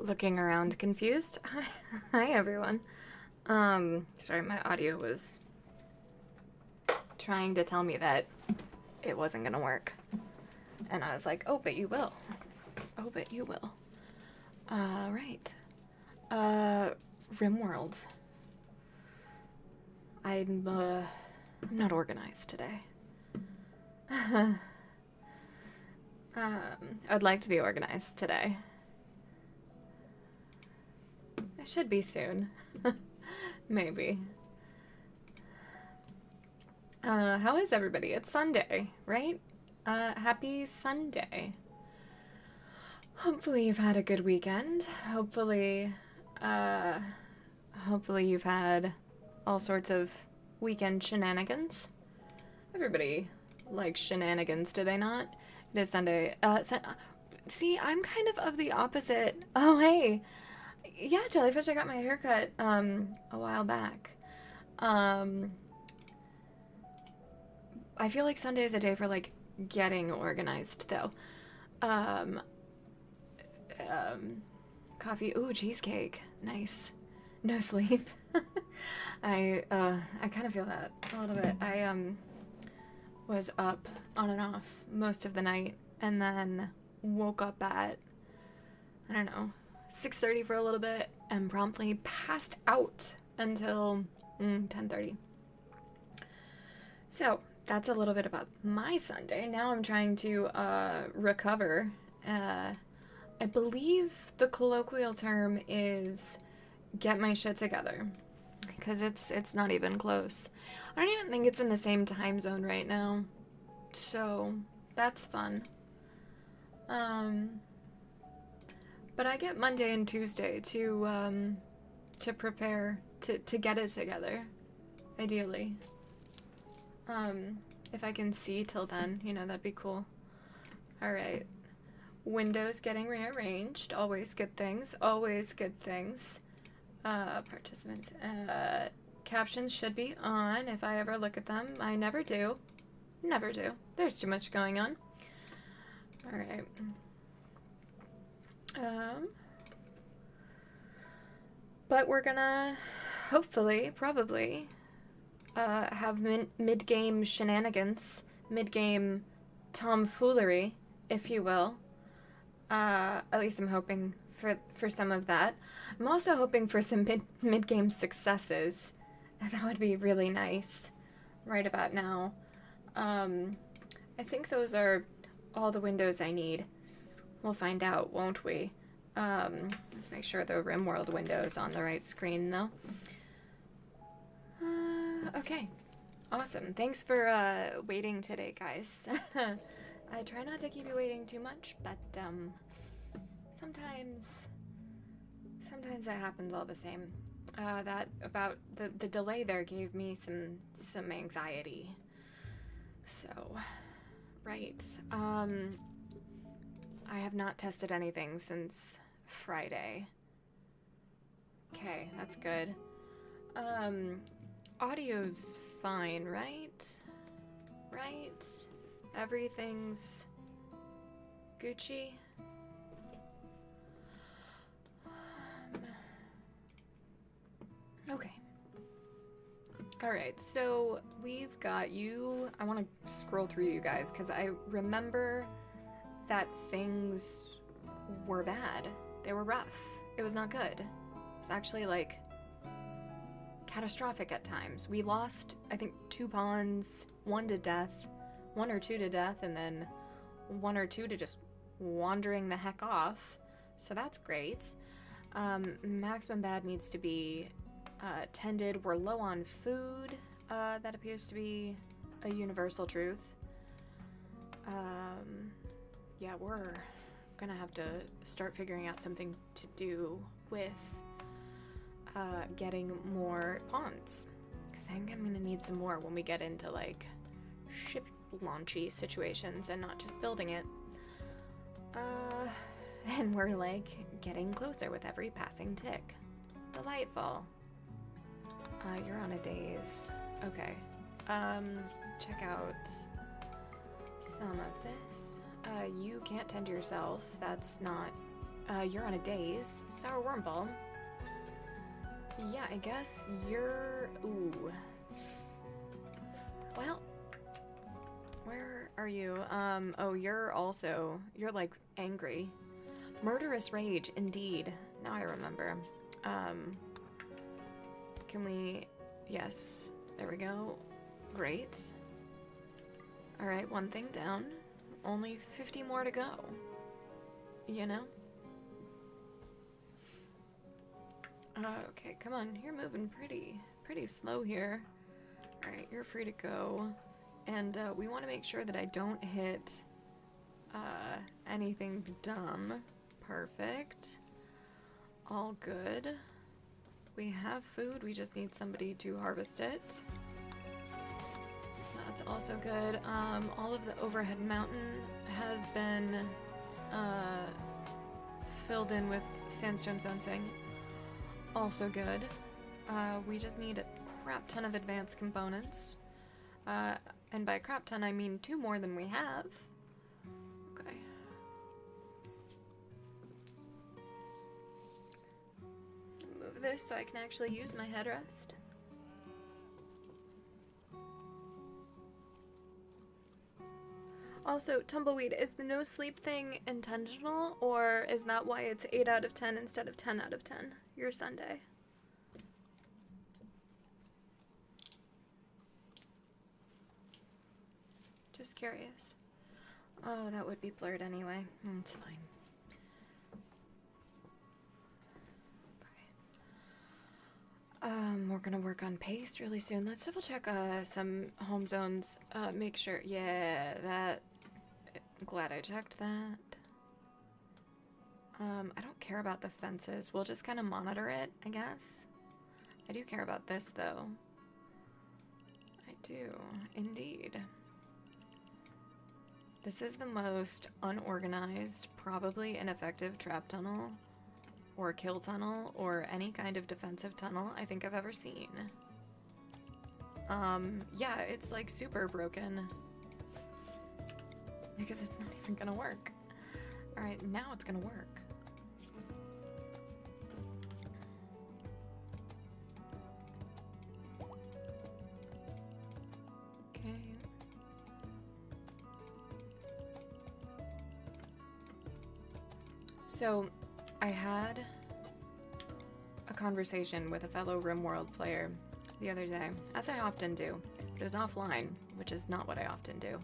looking around confused. Hi everyone. Sorry, my audio was trying to tell me that it wasn't gonna work. And I was like, oh, but you will. Oh, but you will. Right. RimWorld. I'm not organized today. I'd like to be organized today. I should be soon. Maybe. How is everybody? It's Sunday, right? Happy Sunday. Hopefully you've had a good weekend. Hopefully you've had all sorts of weekend shenanigans. Everybody likes shenanigans, do they not? It is Sunday. See, I'm kind of the opposite. Oh, hey. Yeah, Jellyfish, I got my haircut, a while back. I feel like Sunday is a day for, like, getting organized, though. Um, Coffee. Ooh, cheesecake. Nice. No sleep. I kind of feel that a little bit. I was up on and off most of the night, and then woke up at, I don't know, 6:30 for a little bit, and promptly passed out until 10:30. So that's a little bit about my Sunday. Now I'm trying to recover. I believe the colloquial term is get my shit together, because it's not even close. I don't even think it's in the same time zone right now, so that's fun. But I get Monday and Tuesday to prepare to get it together, ideally. If I can see till then, that'd be cool. All right. Windows getting rearranged. Always good things. Always good things. Participants. Captions should be on if I ever look at them. I never do. Never do. There's too much going on. All right. But we're gonna hopefully, probably, have mid-game shenanigans, mid-game tomfoolery, if you will. At least I'm hoping for some of that. I'm also hoping for some mid-game successes. That would be really nice right about now. I think those are all the windows I need. We'll find out, won't we? Let's make sure the RimWorld window's on the right screen, though. Okay. Awesome. Thanks for waiting today, guys. I try not to keep you waiting too much, but sometimes that happens all the same. That about the delay there gave me some anxiety. So, right. I have not tested anything since Friday. Okay, that's good. Audio's fine, right? Right? Everything's Gucci. Okay. Alright, so we've got you. I want to scroll through you guys because I remember that things were bad. They were rough. It was not good. It was actually, like, catastrophic at times. We lost, I think, 2 pawns, 1 to death, 1 or 2 to death, and then 1 or 2 to just wandering the heck off. So that's great. Maximum bad needs to be tended. We're low on food. That appears to be a universal truth. Yeah, we're gonna have to start figuring out something to do with getting more pawns, because I think I'm gonna need some more when we get into, like, ship launchy situations and not just building it. And we're, like, getting closer with every passing tick. Delightful. You're on a daze. Okay. Check out some of this. You can't tend to yourself. That's not You're on a daze. Sour worm ball. Yeah, I guess you're... Ooh. Well, where are you? Oh, you're also... You're, like, angry. Murderous rage, indeed. Now I remember. Can we... Yes. There we go. Great. Alright, one thing down. Only 50 more to go. You know? Okay, come on. You're moving pretty slow here. Alright, you're free to go. And, we want to make sure that I don't hit, anything dumb. Perfect. All good. We have food, we just need somebody to harvest it. So that's also good. All of the overhead mountain has been, filled in with sandstone fencing. Also good. We just need a crap ton of advanced components. And by crap ton, I mean 2 more than we have. Okay. Move this so I can actually use my headrest. Also, Tumbleweed, is the no sleep thing intentional, or is that why it's 8 out of 10 instead of 10 out of 10? Your Sunday. Just curious. Oh, that would be blurred anyway. It's fine. Okay. We're gonna work on paste really soon. Let's double check some home zones. Make sure. Yeah, that. I'm glad I checked that. I don't care about the fences. We'll just kind of monitor it, I guess. I do care about this, though. I do, indeed. This is the most unorganized, probably ineffective trap tunnel, or kill tunnel, or any kind of defensive tunnel I think I've ever seen. Yeah, it's like super broken. Because it's not even gonna work. Alright, now it's gonna work. Okay. So, I had a conversation with a fellow RimWorld player the other day, as I often do, but it was offline, which is not what I often do.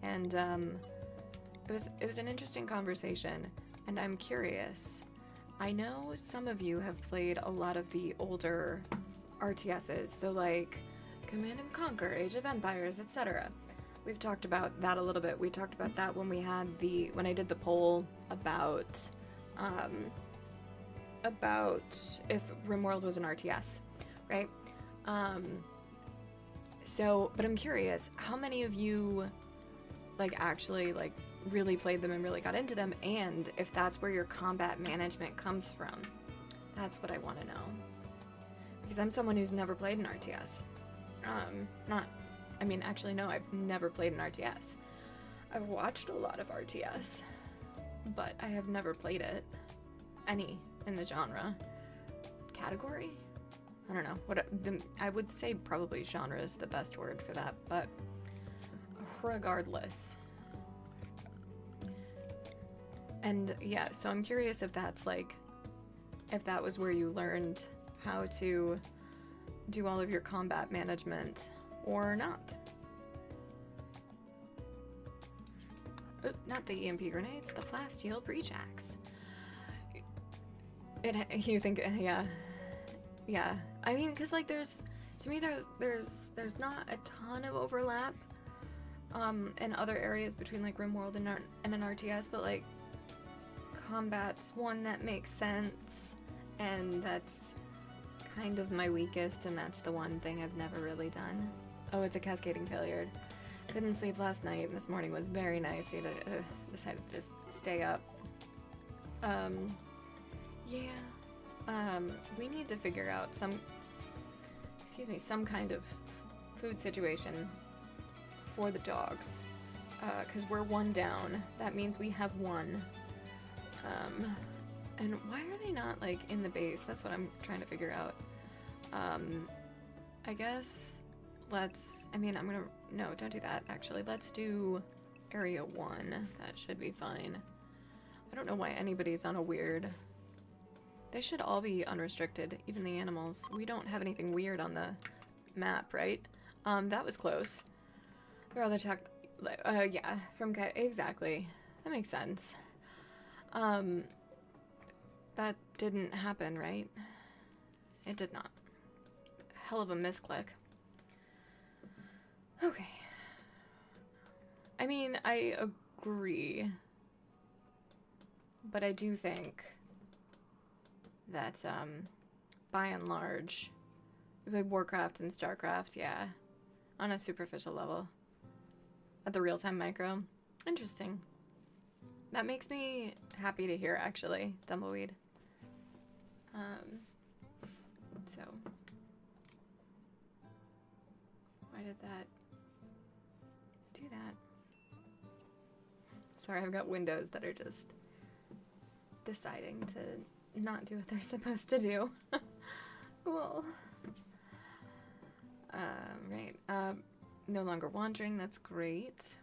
And it was an interesting conversation, and I'm curious. I know some of you have played a lot of the older RTSs, so like Command and Conquer, Age of Empires, etc. We've talked about that a little bit. We talked about that when when I did the poll about if RimWorld was an RTS, right? But I'm curious, how many of you actually really played them and really got into them, and if that's where your combat management comes from? That's what I want to know. Because I'm someone who's never played an RTS. No, I've never played an RTS. I've watched a lot of RTS, but I have never played it. Any in the genre. Category? I don't know. I would say probably genre is the best word for that, but regardless. And yeah, so I'm curious if that's if that was where you learned how to do all of your combat management or not. Oh, not the EMP grenades, the plasteel breach axe. You think, yeah. I mean, because to me there's not a ton of overlap in other areas between RimWorld and an RTS, but combat's one that makes sense, and that's kind of my weakest, and that's the one thing I've never really done. Oh, it's a cascading failure. Couldn't sleep last night, and this morning was very nice. You decided to just stay up. We need to figure out some kind of food situation for the dogs, because we're 1 down. That means we have 1. And why are they not, like, in the base? That's what I'm trying to figure out. I guess let's, I mean, I'm gonna, no, don't do that, actually. Let's do Area 1. That should be fine. I don't know why anybody's on a weird... They should all be unrestricted, even the animals. We don't have anything weird on the map, right? That was close. There are other yeah, from exactly. That makes sense. That didn't happen, right? It did not. Hell of a misclick. Okay. I mean, I agree. But I do think that, by and large, like Warcraft and StarCraft, yeah, on a superficial level. At the real-time micro. Interesting. That makes me happy to hear, actually, Tumbleweed. So. Why did that do that? Sorry, I've got windows that are just deciding to not do what they're supposed to do. Well. Right. No longer wandering, that's great.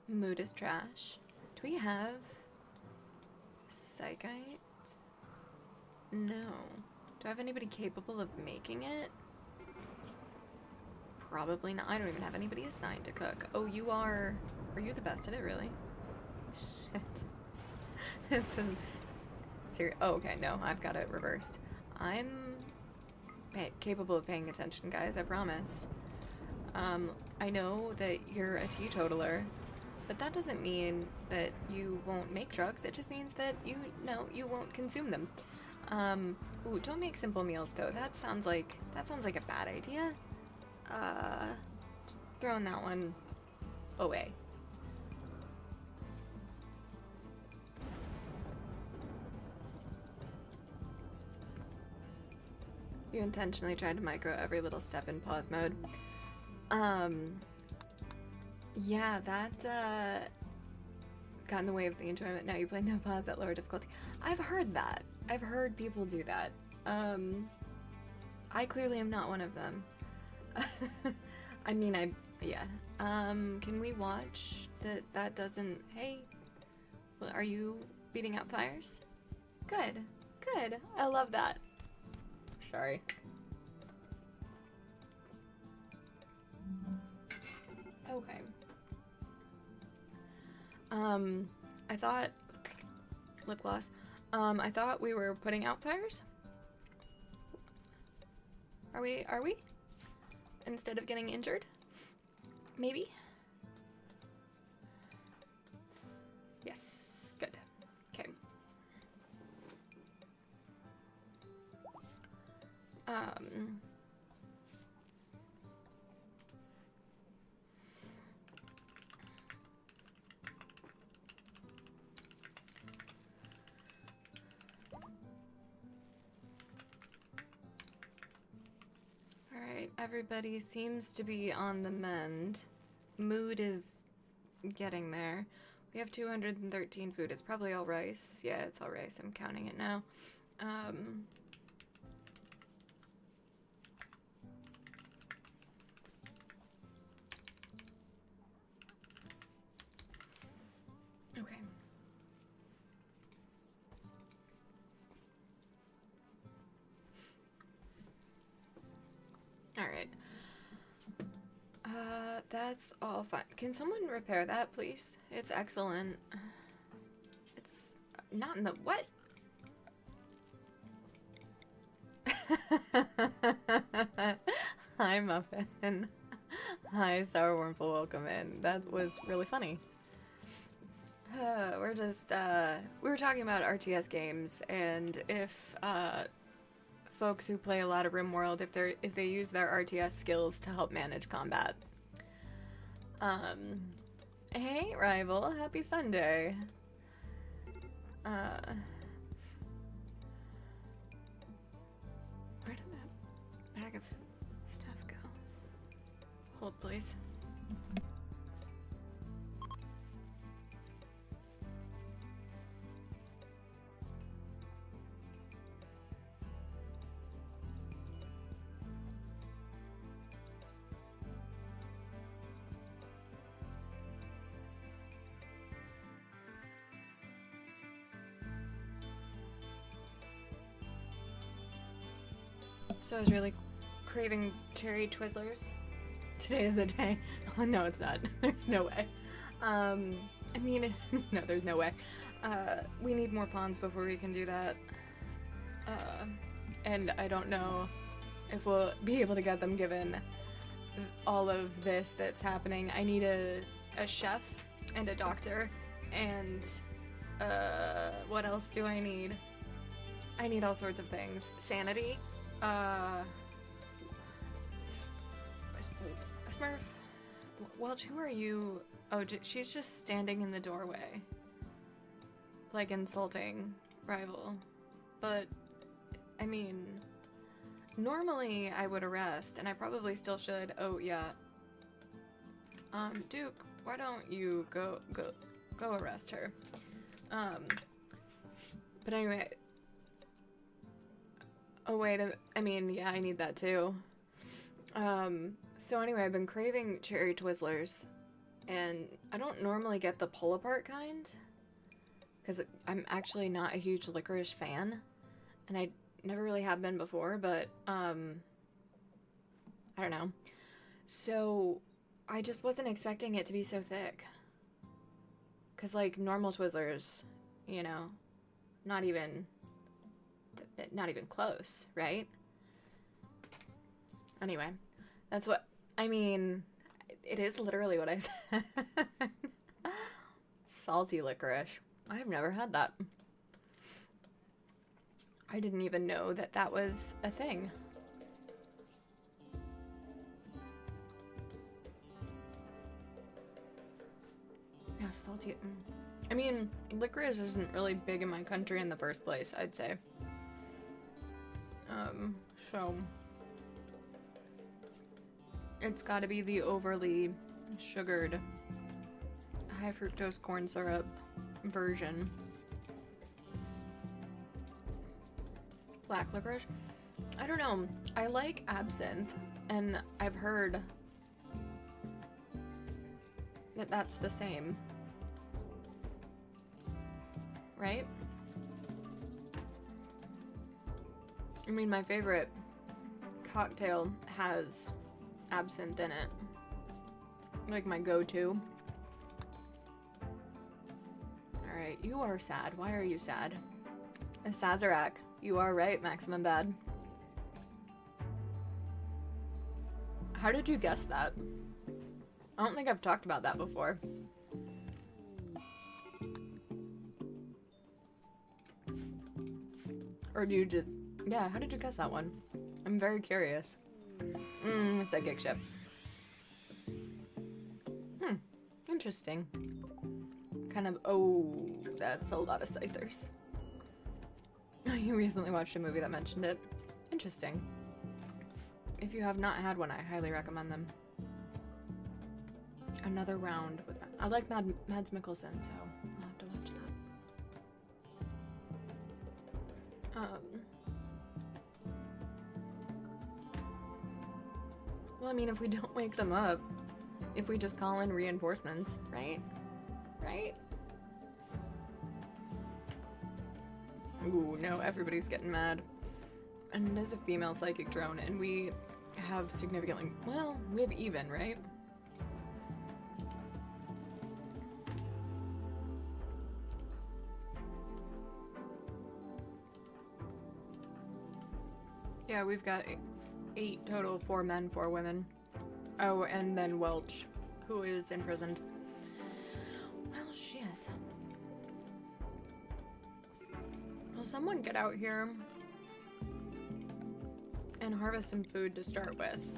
Mood is trash. Do we have Psychite? No. Do I have anybody capable of making it? Probably not. I don't even have anybody assigned to cook. Oh, you are you the best at it, really? Shit. Oh, okay, no, I've got it reversed. I'm capable of paying attention, guys, I promise. I know that you're a teetotaler, but that doesn't mean that you won't make drugs. It just means that you won't consume them. Ooh, don't make simple meals though. That sounds like a bad idea. Just throwing that one away. You intentionally tried to micro every little step in pause mode. Yeah, that got in the way of the enjoyment. Now you play no pause at lower difficulty. I've heard that. I've heard people do that. I clearly am not one of them. I mean, yeah. Can we watch that doesn't, hey, are you beating out fires? Good, good. I love that. Sorry. Okay. I thought, lip gloss, I thought we were putting out fires? Are we? Instead of getting injured? Maybe? Yes, good. Okay. Alright, everybody seems to be on the mend. Mood is getting there. We have 213 food. It's probably all rice. Yeah, it's all rice. I'm counting it now. Okay. Alright. That's all fine. Can someone repair that, please? It's excellent. It's not in the... What? Hi, Muffin. Hi, Sour Wormful, welcome in. That was really funny. We're just, we were talking about RTS games, and if, folks who play a lot of RimWorld, if they use their RTS skills to help manage combat. Hey, Rival, happy Sunday. Where did that bag of stuff go? Hold, please. So I was really craving cherry Twizzlers. Today is the day. Oh, no, it's not. There's no way. I mean, no, there's no way. We need more pawns before we can do that. And I don't know if we'll be able to get them given all of this that's happening. I need a chef and a doctor and what else do I need? I need all sorts of things. Sanity. Smurf. Welch, who are you? Oh, she's just standing in the doorway. Like insulting rival. But, I mean, normally I would arrest, and I probably still should. Oh, yeah. Duke, why don't you go arrest her? But anyway. Oh, wait, I mean, yeah, I need that too. So anyway, I've been craving cherry Twizzlers, and I don't normally get the pull-apart kind, because I'm actually not a huge licorice fan, and I never really have been before, but, I don't know. So, I just wasn't expecting it to be so thick. Because, like, normal Twizzlers, you know, not even close, right? Anyway, that's what, I mean, it is literally what I said. Salty licorice. I've never had that. I didn't even know that that was a thing. Yeah, salty. I mean, licorice isn't really big in my country in the first place, I'd say. So it's gotta be the overly sugared high fructose corn syrup version. Black licorice? I don't know. I like absinthe, and I've heard that that's the same. Right? I mean, my favorite cocktail has absinthe in it. Like my go-to. Alright, you are sad. Why are you sad? A Sazerac. You are right, Maximum Bad. How did you guess that? I don't think I've talked about that before. Or do you just... Yeah, how did you guess that one? I'm very curious. Psychic ship. Interesting. Kind of... Oh, that's a lot of Scythers. You recently watched a movie that mentioned it. Interesting. If you have not had one, I highly recommend them. Another round with... I like Mads Mikkelsen, so I'll have to watch that. Well, I mean, if we don't wake them up, if we just call in reinforcements, right? Right? Ooh, no, everybody's getting mad. And it is a female psychic drone, and we have significantly... Well, we have even, right? Yeah, we've got eight total, 4 men, 4 women. Oh, and then Welch, who is imprisoned. Well, shit. Will someone get out here and harvest some food to start with?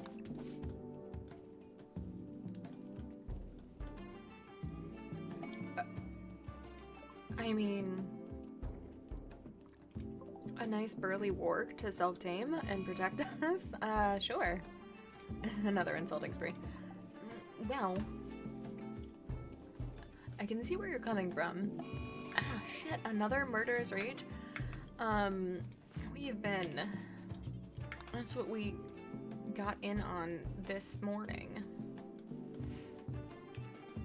I mean... a nice burly warg to self-tame and protect us? Sure. Another insulting spree. Well, I can see where you're coming from. Ah, shit, another murderous rage? We've been... That's what we got in on this morning.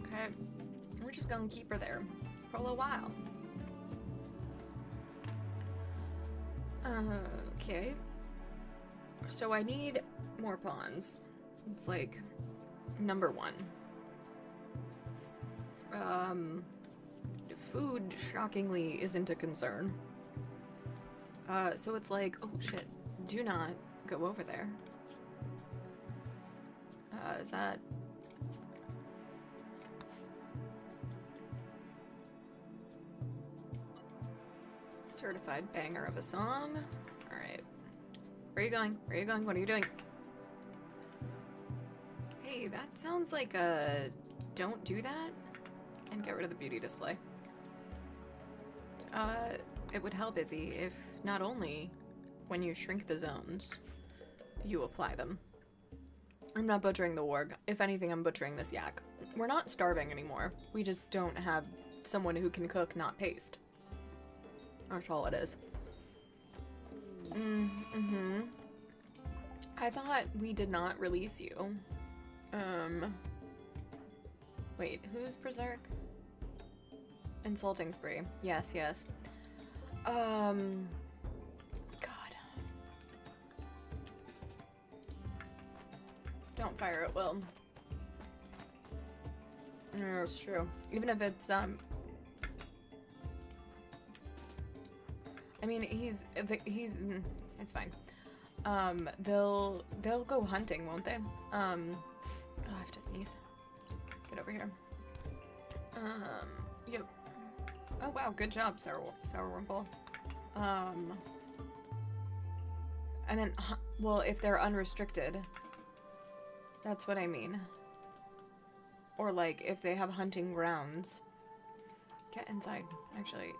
Okay. We're just gonna keep her there for a little while. Okay. So I need more pawns. It's like number one. Food shockingly isn't a concern. So it's like, oh shit, do not go over there. Is that... Certified banger of a song. Alright. Where are you going? Where are you going? What are you doing? Hey, that sounds like a... Don't do that? And get rid of the beauty display. It would help, Izzy, if not only when you shrink the zones, you apply them. I'm not butchering the warg. If anything, I'm butchering this yak. We're not starving anymore. We just don't have someone who can cook, not paste. That's all it is. Mm-hmm. I thought we did not release you. Wait, who's Berserk? Insulting spree. Yes, yes. God. Don't fire at will. No, it's true. Even if it's, I mean, it's fine. They'll go hunting, won't they? Oh, I have to sneeze. Get over here. Yep. Oh wow, good job, Sourwurmple. I mean, well, if they're unrestricted, that's what I mean. Or like, if they have hunting grounds. Get inside, actually.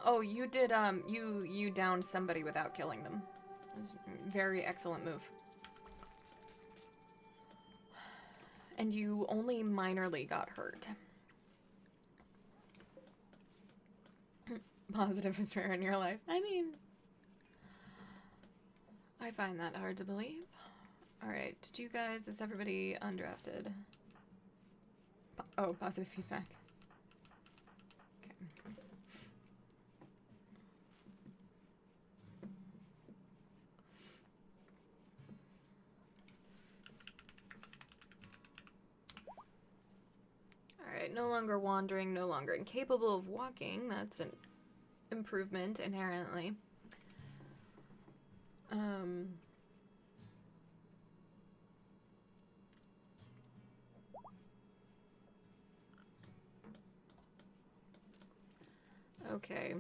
Oh, you did, you downed somebody without killing them. It was a very excellent move. And you only minorly got hurt. Positive is rare in your life. I mean, I find that hard to believe. Alright, did you guys, is everybody undrafted? Oh, positive feedback. Okay. Alright, no longer wandering, no longer incapable of walking. That's an improvement inherently. Okay.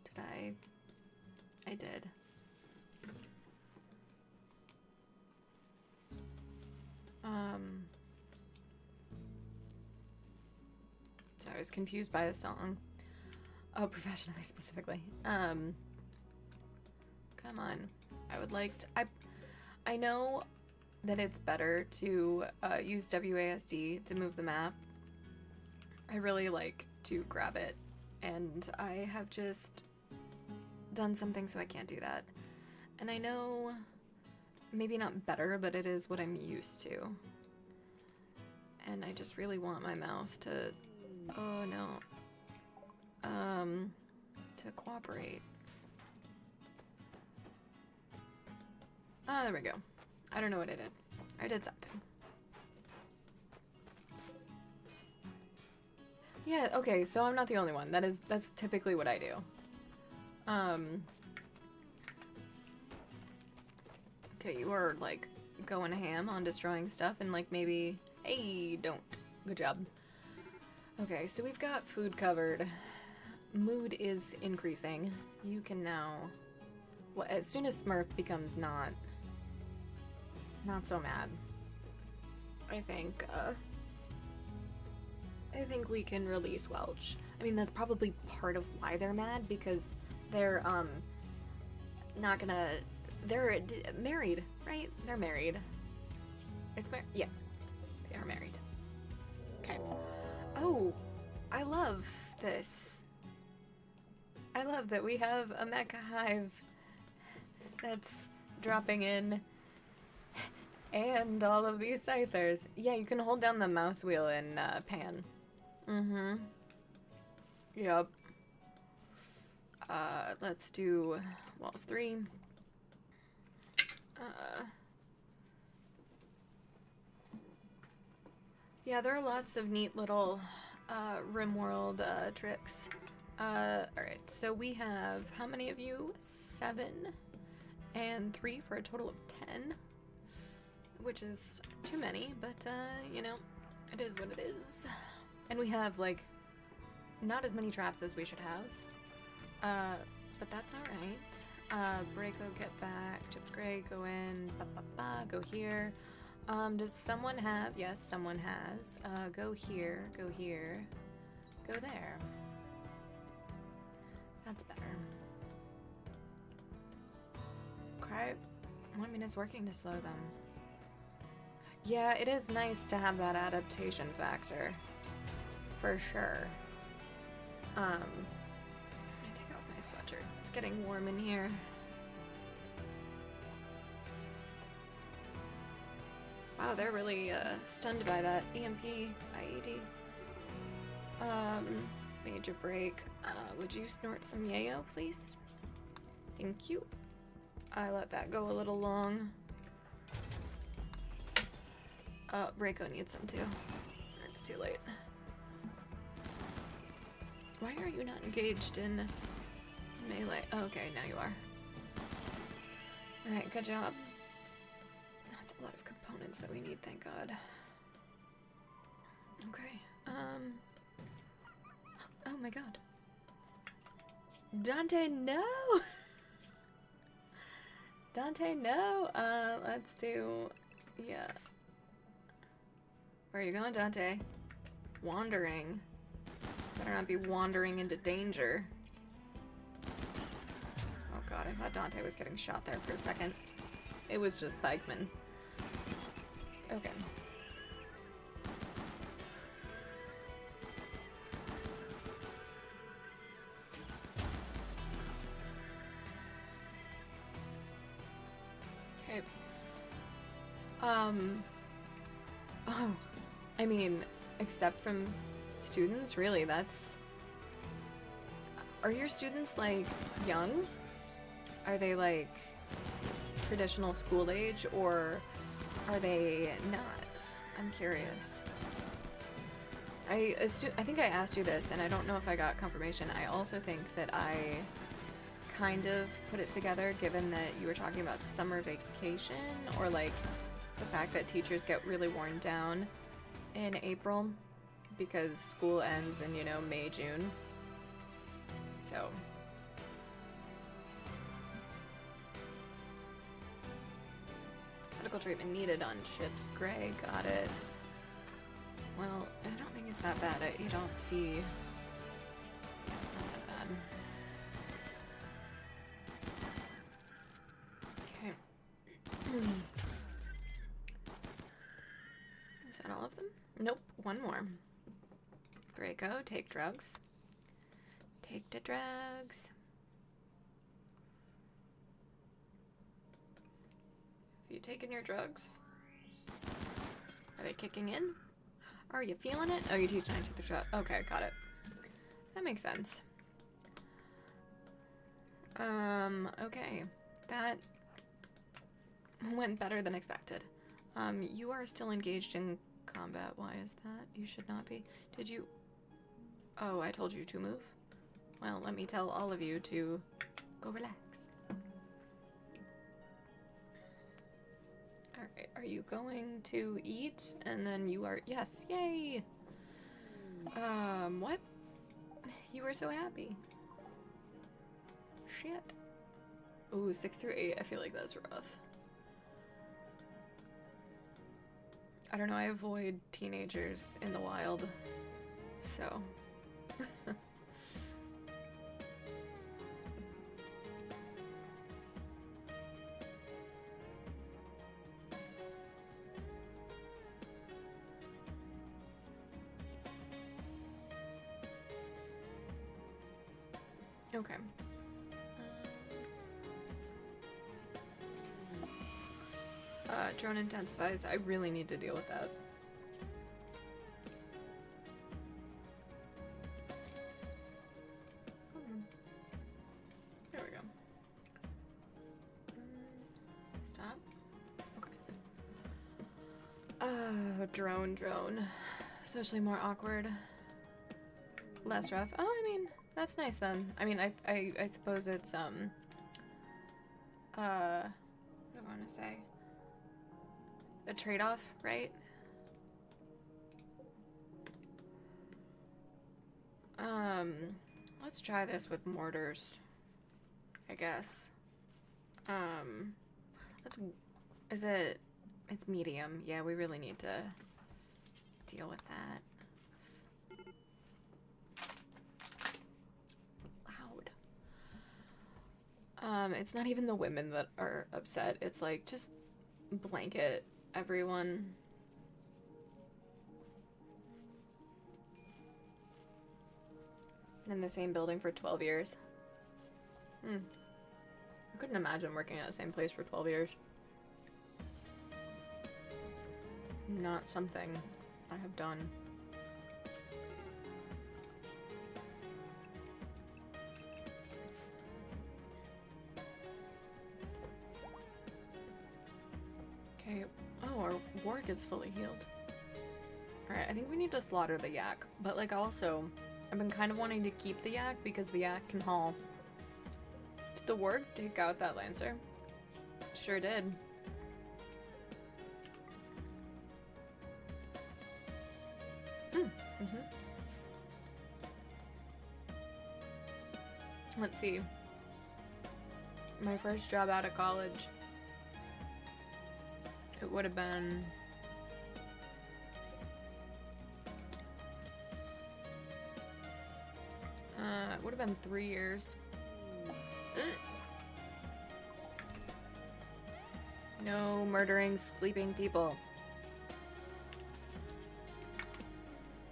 Did I did. So I was confused by the song. Oh, professionally specifically. Come on. I would like to, I know that it's better to use WASD to move the map. I really like to grab it, and I have just done something so I can't do that. And I know, maybe not better, but it is what I'm used to. And I just really want my mouse to, oh no, to cooperate. Ah, there we go. I don't know what I did. I did something. Yeah, okay, so I'm not the only one. That's typically what I do. Okay, you are, like, going ham on destroying stuff and, like, maybe... Hey, don't. Good job. Okay, so we've got food covered. Mood is increasing. You can now... Well, as soon as Smurf becomes not so mad, I think we can release Welch. I mean, that's probably part of why they're mad, because they're, not gonna... They're married, right? They're married. Yeah. They are married. Okay. Oh! I love this. I love that we have a mecha hive that's dropping in, and all of these scythers. Yeah, you can hold down the mouse wheel in pan. Mm-hmm. Yep. Let's do walls 3. Yeah, there are lots of neat little RimWorld tricks. Alright, so we have, how many of you? 7 and 3 for a total of 10. Which is too many, but, you know, it is what it is. And we have, like, not as many traps as we should have. But that's alright. Braco, get back. Chips Gray, go in. Go here. Does someone have? Yes, someone has. Go here, go here, go there. That's better. Okay. I mean, it's working to slow them. Yeah, it is nice to have that adaptation factor. For sure. Let me take off my sweatshirt. It's getting warm in here. Wow, they're really stunned by that EMP IED. Major break. Would you snort some yayo, please? Thank you. I let that go a little long. Braco needs some too. It's too late. Why are you not engaged in melee? Oh, okay, now you are. Alright, good job. That's a lot of components that we need, thank God. Okay, oh my God. Dante, no! Dante, no! Let's do... yeah. Where are you going, Dante? Wandering. Better not be wandering into danger. Oh God, I thought Dante was getting shot there for a second. It was just Pikeman. Okay. Okay. Oh, I mean, except from students, really, that's... Are your students, like, young? Are they, like, traditional school age, or are they not? I'm curious. I think I asked you this, and I don't know if I got confirmation. I also think that I kind of put it together, given that you were talking about summer vacation, or, like, the fact that teachers get really worn down in April because school ends in, you know, May, June. So... medical treatment needed on Chips Gray. Got it. Well, I don't think it's that bad. You don't see... yeah, it's not that bad. Okay. Is that all of them? Nope. One more. Braco, take drugs. Take the drugs. Have you taken your drugs? Are they kicking in? Are you feeling it? Oh, you teach 9 to the shot. Okay, got it. That makes sense. Okay. That went better than expected. You are still engaged in combat. Why is that? You should not be. Did you... oh, I told you to move? Well, let me tell all of you to go relax. Alright, are you going to eat? And then you are... yes, yay! What? You were so happy. Shit. Ooh, 6 through 8, I feel like that's rough. I don't know, I avoid teenagers in the wild, so... okay. Drone intensifies. I really need to deal with that. a drone. Especially more awkward. Less rough. Oh, I mean, that's nice then. I mean, I suppose it's, what do I want to say? A trade-off, right? Let's try this with mortars, I guess. It's medium. Yeah, we really need to deal with that. Loud. It's not even the women that are upset. It's like, just blanket everyone. In the same building for 12 years. I couldn't imagine working at the same place for 12 years. Not something I have done. Okay. Oh, our warg is fully healed. Alright, I think we need to slaughter the yak. But, like, also, I've been kind of wanting to keep the yak because the yak can haul. Did the warg take out that lancer? Sure did. Let's see. My first job out of college. It would have been... it would have been 3 years. Ugh. No murdering sleeping people.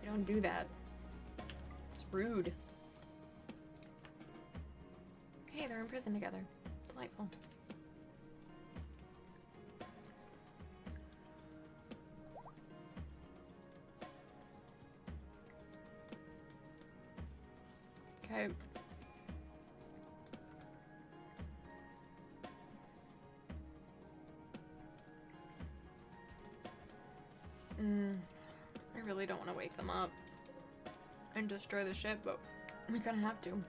You don't do that. It's rude. Hey, they're in prison together. Delightful. Okay. I really don't want to wake them up and destroy the ship, but we kind of have to.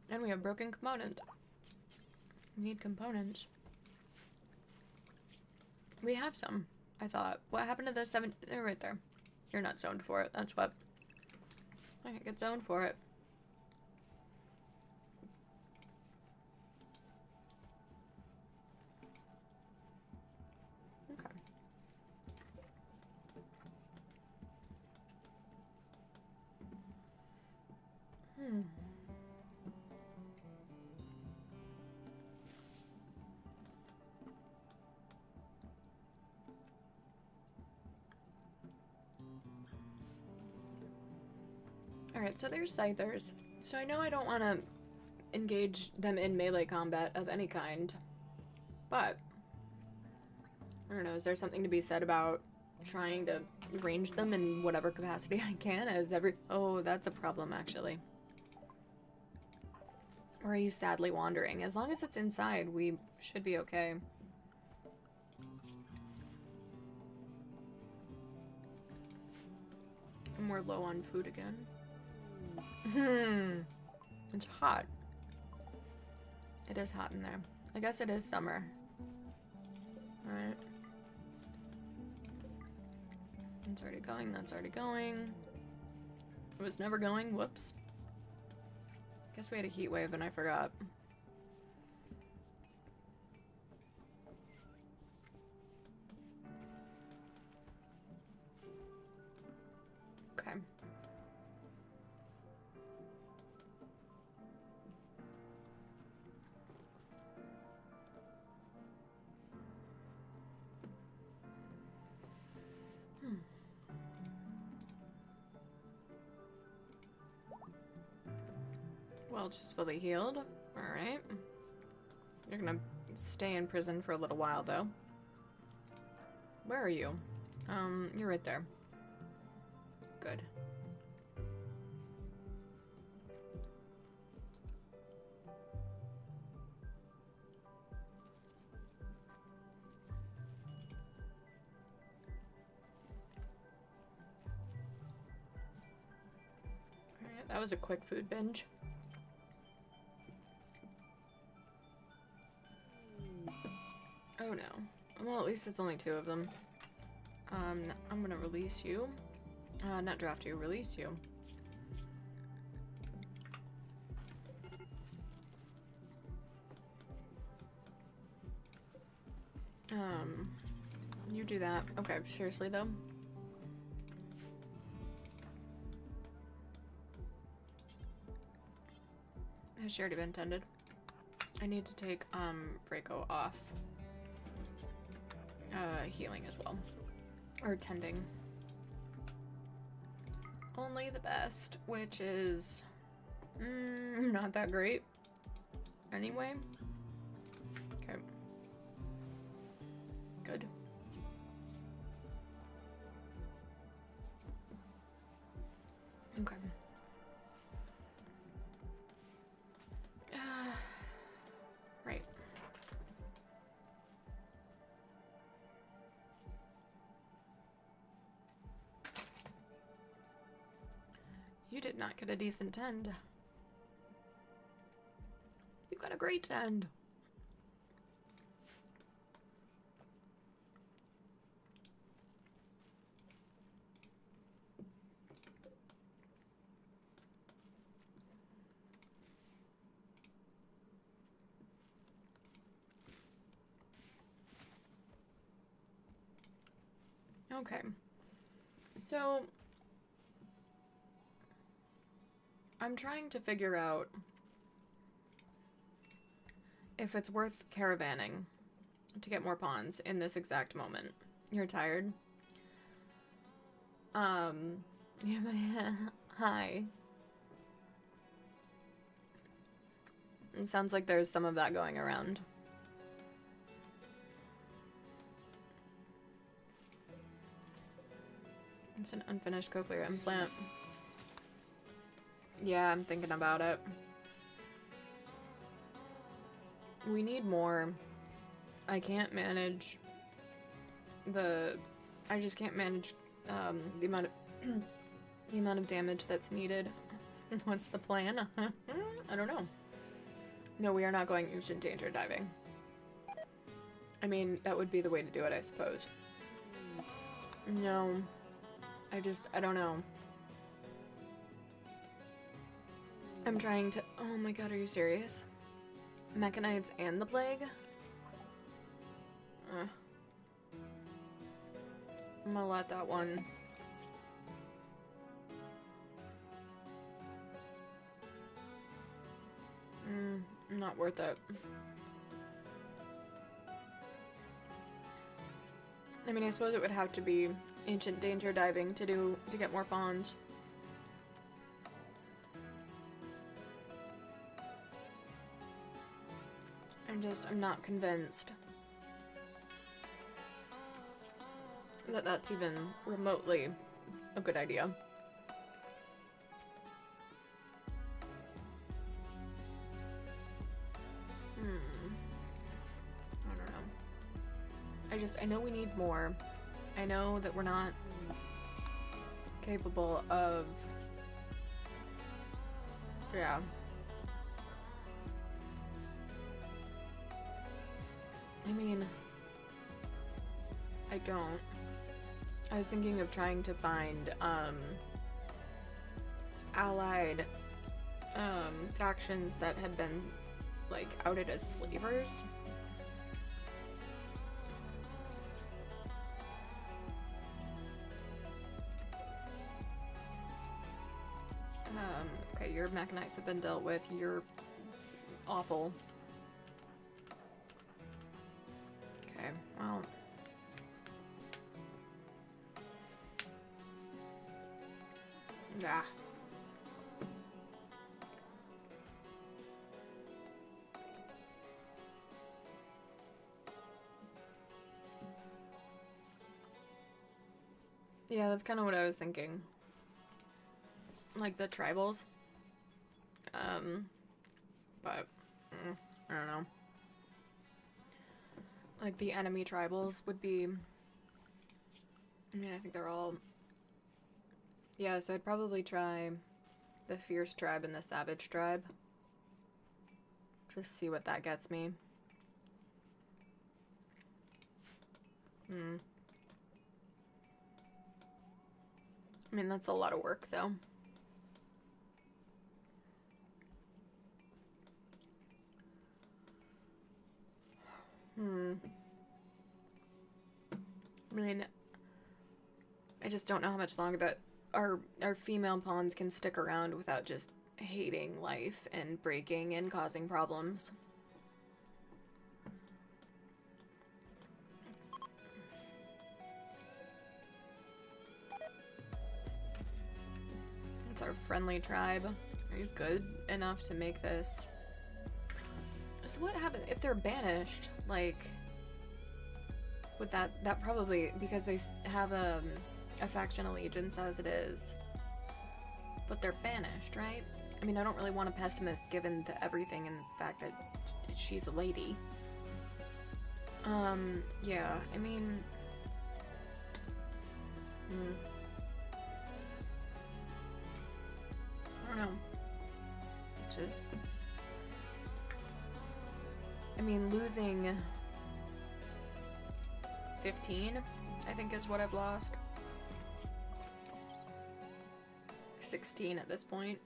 And we have broken component. We need components. We have some, I thought. What happened to the 7? They're right there. You're not zoned for it. That's what. I can't get zoned for it. Okay. Alright, so there's Scythers. So I know I don't want to engage them in melee combat of any kind, but I don't know, is there something to be said about trying to range them in whatever capacity I can as every... Oh, that's a problem, actually. Or are you sadly wandering? As long as it's inside, we should be okay. And we're low on food again. It's hot. It is hot in there. I guess it is summer. Alright. It's already going, that's already going. It was never going, whoops. Guess we had a heat wave and I forgot. Okay. Welch is fully healed. Alright. You're gonna stay in prison for a little while, though. Where are you? You're right there. Good. was a quick food binge. Oh no. Well, at least it's only 2 of them. I'm gonna release you. Not draft you, release you. You do that. Okay, seriously though. Has she already been tended? I need to take, Draco off. Healing as well. Or tending. Only the best, which is not that great. Anyway. Okay. Good. Okay. Right. You did not get a decent tend. You got a great tend. Okay. So I'm trying to figure out if it's worth caravanning to get more pawns in this exact moment. You're tired? Yeah, hi. It sounds like there's some of that going around. It's an unfinished cochlear implant. Yeah, I'm thinking about it. We need more. I can't manage I just can't manage the amount of the amount of damage that's needed. What's the plan? I don't know. No, we are not going ancient danger diving. I mean, that would be the way to do it, I suppose. No. I don't know. I'm trying to... Oh my god, are you serious? Mechanites and the plague? I'm gonna let that one... not worth it. I mean, I suppose it would have to be ancient danger diving to get more pawns. I'm not convinced that that's even remotely a good idea. I don't know. I know we need more. I know that we're not capable of... Yeah. I mean, I don't. I was thinking of trying to find, allied, factions that had been, like, outed as slavers. Okay, your Mechanites have been dealt with. You're awful. Okay, well... Yeah. Yeah, that's kind of what I was thinking. Like the tribals. But, I don't know. Like the enemy tribals would be... I mean, I think they're all... Yeah, so I'd probably try the Fierce Tribe and the Savage Tribe. Just see what that gets me. I mean, that's a lot of work, though. I mean, I just don't know how much longer that our female pawns can stick around without just hating life and breaking and causing problems. It's our friendly tribe. Are you good enough to make this? So what happens if they're banished? Like, would that probably, because they have a faction allegiance as it is, but they're banished, right? I mean, I don't really want a pessimist given everything and the fact that she's a lady. Yeah, I mean, I don't know. Just, I mean, losing 15, I think, is what I've lost. 16 at this point.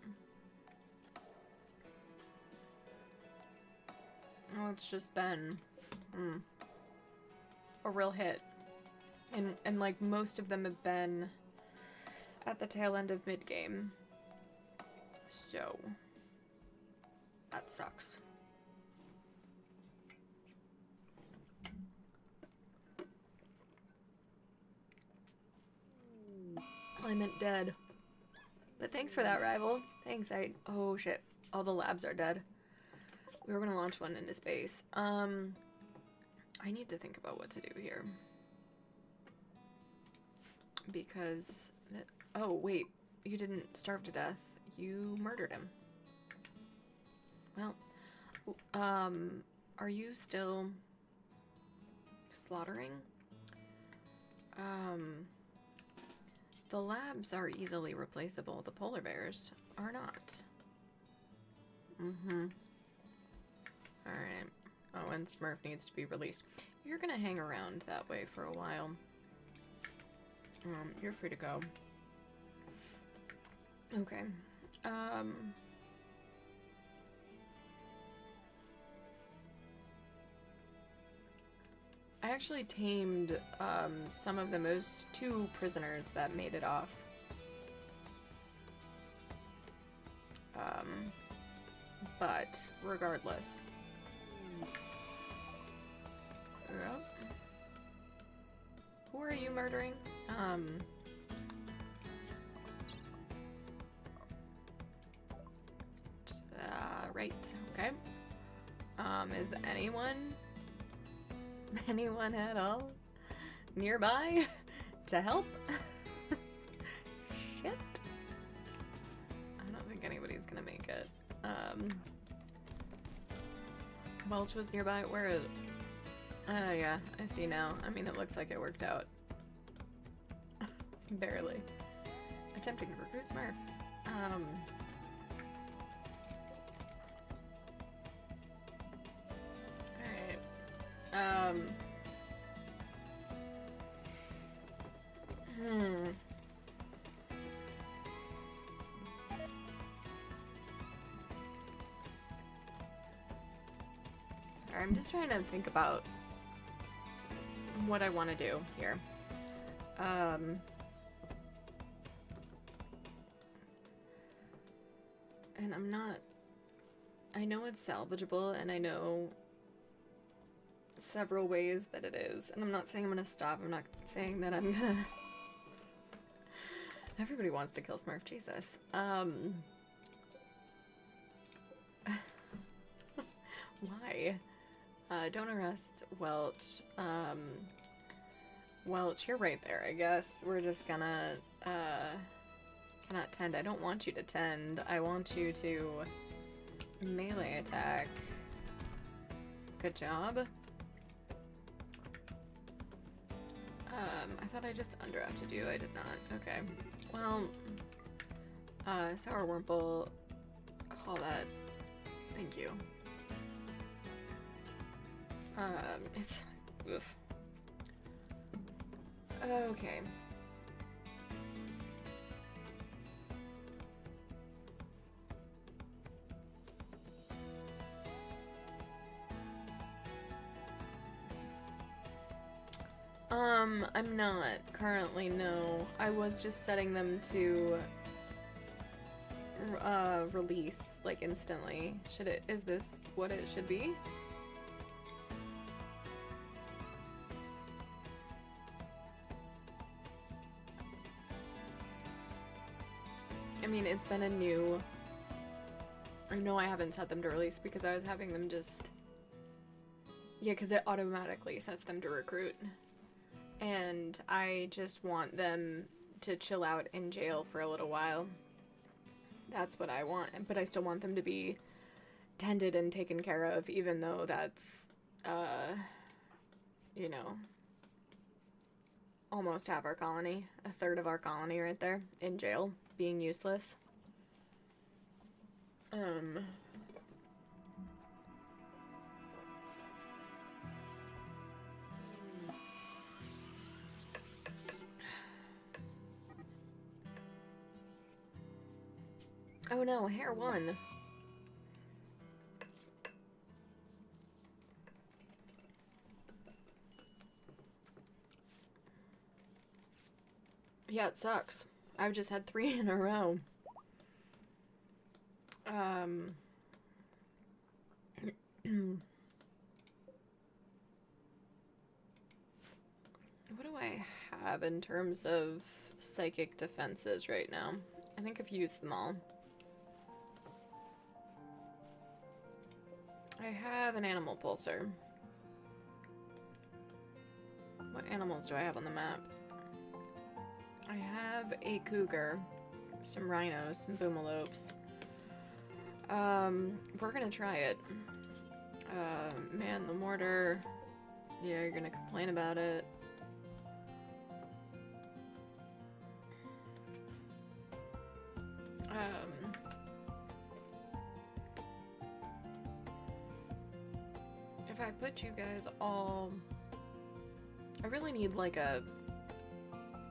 Oh, it's just been a real hit. And like most of them have been at the tail end of mid-game. So that sucks. I meant dead. But thanks for that, rival. Thanks, oh shit. All the labs are dead. We were gonna launch one into space. I need to think about what to do here. Because, oh wait, you didn't starve to death. You murdered him. Well, are you still slaughtering? The labs are easily replaceable. The polar bears are not. Alright. Oh, and Smurf needs to be released. You're gonna hang around that way for a while. You're free to go. Okay. I actually tamed some of them. It was 2 prisoners that made it off. But regardless. Yep. Who are you murdering? Right. Okay. Is anyone at all nearby to help? Shit. I don't think anybody's gonna make it. Welch was nearby. Where is it? Yeah, I see now. I mean, it looks like it worked out. Barely. Attempting to recruit Smurf. Alright. Sorry, I'm just trying to think about what I want to do here. And I'm not... I know it's salvageable, and I know several ways that it is. And I'm not saying I'm gonna stop. I'm not saying that I'm gonna... Everybody wants to kill Smurf, Jesus. Why? Don't arrest Welch. Welch, you're right there, I guess. We're just gonna, cannot tend. I don't want you to tend. I want you to melee attack. Good job. I thought I just underdrafted you. I did not. Okay. Well, Sour Wurmple, all that. Thank you. It's... Oof. Okay. I'm not currently, no. I was just setting them to release like instantly. Is this what it should be? I mean, it's been a new... I know I haven't set them to release because I was having them just... Yeah, because it automatically sets them to recruit. And I just want them to chill out in jail for a little while. That's what I want, but I still want them to be tended and taken care of, even though that's, you know, almost half our colony, a third of our colony right there, in jail, being useless. Oh no, hair won. Yeah, it sucks. I've just had 3 in a row. What do I have in terms of psychic defenses right now? I think I've used them all. I have an animal pulsar. What animals do I have on the map? I have a cougar, some rhinos, some boomalopes. We're gonna try it. Man the mortar. Yeah, you're gonna complain about it. If I put you guys all... I really need, like, a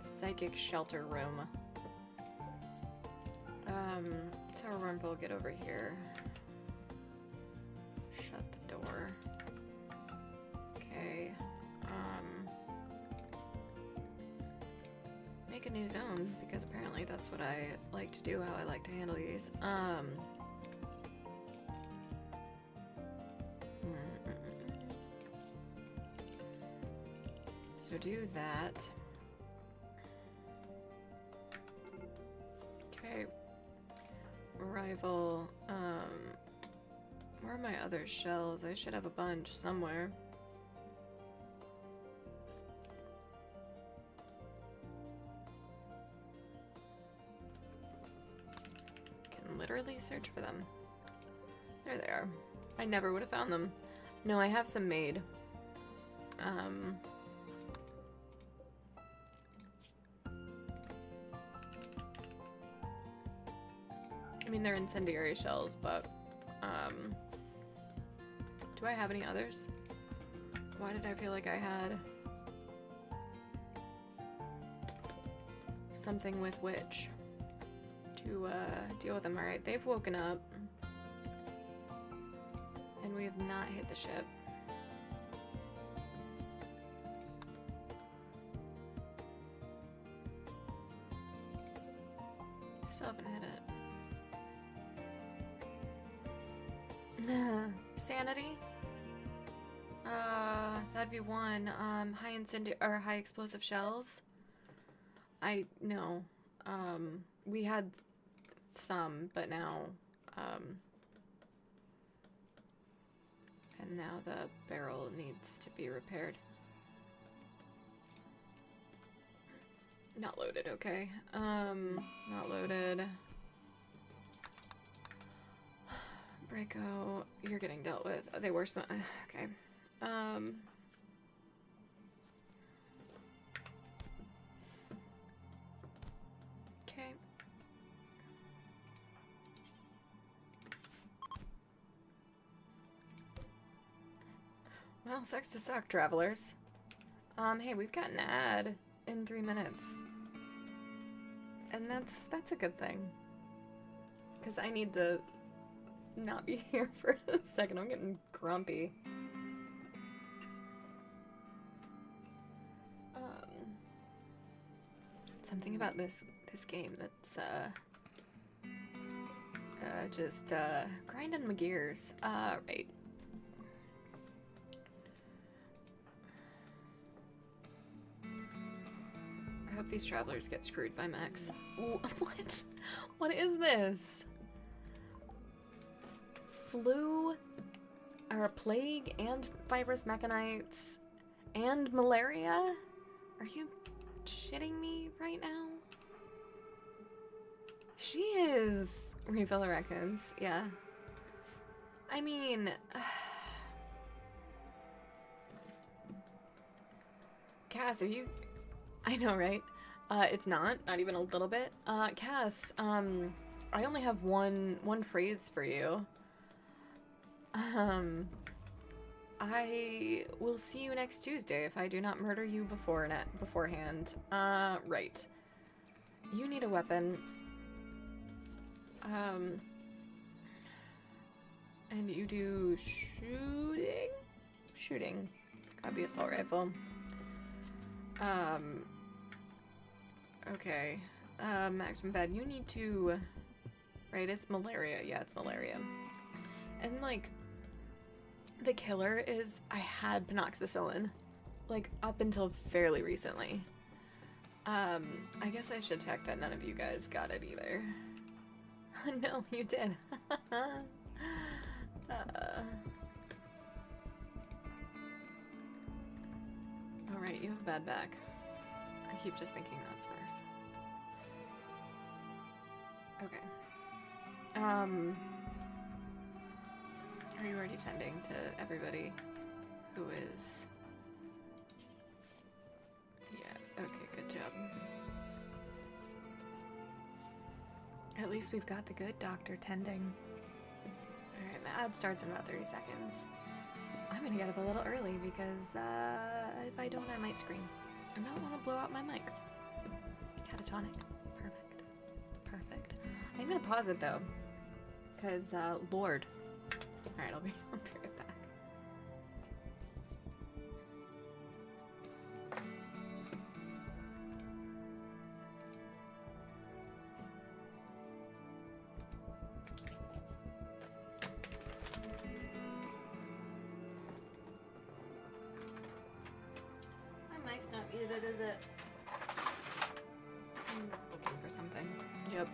psychic shelter room. Sour Wurmple, get over here. Shut the door. Okay, make a new zone, because apparently that's what I like to do, how I like to handle these. So do that. Okay. Rival, where are my other shells? I should have a bunch somewhere. Can literally search for them. There they are. I never would have found them. No, I have some made. I mean, they're incendiary shells, but, do I have any others? Why did I feel like I had something with which to, deal with them? Alright, they've woken up. And we have not hit the ship. Still haven't hit it. Sanity? That'd be 1. High explosive shells? No. We had some, but now, and now the barrel needs to be repaired. Not loaded, okay. Not loaded. Braco, you're getting dealt with. They were okay. Okay. Well, sucks to suck, travelers. Hey, we've got an ad in 3 minutes. And that's a good thing. Because I need to not be here for a second. I'm getting grumpy. Something about this game that's just grinding my gears. Right. I hope these travelers get screwed by Max. Ooh, what? What is this? Flu, or plague, and virus mechanites, and malaria? Are you shitting me right now? She is. Refill the raccoons, yeah. I mean... Cass, are you... I know, right? It's not even a little bit. Cass, I only have one phrase for you. I will see you next Tuesday if I do not murder you beforehand. Right. You need a weapon. And you do shooting? Shooting. Grab the assault rifle. Okay. Maximum bad. You need to... Right, it's malaria. Yeah, it's malaria. And, like, the killer is... I had penoxicillin. Like, up until fairly recently. I guess I should check that none of you guys got it either. No, you did. Alright, you have a bad back. I keep just thinking that Smurf. Okay. Are you already tending to everybody who is... Yeah, okay, good job. At least we've got the good doctor tending. Alright, the ad starts in about 30 seconds. I'm gonna get up a little early because if I don't, I might scream. And I don't want to blow out my mic. Catatonic. Perfect. Perfect. I'm gonna pause it though. Because, Lord. Alright, I'll be right back. My mic's not muted, is it? I'm looking for something. Yep.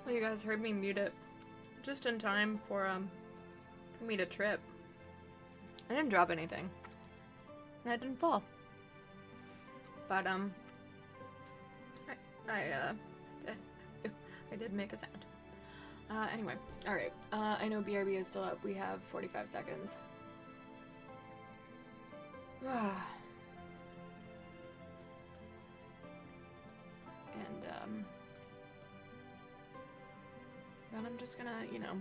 Well, you guys heard me mute it just in time for me to trip. I didn't drop anything. And I didn't fall. But I did make a sound. Anyway, alright. I know BRB is still up. We have 45 seconds. And, then I'm just gonna, you know,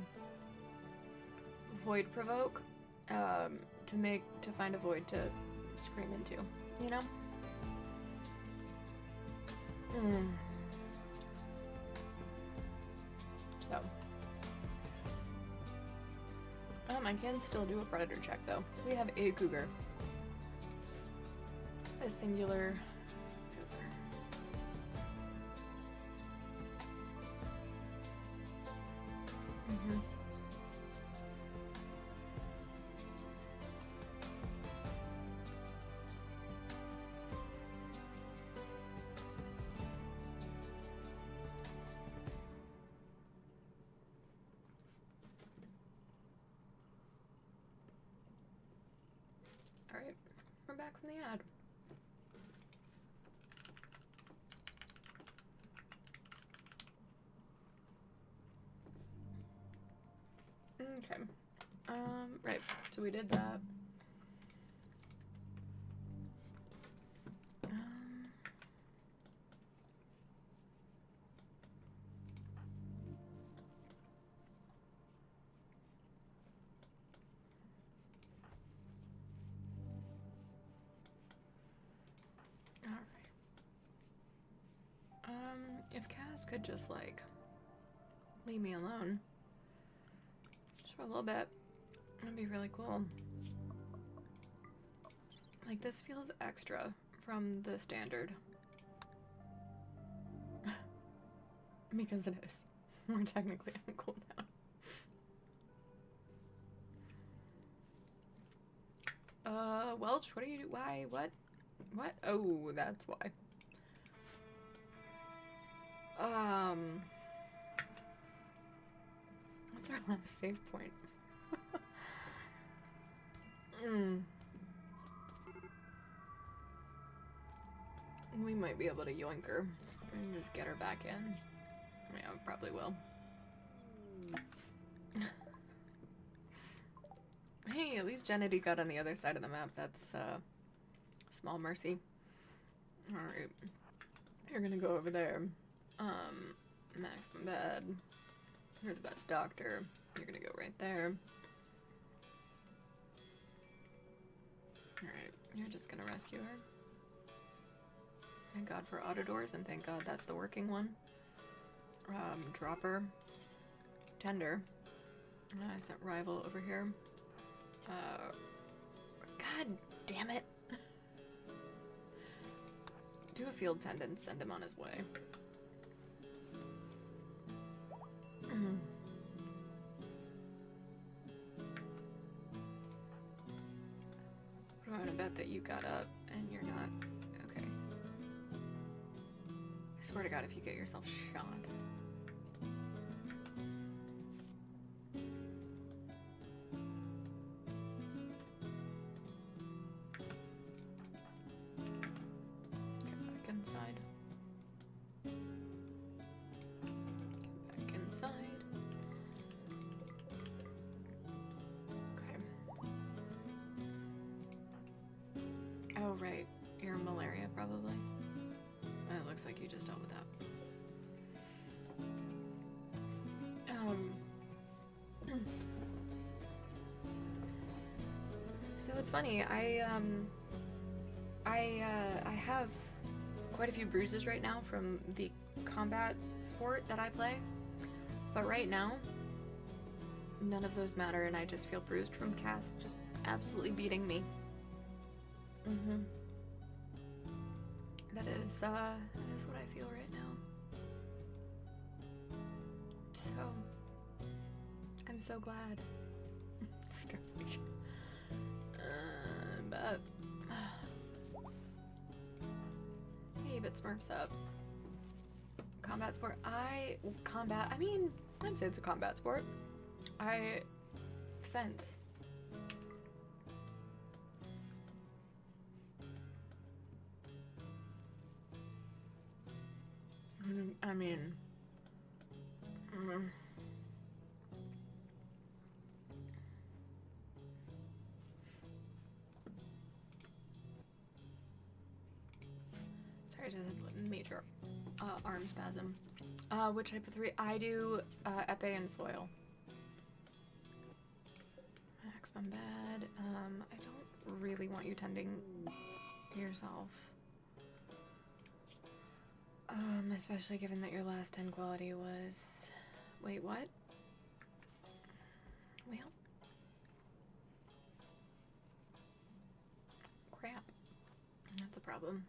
void provoke, to find a void to scream into, you know? So. I can still do a predator check, though. We have a cougar. A singular cougar. Alright, we're back from the ad. Okay. Right, so we did that. If Cass could just, like, leave me alone just for a little bit, that'd be really cool. Like, this feels extra from the standard. Because it is. We're technically on cooldown. Welch, what do you do? Why? What? What? Oh, that's why. What's our last save point? We might be able to yoink her and just get her back in. Yeah, we probably will. Hey, at least Gennady got on the other side of the map. That's, small mercy. Alright. You're gonna go over there. Maximum bed. You're the best doctor. You're gonna go right there. Alright, you're just gonna rescue her. Thank God for autodoors, and thank God that's the working one. Dropper. Tender. I sent Rival over here. God damn it. Do a field tendon, send him on his way. I'm gonna bet that you got up and you're not. Okay. I swear to God, if you get yourself shot. Get back inside. Get back inside. Oh, right. You're malaria, probably. It looks like you just dealt with that. So it's funny, I have quite a few bruises right now from the combat sport that I play. But right now, none of those matter, and I just feel bruised from Cass just absolutely beating me. That is what I feel right now. So, I'm so glad. Strange. But hey, but Smurf's up. combat sport. I mean, I'd say it's a combat sport. I fence. I mean, sorry, just a major arm spasm. Which type of 3? I do epee and foil. Maximum bad. I don't really want you tending yourself. Especially given that your last 10 quality was... Wait, what? Well... Crap. That's a problem.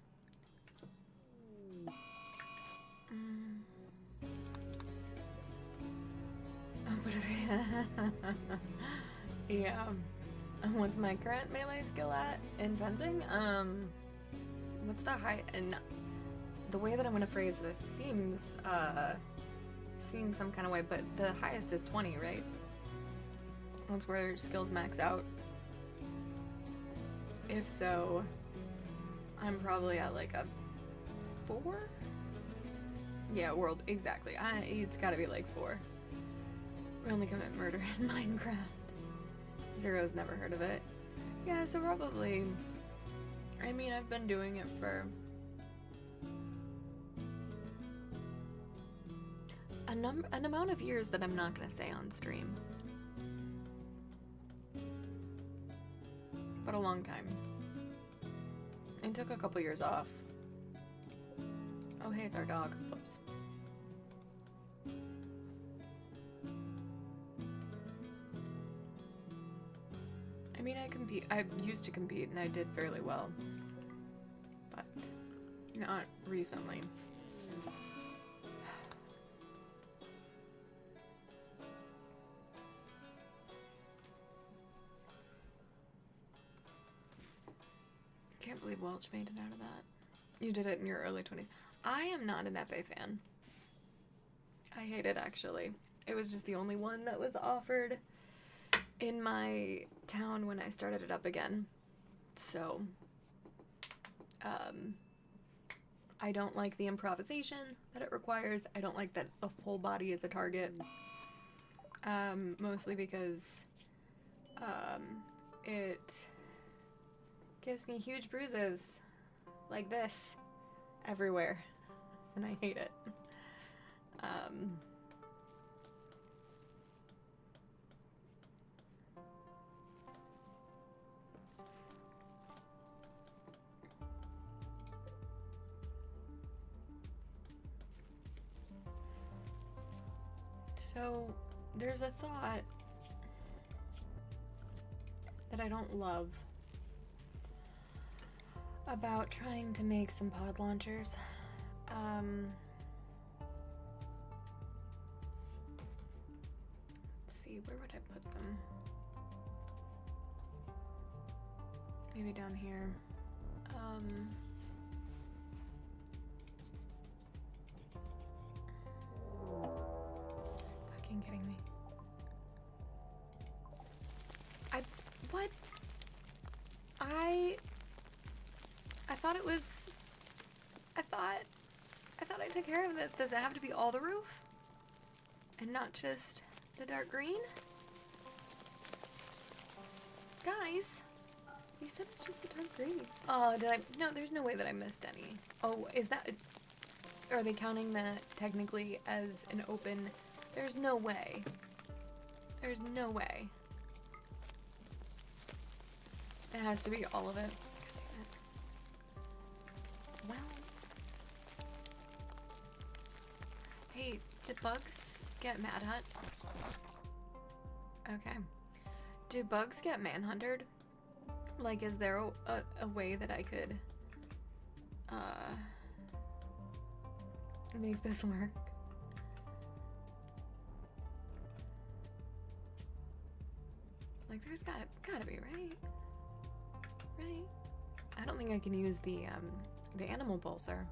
Yeah. What's my current melee skill at in fencing? What's the high... And the way that I'm gonna phrase this seems some kind of way, but the highest is 20, right? That's where skills max out. If so, I'm probably at like a 4? Yeah, world, exactly. It's gotta be like 4. We only commit murder in Minecraft. Zero's never heard of it. Yeah, so probably... I mean, I've been doing it for... an amount of years that I'm not gonna say on stream. But a long time. I took a couple years off. Oh hey, it's our dog. Whoops. I mean, I used to compete and I did fairly well. But not recently. Can't believe Welch made it out of that. You did it in your early 20s. I am not an epee fan. I hate it, actually. It was just the only one that was offered in my town when I started it up again. So, I don't like the improvisation that it requires. I don't like that the full body is a target. Mostly because, it gives me huge bruises like this everywhere, and I hate it. So there's a thought that I don't love about trying to make some pod launchers. Let's see, where would I put them? Maybe down here. Fucking kidding me. What? I thought it was... I thought I took care of this. Does it have to be all the roof? And not just the dark green? Guys, you said it's just the dark green. Oh, did I? No, there's no way that I missed any. Oh, is that... Are they counting that technically as an open... There's no way. There's no way. It has to be all of it. Well. Hey, did bugs get Mad Hunt? Okay. Do bugs get manhunted? Like, is there a way that I could make this work? Like, there's gotta be, right? Right? I don't think I can use the animal pulsar.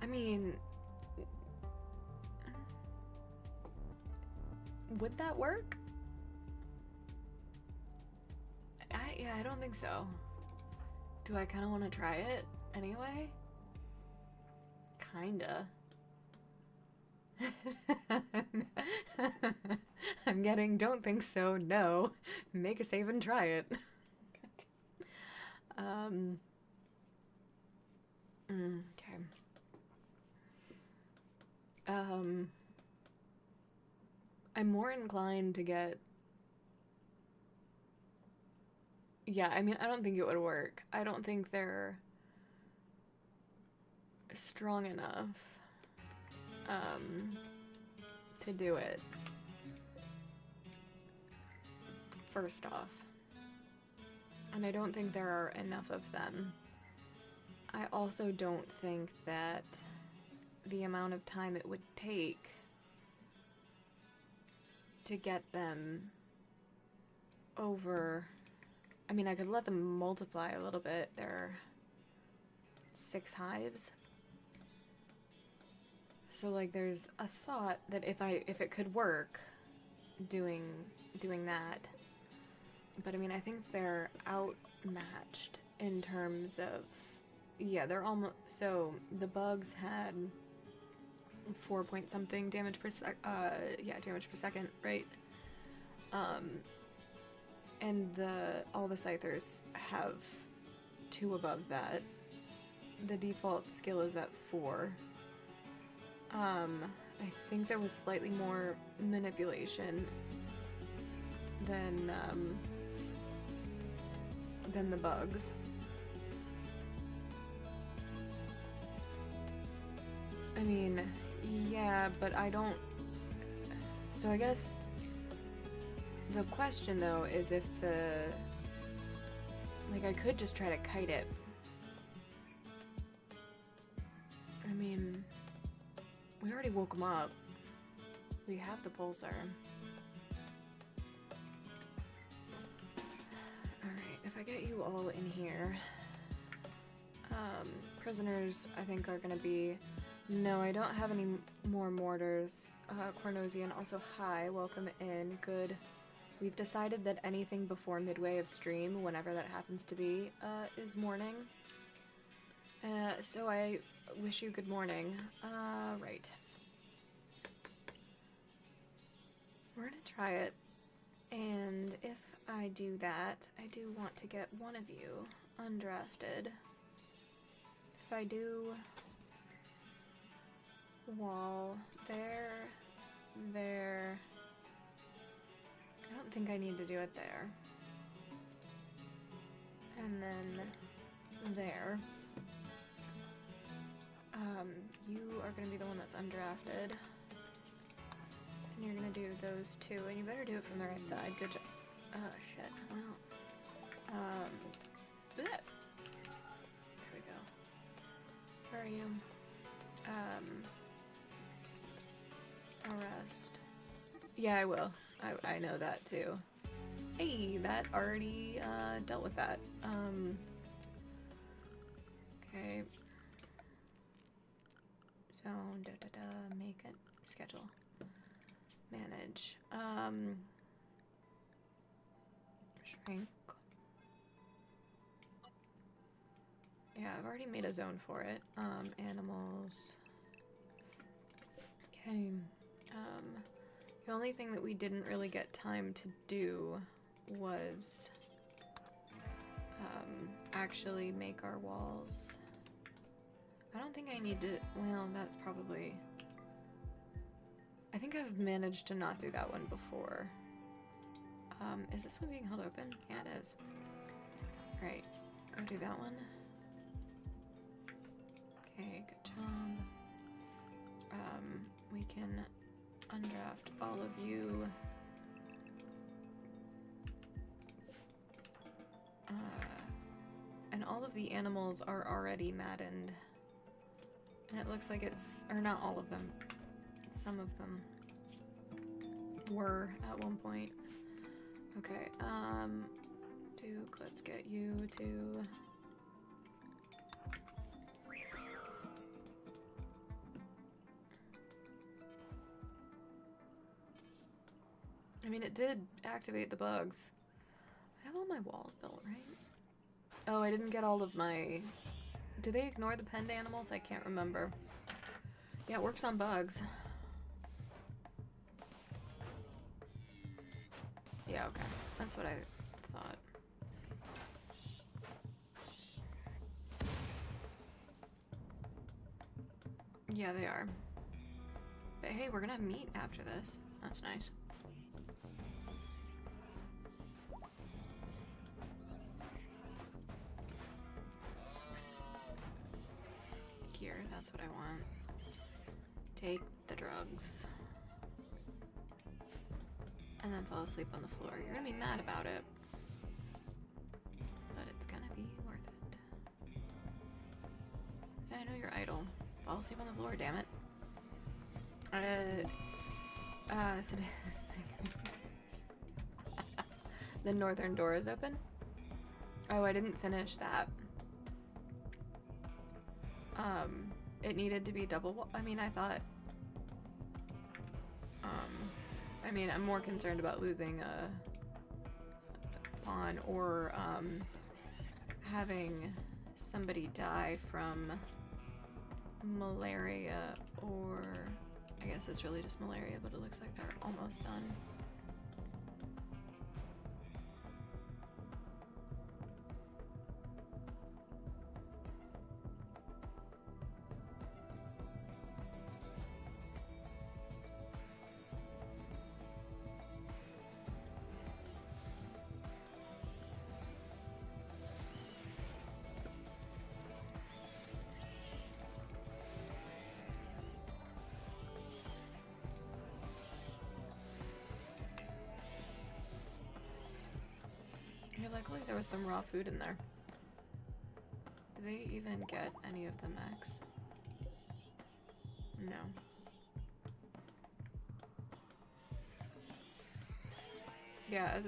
mean, would that work? Yeah, I don't think so. Do I kind of want to try it anyway? Kinda. I'm getting don't think so, no. Make a save and try it. Okay. I'm more inclined to get... Yeah, I mean, I don't think it would work. I don't think they're strong enough to do it. First off. And I don't think there are enough of them. I also don't think that the amount of time it would take to get them over... I mean, I could let them multiply a little bit. There are 6 hives. So, like, there's a thought that if it could work doing that. But, I mean, I think they're outmatched in terms of... Yeah, they're almost... So, the bugs had 4 point something damage per damage per second, right? And all the Scythers have 2 above that. The default skill is at 4. I think there was slightly more manipulation than the bugs. I mean, yeah, but I don't... So I guess the question, though, is if the... Like, I could just try to kite it. I mean, we already woke him up. We have the pulsar. Alright, if I get you all in here... prisoners, I think, are gonna be... No, I don't have any more mortars. Cornosian, also, hi, welcome in, good. We've decided that anything before midway of stream, whenever that happens to be, is morning. So I wish you good morning. Right. We're gonna try it, and if I do that, I do want to get one of you undrafted. If I do... Wall, there... I don't think I need to do it there. And then there. You are gonna be the one that's undrafted. And you're gonna do those 2, and you better do it from the right side. Good job. Oh, shit. Well, bleh. There we go. Where are you? Arrest. Yeah, I will. I know that too. Hey, that already dealt with that. Okay. So make it schedule. Manage. Shrink. Yeah, I've already made a zone for it. Animals. Okay. The only thing that we didn't really get time to do was actually make our walls. I don't think I need to... Well, that's probably... I think I've managed to not do that one before. Is this one being held open? Yeah, it is. Alright, go do that one. Okay, good job. We can undraft all of you. And all of the animals are already maddened. And it looks like it's... Or not all of them. Some of them were at one point. Okay, Duke, let's get you to... I mean, it did activate the bugs. I have all my walls built, right? Oh, I didn't get all of my... Do they ignore the penned animals? I can't remember. Yeah, it works on bugs. Yeah, okay. That's what I thought. Yeah, they are. But hey, we're gonna have meat after this. That's nice. Gear, that's what I want. Take the drugs. And then fall asleep on the floor. You're gonna be mad about it. But it's gonna be worth it. Yeah, I know you're idle. Fall asleep on the floor, damn it. Sadistic. The northern door is open? Oh, I didn't finish that. It needed to be double I mean, I thought... I mean, I'm more concerned about losing a pawn or, having somebody die from malaria, or I guess it's really just malaria, but it looks like they're almost done. Yeah, luckily there was some raw food in there. Do they even get any of the mechs? No. Yeah,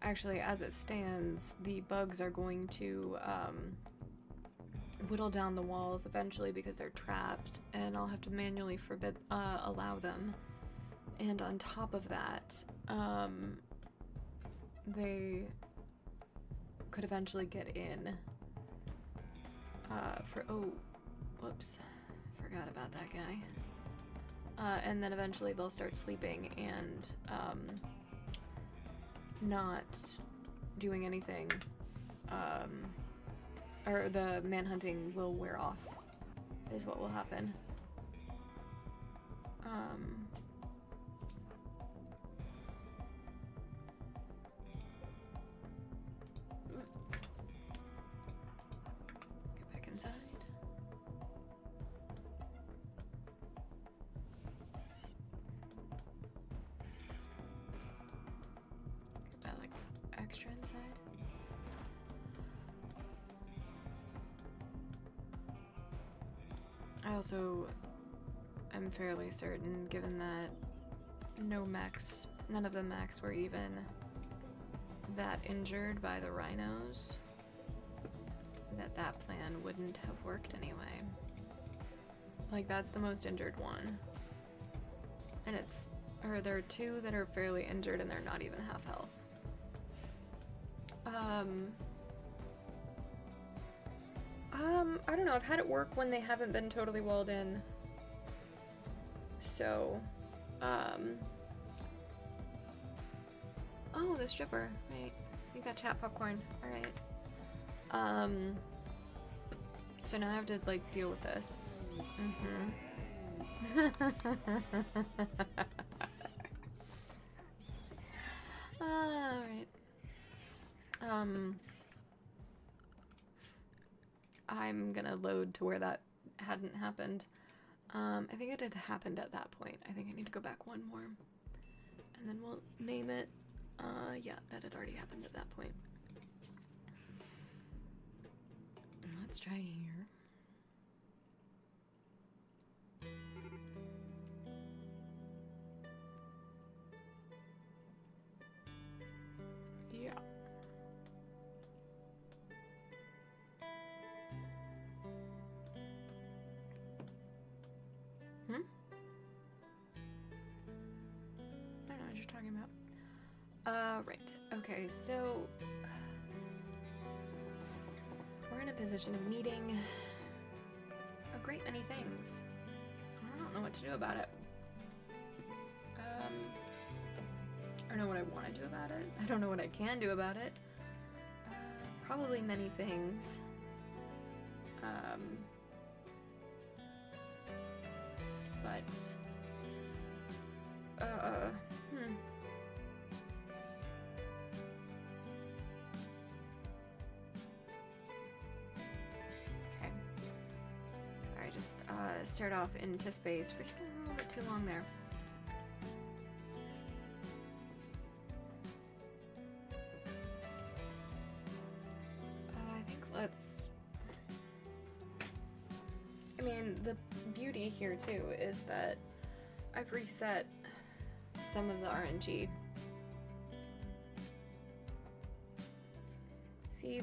actually, as it stands, the bugs are going to whittle down the walls eventually because they're trapped, and I'll have to manually allow them. And on top of that, they could eventually get in oh, whoops, forgot about that guy. And then eventually they'll start sleeping and not doing anything, or the manhunting will wear off, is what will happen. Get back inside. Get that, like, extra inside. I also am fairly certain, given that none of the mechs were even that injured by the rhinos, that plan wouldn't have worked anyway. Like, that's the most injured one. And there are two that are fairly injured and they're not even half health. I don't know, I've had it work when they haven't been totally walled in. So, oh, the stripper, right. You got chat popcorn, alright. So now I have to, like, deal with this. Alright. I'm gonna load to where that hadn't happened. I think it had happened at that point. I think I need to go back one more. And then we'll name it. Yeah, that had already happened at that point. Let's try here. Yeah. Right. Okay, so we're in a position of needing a great many things. I don't know what to do about it. I don't know what I want to do about it. I don't know what I can do about it. Probably many things. But Okay. Sorry, I just stared off into space for a little bit too long there. I think I mean, the beauty here too is that I've reset some of the RNG. See,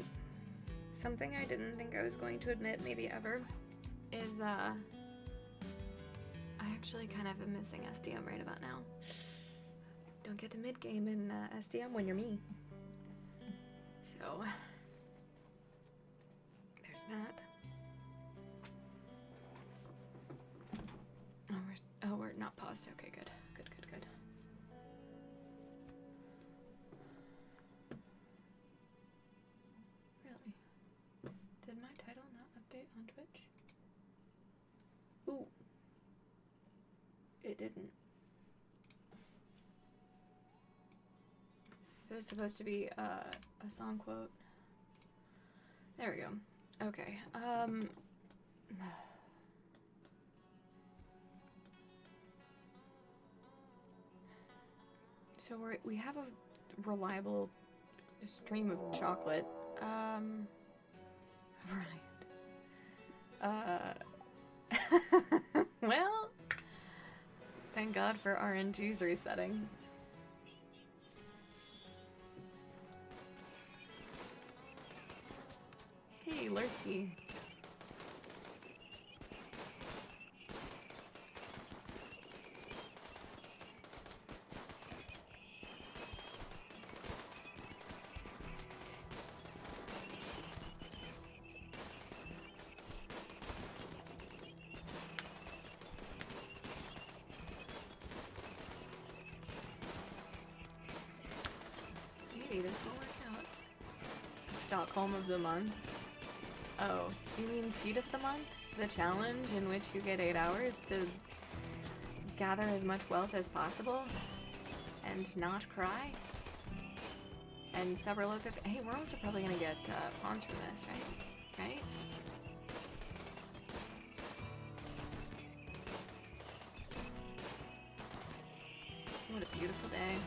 something I didn't think I was going to admit maybe ever is I actually kind of am missing SDM right about now. Don't get to mid-game in SDM when you're me. So there's that. We're not paused. Okay, good. Good. Really? Did my title not update on Twitch? Ooh. It didn't. It was supposed to be a song quote. There we go. Okay. So we have a reliable stream of chocolate. Right. Well, thank God for RNG's resetting. Hey, Lurky. Maybe this will work out. Stockholm of the month. Oh, you mean Seed of the Month? The challenge in which you get 8 hours to gather as much wealth as possible and not cry? And several other hey, we're also probably gonna get pawns from this, right? Right? What a beautiful day.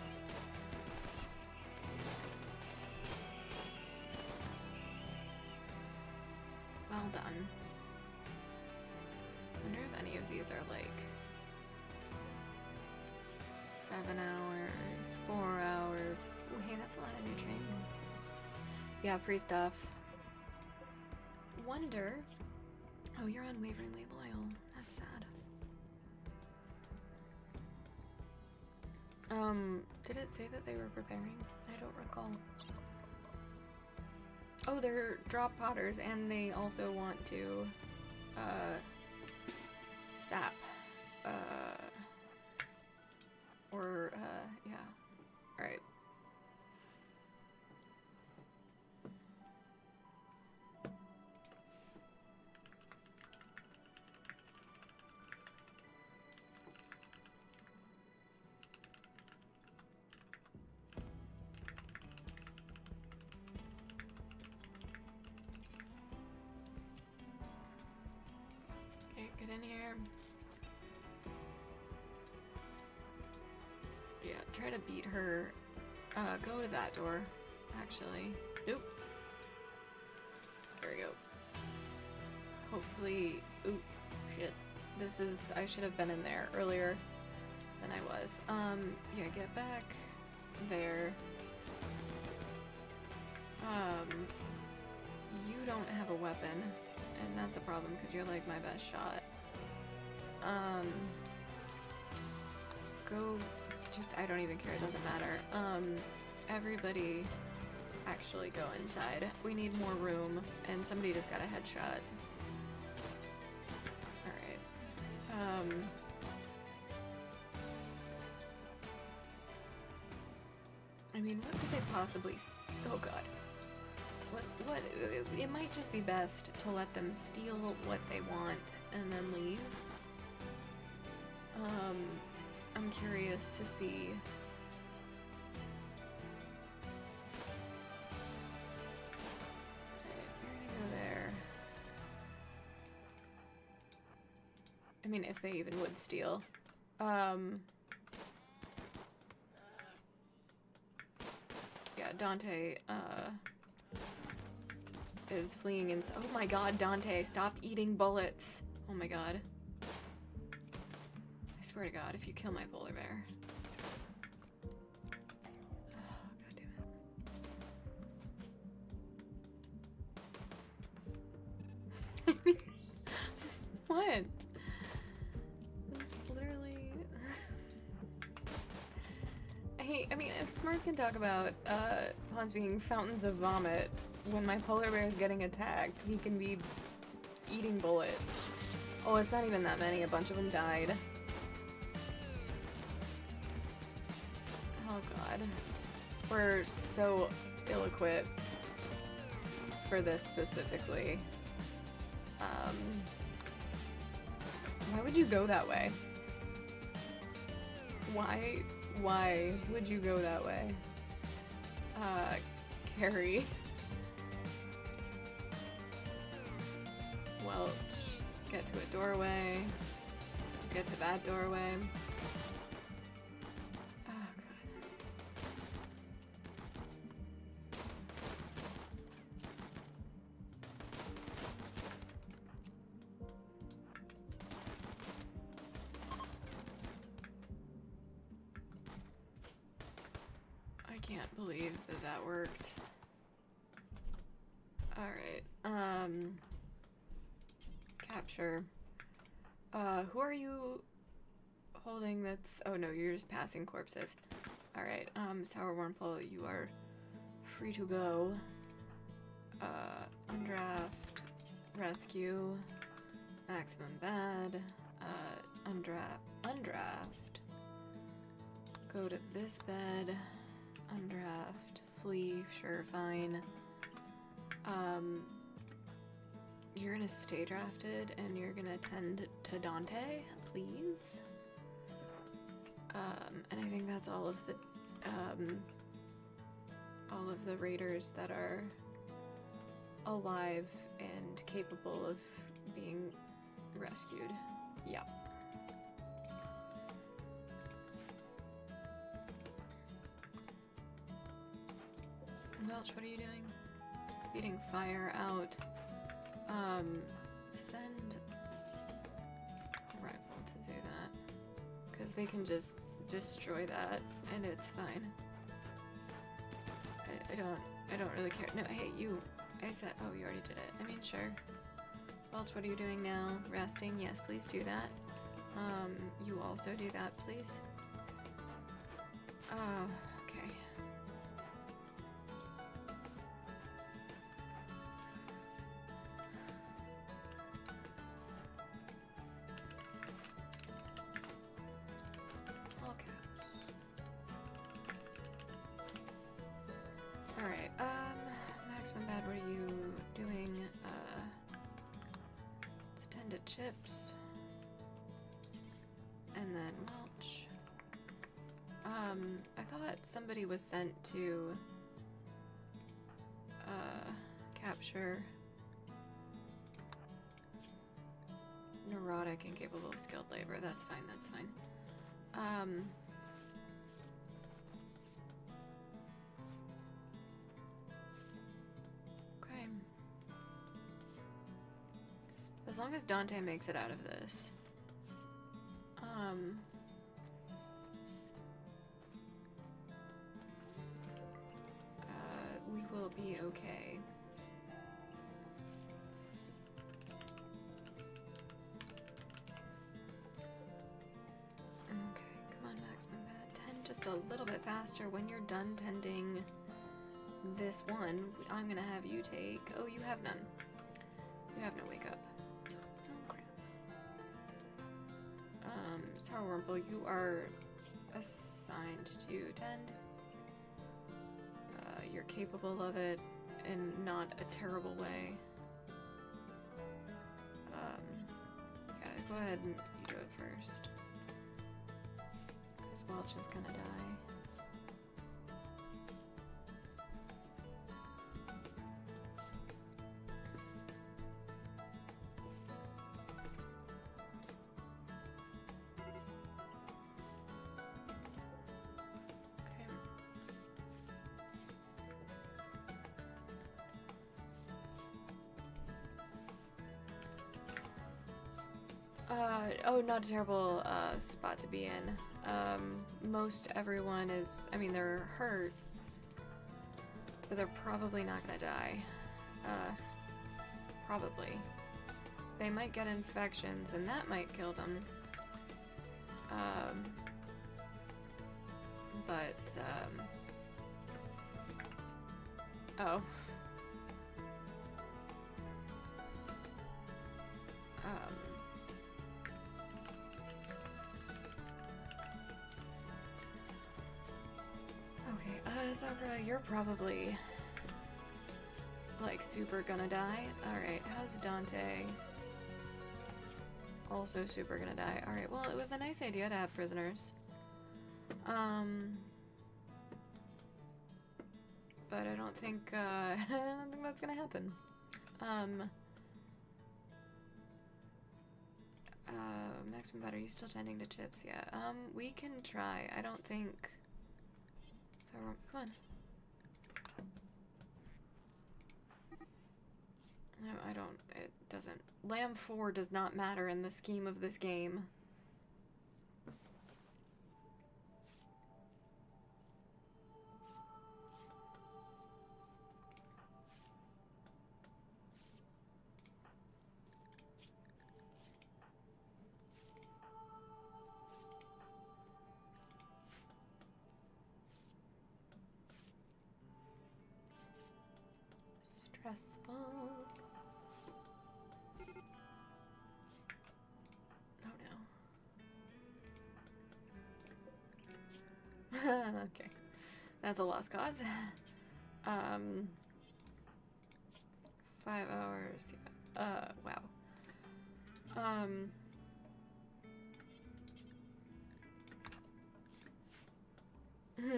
Well done. I wonder if any of these are like 7 hours, 4 hours. Oh, hey, that's a lot of new training. Yeah, free stuff. Wonder. Oh, you're unwaveringly loyal. That's sad. Did it say that they were preparing? I don't recall. Oh, they're drop potters, and they also want to, sap. Yeah. Alright. Get in here. Yeah, try to beat her. Go to that door, actually. Nope. There we go. Hopefully... Oop. Shit. I should have been in there earlier than I was. Yeah, get back there. You don't have a weapon, and that's a problem because you're like my best shot. Go, just, I don't even care, it doesn't matter. everybody actually go inside. We need more room, and somebody just got a headshot. Alright. I mean, what could they possibly oh god. What, it might just be best to let them steal what they want and then leave. I'm curious to see. Alright, you're gonna go there. I mean, if they even would steal. Yeah, Dante, is fleeing in. Oh my god, Dante, stop eating bullets. Oh my god. I swear to god, if you kill my polar bear. Oh, god damn it. What? It's literally... I mean, if Smurf can talk about, ponds being fountains of vomit, when my polar bear is getting attacked, he can be eating bullets. Oh, it's not even that many. A bunch of them died. Oh god. We're so ill-equipped for this specifically. Why would you go that way? Why would you go that way? Carrie. Welch. Get to a doorway. Get to that doorway. Oh, God. I can't believe that that worked. Alright, capture. Who are you holding that's... Oh no, you're just passing corpses. Alright, Sour Wormhole, you are free to go. Undraft, rescue, maximum bad, undraft. Go to this bed, undraft, flee, sure, fine. You're gonna stay drafted and you're gonna tend to Dante, please. And I think that's all of the raiders that are alive and capable of being rescued. Yeah. Welch, what are you doing? Beating fire out. Send rifle to do that. Because they can just destroy that and it's fine. I don't really care. No, hey, you. I said, oh, you already did it. I mean, sure. Welch, what are you doing now? Resting? Yes, please do that. You also do that, please. Okay. Alright, Maximum Bad, what are you doing? Let's tend to Chips. And then Welch. I thought somebody was sent to, capture neurotic and capable of skilled labor. That's fine, that's fine. Okay. As long as Dante makes it out of this. We will be okay. Okay, come on, Maximum Bad. 10 just a little bit faster. When you're done tending this one, I'm gonna have you take... Oh, you have none. You have no wake up. Oh, crap. Sour Wurmple, you are assigned to tend. You're capable of it in not a terrible way. Yeah, go ahead and you do it first. Because Welch is gonna die. Oh, not a terrible spot to be in. Most everyone is, I mean, they're hurt, but they're probably not gonna die. Probably. They might get infections, and that might kill them. Oh. Okay, Sakura, you're probably, like, super gonna die. Alright, how's Dante? Also super gonna die. Alright, well, it was a nice idea to have prisoners. But I don't think, I don't think that's gonna happen. Maximum Bud, are you still tending to chips? Yeah, we can try. I don't think... So, come on. No, I don't, it doesn't. Lamb 4 does not matter in the scheme of this game. Stressful. Oh no. Okay. That's a lost cause. 5 hours, yeah. Wow.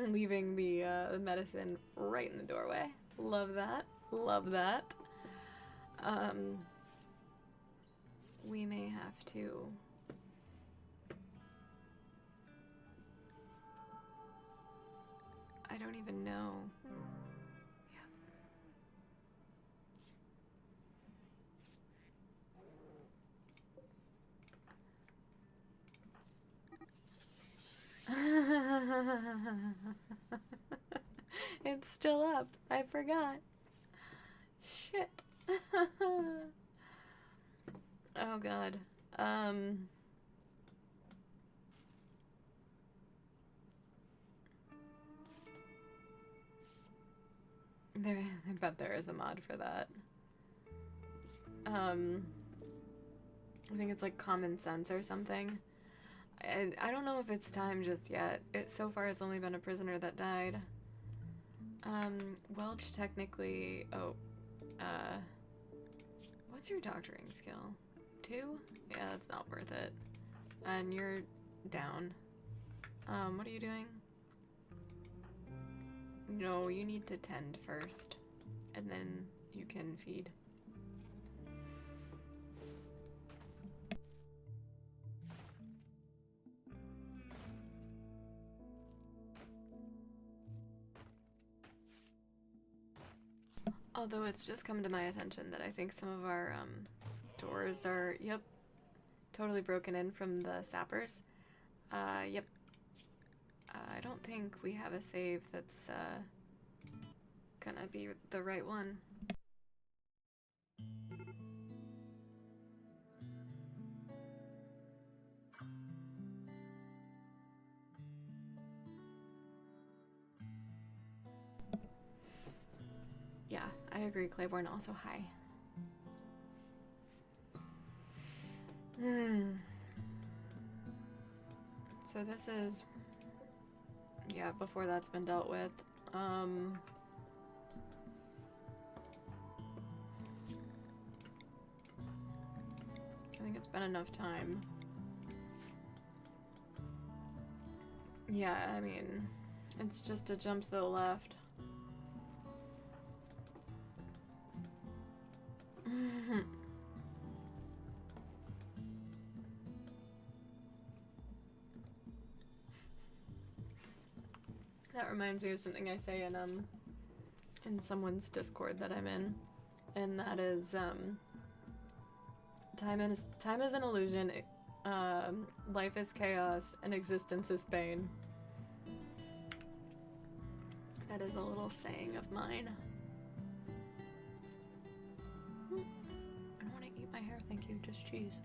Leaving the medicine right in the doorway. Love that. Love that. We may have to... I don't even know. Yeah. It's still up. I forgot. Shit. Oh god. I bet there is a mod for that. I think it's like Common Sense or something. I don't know if it's time just yet. So far it's only been a prisoner that died. Welch technically... Oh. What's your doctoring skill? 2? Yeah, that's not worth it. And you're down. What are you doing? No, you need to tend first. And then you can feed. Although it's just come to my attention that I think some of our doors are, yep, totally broken in from the sappers. Yep. I don't think we have a save that's gonna be the right one. agree, Claiborne also high. So this is, yeah, before that's been dealt with. I think it's been enough time. Yeah, I mean, it's just a jump to the left. That reminds me of something I say in someone's Discord that I'm in, and that is time is an illusion, life is chaos, and existence is pain. That is a little saying of mine. I don't want to eat my hair, thank you, just cheese.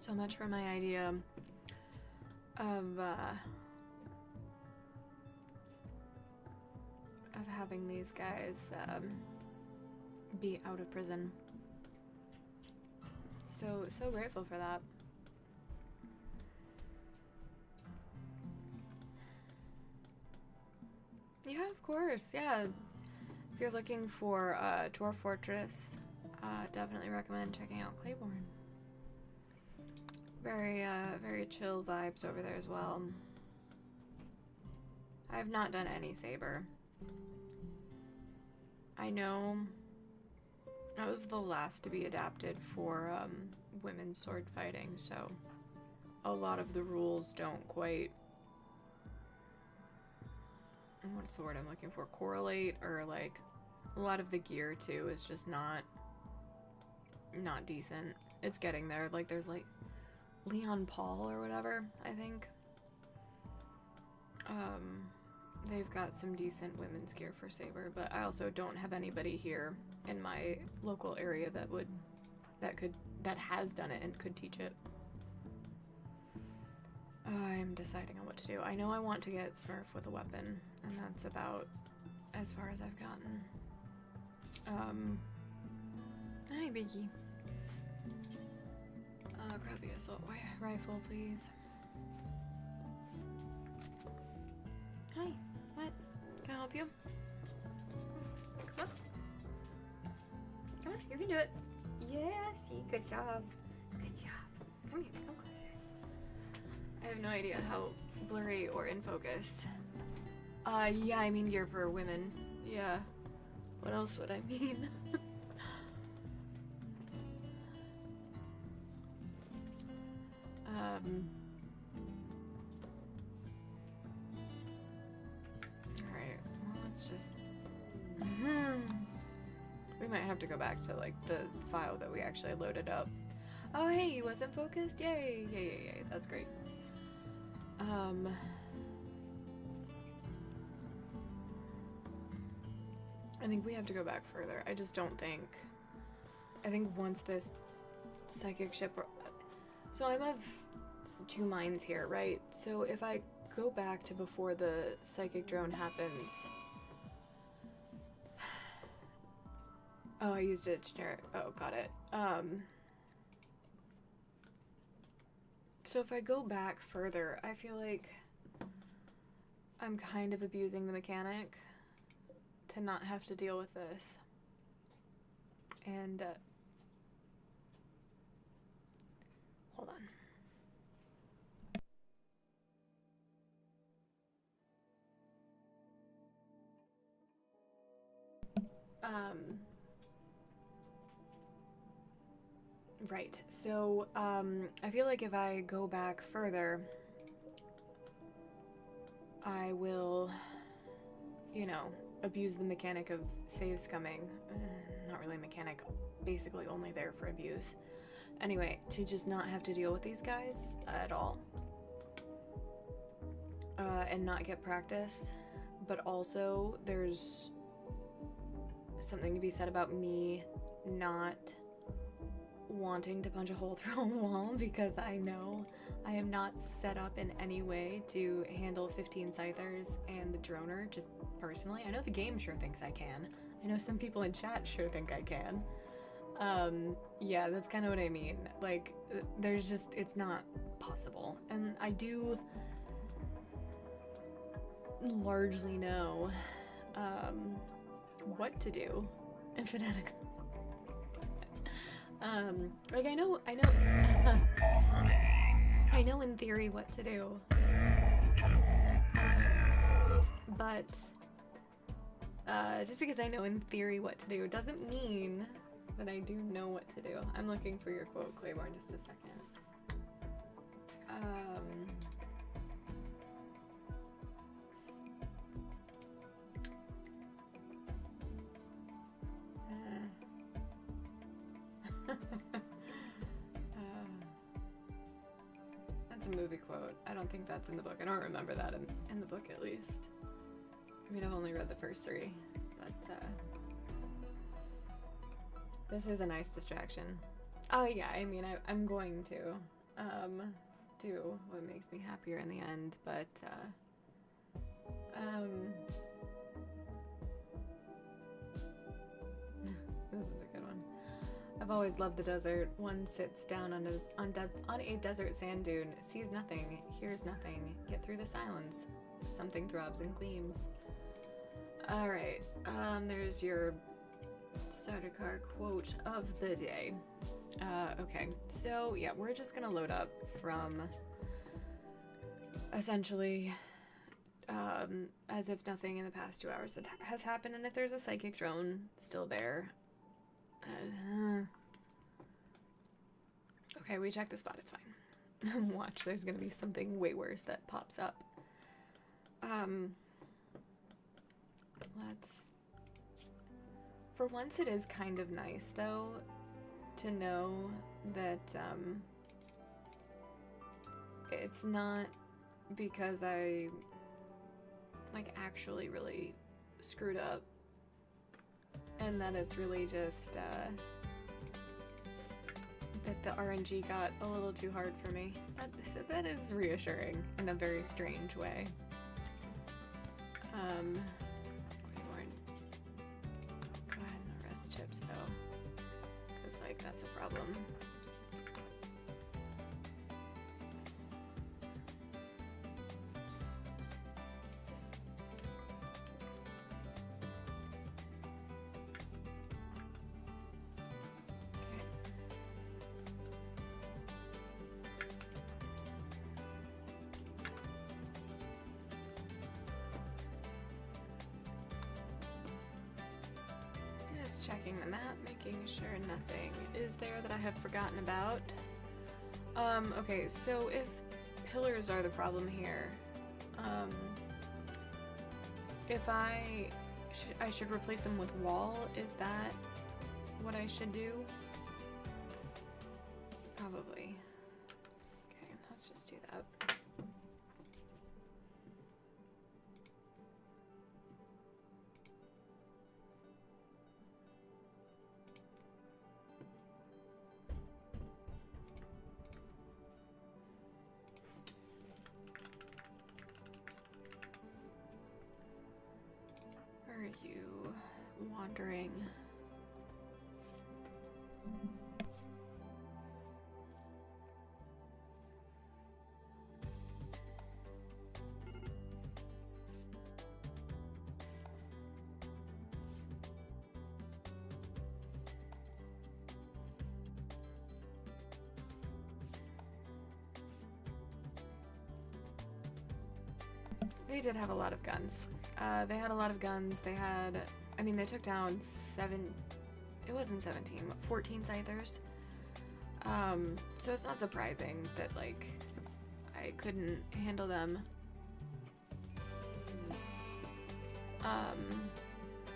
So much for my idea of having these guys be out of prison. So grateful for that. Yeah, of course. Yeah, if you're looking for Dwarf Fortress, definitely recommend checking out Claiborne. Very chill vibes over there as well. I've not done any Saber. I know that was the last to be adapted for women's sword fighting, so a lot of the rules don't quite, what's the word I'm looking for, correlate, or like a lot of the gear too is just not decent. It's getting there. Like there's like Leon Paul or whatever, I think. They've got some decent women's gear for Saber, but I also don't have anybody here in my local area that has done it and could teach it. I'm deciding on what to do. I know I want to get Smurf with a weapon, and that's about as far as I've gotten. Hi, Biggie. Grab the assault rifle, please. Hi, what? Can I help you? Come on. Come on, you can do it. Yeah, see, good job. Good job. Come here, come closer. I have no idea how blurry or in focus. Yeah, I mean gear for women. Yeah. What else would I mean? Alright, well, let's just... We might have to go back to, like, the file that we actually loaded up. Oh, hey, he wasn't focused? Yay, yay, yay, yay, that's great. I think we have to go back further. I just don't think... I think once this psychic ship... So I'm of two minds here, right? So if I go back to before the psychic drone happens... Oh, I used it generic. Oh, got it. So if I go back further, I feel like I'm kind of abusing the mechanic to not have to deal with this. And, hold on. Right. So, I feel like if I go back further, I will, you know, abuse the mechanic of save scumming. Not really a mechanic, basically only there for abuse. Anyway, to just not have to deal with these guys at all. And not get practice. But also, there's something to be said about me not wanting to punch a hole through a wall because I know I am not set up in any way to handle 15 Scythers and the Droner, just personally. I know the game sure thinks I can. I know some people in chat sure think I can. Yeah, that's kind of what I mean. Like, there's just, it's not possible. And I do largely know what to do in Fnatic. Like I know I know in theory what to do, but just because I know in theory what to do doesn't mean that I do know what to do. I'm looking for your quote, Claiborne, just a second. That's a movie quote. I don't think that's in the book. I don't remember that in the book, at least. I mean, I've only read the first 3, but this is a nice distraction. Oh yeah, I mean, I'm going to do what makes me happier in the end, but this is a good one. I've always loved the desert. One sits down on a desert sand dune, sees nothing, hears nothing, yet through the silence, something throbs and gleams. Alright, there's your Sardaukar quote of the day. Okay, so yeah, we're just gonna load up from essentially as if nothing in the past 2 hours has happened, and if there's a psychic drone still there. Okay, we checked the spot, it's fine. Watch, there's gonna be something way worse that pops up. For once it is kind of nice, though, to know that, it's not because I, like, actually really screwed up, and that it's really just, that the RNG got a little too hard for me. That is reassuring in a very strange way. Claiborne, go ahead and arrest Chips though, because like that's a problem. Just checking the map, making sure nothing is there that I have forgotten about. Okay, so if pillars are the problem here, if I should replace them with wall, is that what I should do? Probably. Okay, let's just do that. Where are you wandering? They did have a lot of guns. They had a lot of guns. They had, I mean, they took down it wasn't 17, 14 Scythers. So it's not surprising that, like, I couldn't handle them.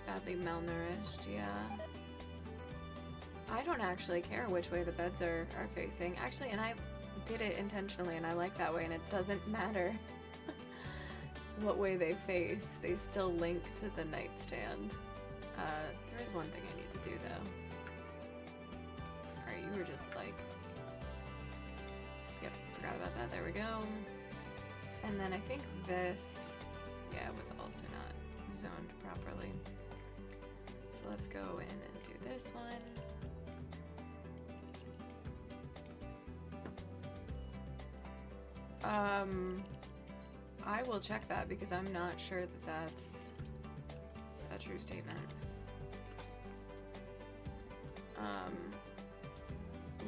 Badly malnourished, yeah. I don't actually care which way the beds are facing. Actually, and I did it intentionally, and I like that way, and it doesn't matter what way they face. They still link to the nightstand. There is one thing I need to do, though. Alright, you were just like... Yep, forgot about that. There we go. And then I think this... Yeah, it was also not zoned properly. So let's go in and do this one. I will check that because I'm not sure that that's a true statement.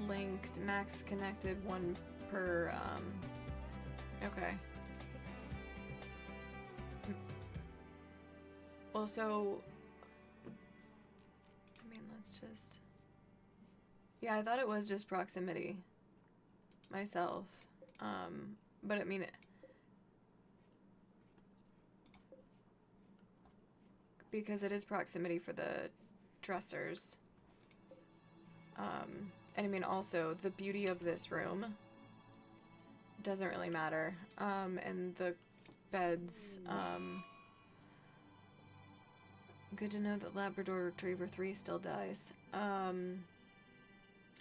Linked, max connected, one per, okay. Also, I mean, let's just... Yeah, I thought it was just proximity myself. But I mean... Because it is proximity for the dressers. And I mean, also, the beauty of this room doesn't really matter. And the beds, good to know that Labrador Retriever 3 still dies.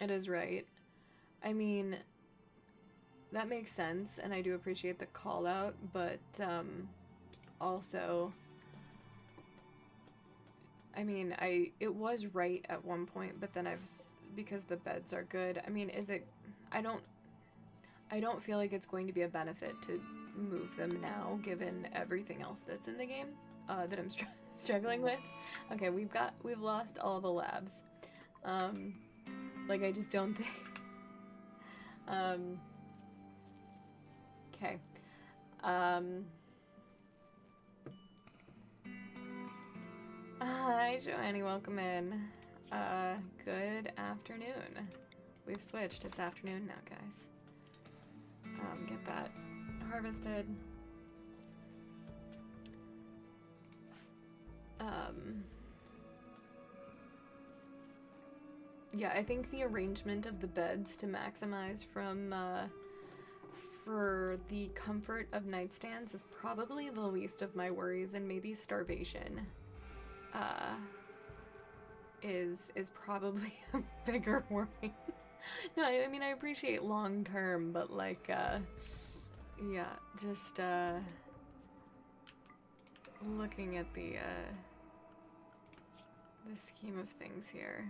It is right. I mean, that makes sense, and I do appreciate the call out, but also, I mean, it was right at one point, but then because the beds are good. I mean, is it? I don't feel like it's going to be a benefit to move them now, given everything else that's in the game that I'm struggling with. Okay, we've lost all the labs. Like, I just don't think. Okay. Hi, Joannie, welcome in. Good afternoon. We've switched. It's afternoon now, guys. Get that harvested. Yeah, I think the arrangement of the beds to maximize for the comfort of nightstands is probably the least of my worries, and maybe starvation is probably a bigger worry. No, I mean, I appreciate long term, but like, yeah, just looking at the scheme of things here.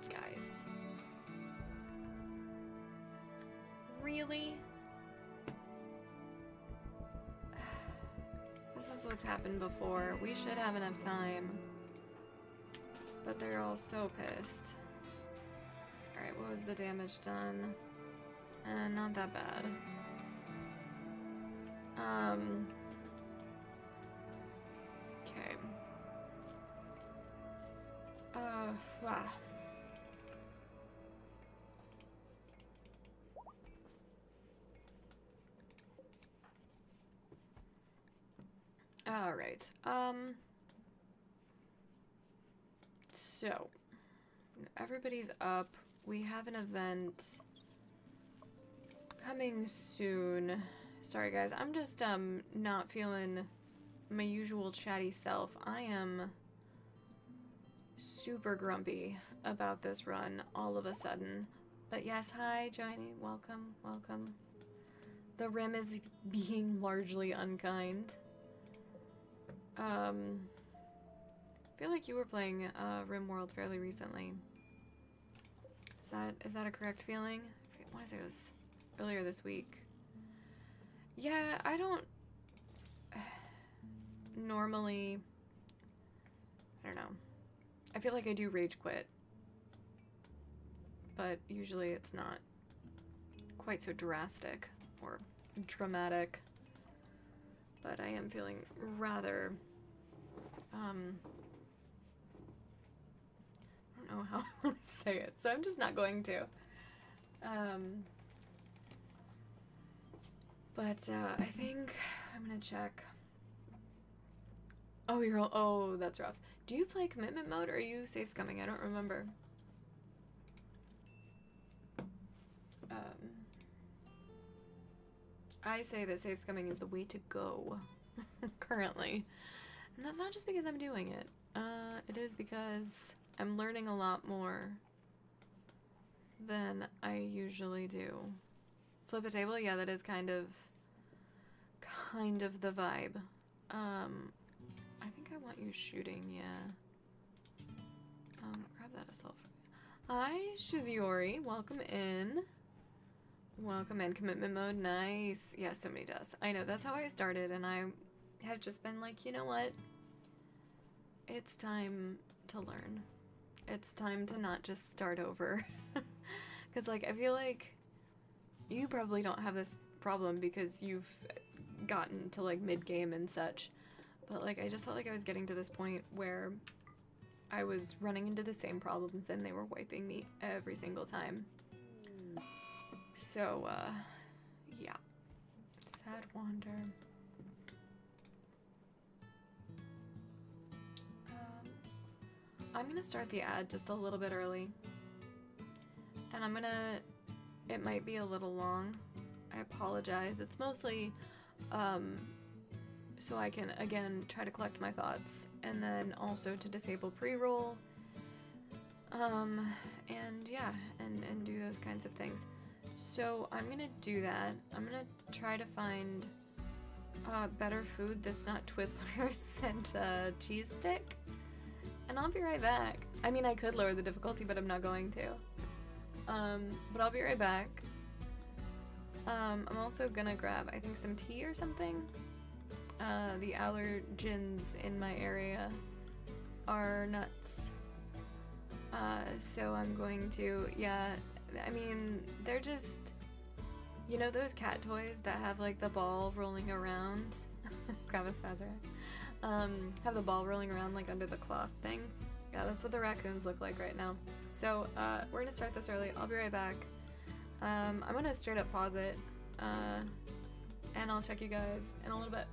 Guys. Really? This is what's happened before. We should have enough time. But they're all so pissed. Alright, what was the damage done? Not that bad. Okay. Wow. Alright, so, everybody's up. We have an event coming soon. Sorry guys, I'm just, not feeling my usual chatty self. I am super grumpy about this run all of a sudden. But yes, hi, joining. Welcome, welcome. The Rim is being largely unkind. I feel like you were playing RimWorld fairly recently. Is that a correct feeling? I want to say it was earlier this week. Yeah, I don't normally. I don't know. I feel like I do rage quit, but usually it's not quite so drastic or dramatic. But I am feeling rather, I don't know how I want to say it, so I'm just not going to. But I think I'm gonna check. Oh, oh, that's rough. Do you play commitment mode or are you safe scumming? I don't remember. I say that safe scumming is the way to go currently. And that's not just because I'm doing it. It is because I'm learning a lot more than I usually do. Flip a table? Yeah, that is kind of the vibe. I think I want you shooting, yeah. Grab that assault. Hi, Shizuori. Welcome in. Welcome in. Commitment mode. Nice. Yeah, so many deaths. I know, that's how I started, and I have just been like, you know what? It's time to learn. It's time to not just start over. Because, like, I feel like you probably don't have this problem because you've gotten to, like, mid-game and such. But, like, I just felt like I was getting to this point where I was running into the same problems and they were wiping me every single time. So, yeah. Sad Wander. I'm gonna start the ad just a little bit early. And I'm gonna... It might be a little long. I apologize. It's mostly, so I can, again, try to collect my thoughts. And then also to disable pre-roll. And yeah, and do those kinds of things. So I'm gonna do that. I'm gonna try to find better food that's not Twizzlers and cheese stick. And I'll be right back. I mean, I could lower the difficulty, but I'm not going to. But I'll be right back. I'm also gonna grab, I think, some tea or something. The allergens in my area are nuts. So I'm going to, yeah, I mean, they're just, you know those cat toys that have, like, the ball rolling around? Grab a Sazerac. Have the ball rolling around, like, under the cloth thing. Yeah, that's what the raccoons look like right now. So, we're gonna start this early. I'll be right back. I'm gonna straight up pause it, and I'll check you guys in a little bit.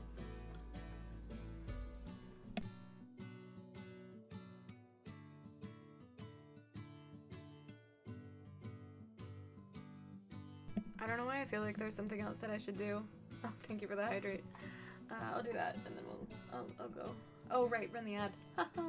I don't know why I feel like there's something else that I should do. Oh, thank you for the hydrate. I'll do that, and then I'll go. Oh, right, run the ad. Haha.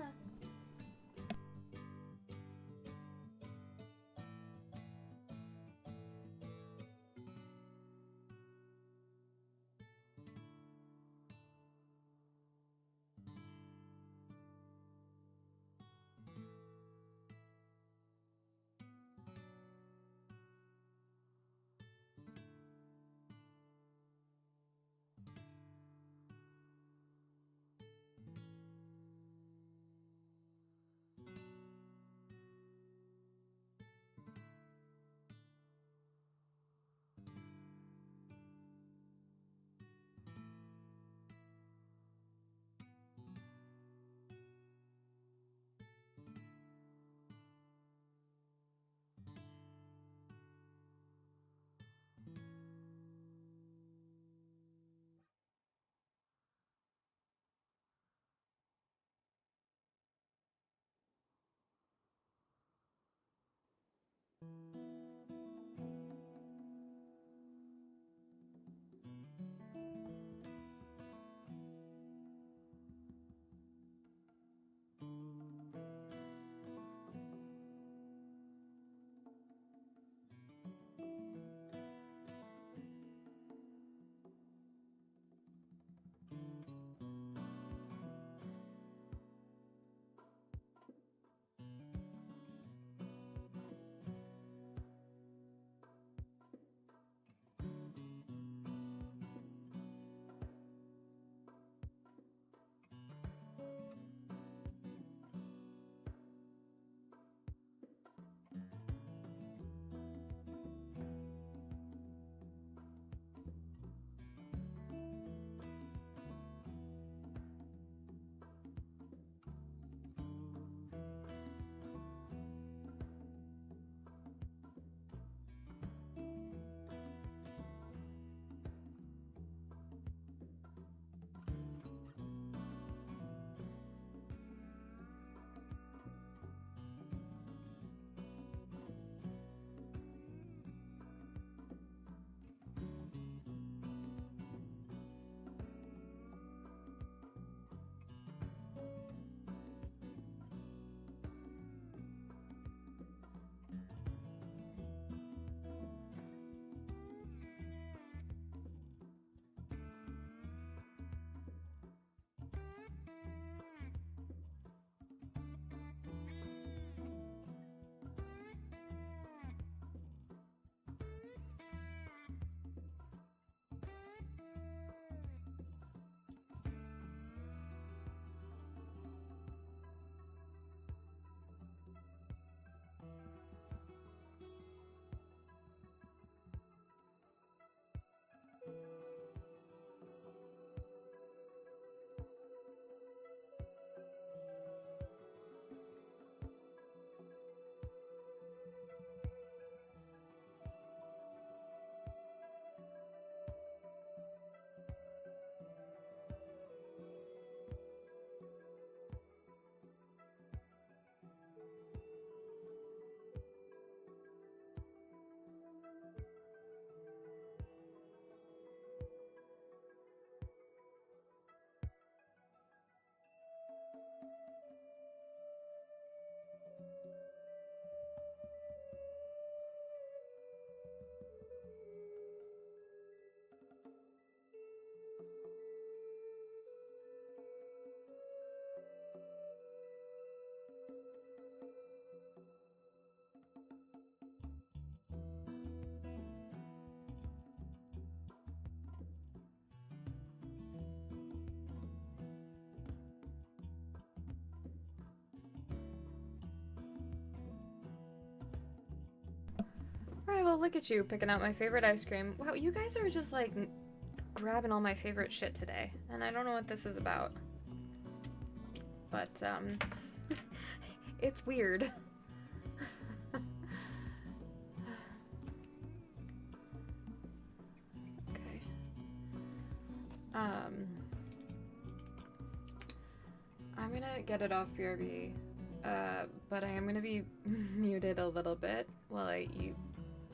Alright, well, look at you picking out my favorite ice cream. Wow, you guys are just like grabbing all my favorite shit today. And I don't know what this is about. But, it's weird. Okay. I'm gonna get it off BRB, but I am gonna be muted a little bit while I eat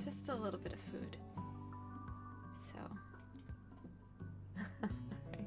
just a little bit of food. So. Alright.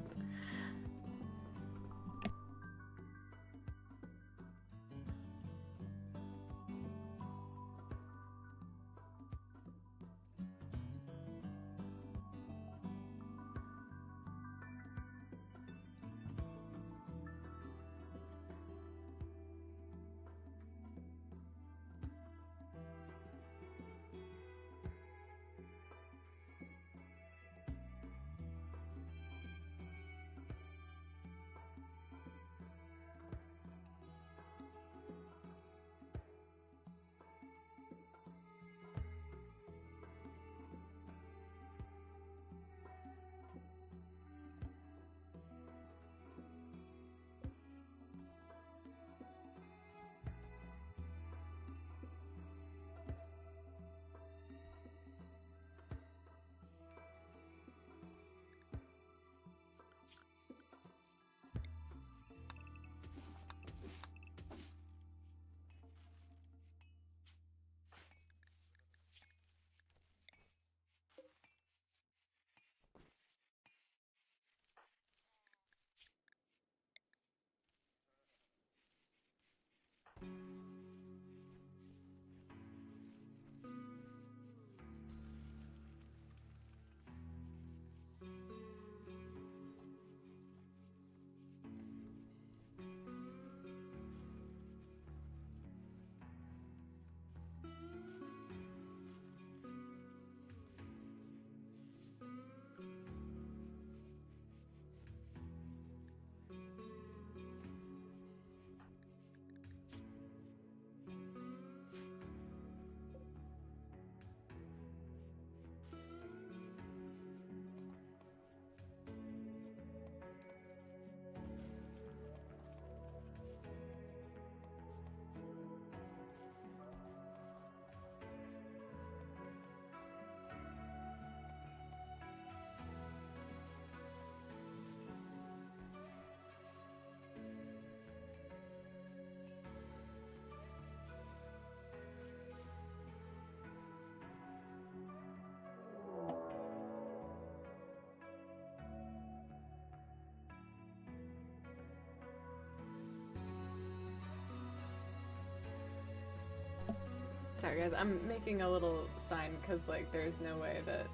Sorry guys, I'm making a little sign because like there's no way that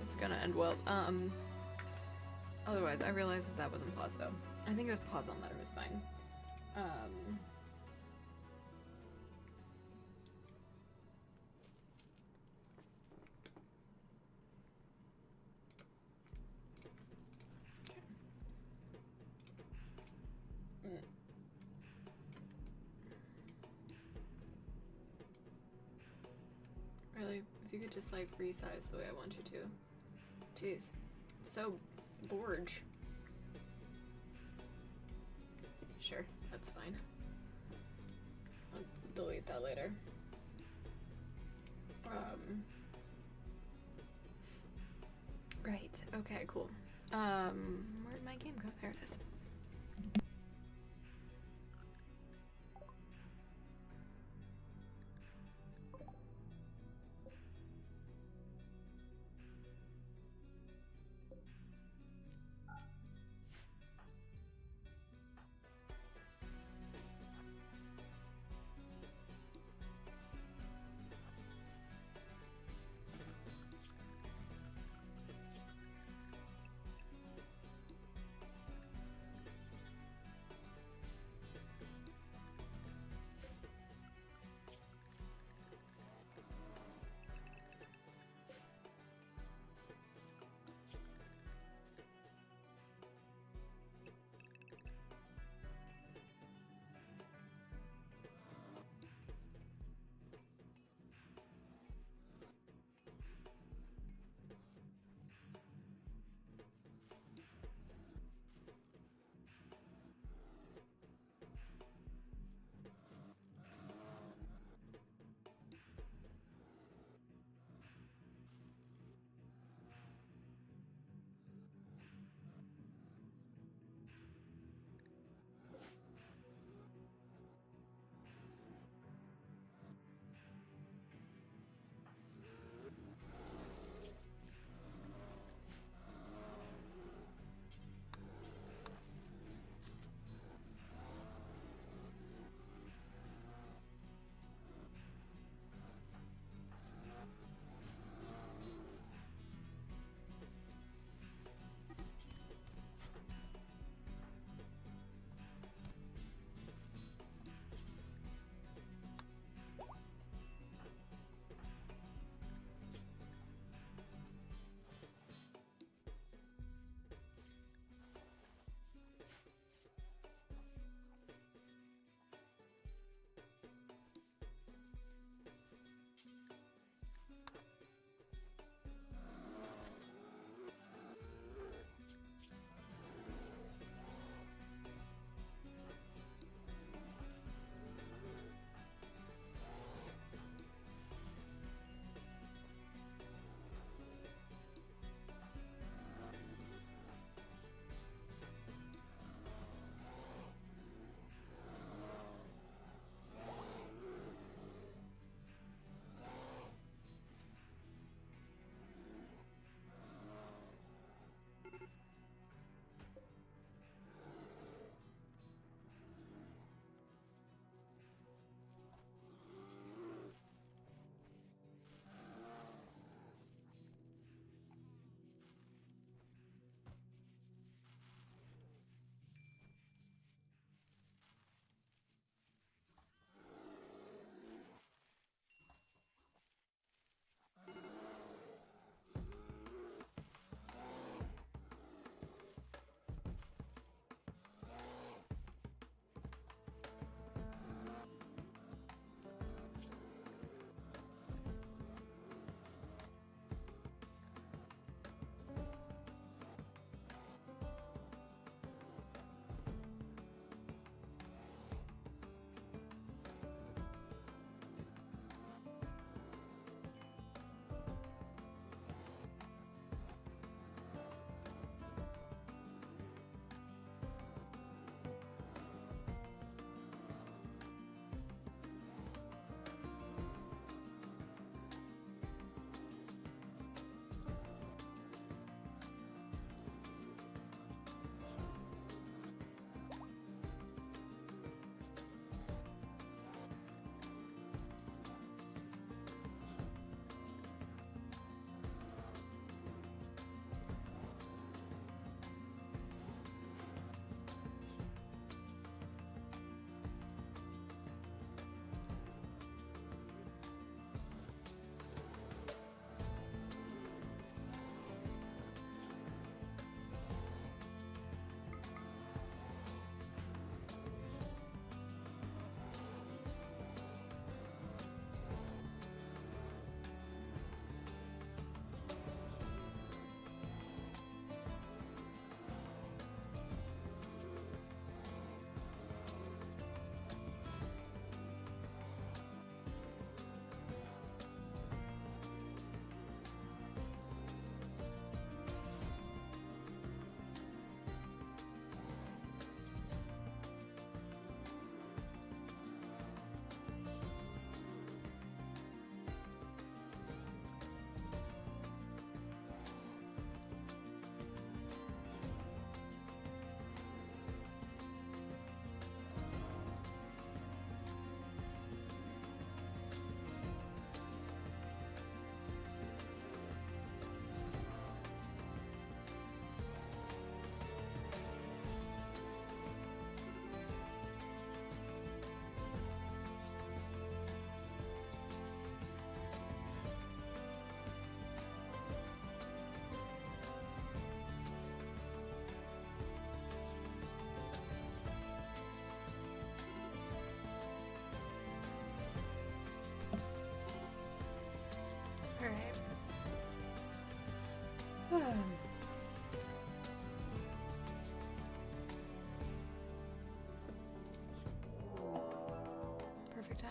it's gonna end well. Otherwise I realized that wasn't pause though. I think it was pause on letter was fine. Really, if you could just like resize the way I want you to. Jeez, it's so large. Sure, that's fine. I'll delete that later. Right, okay, cool. Where'd my game go? There it is.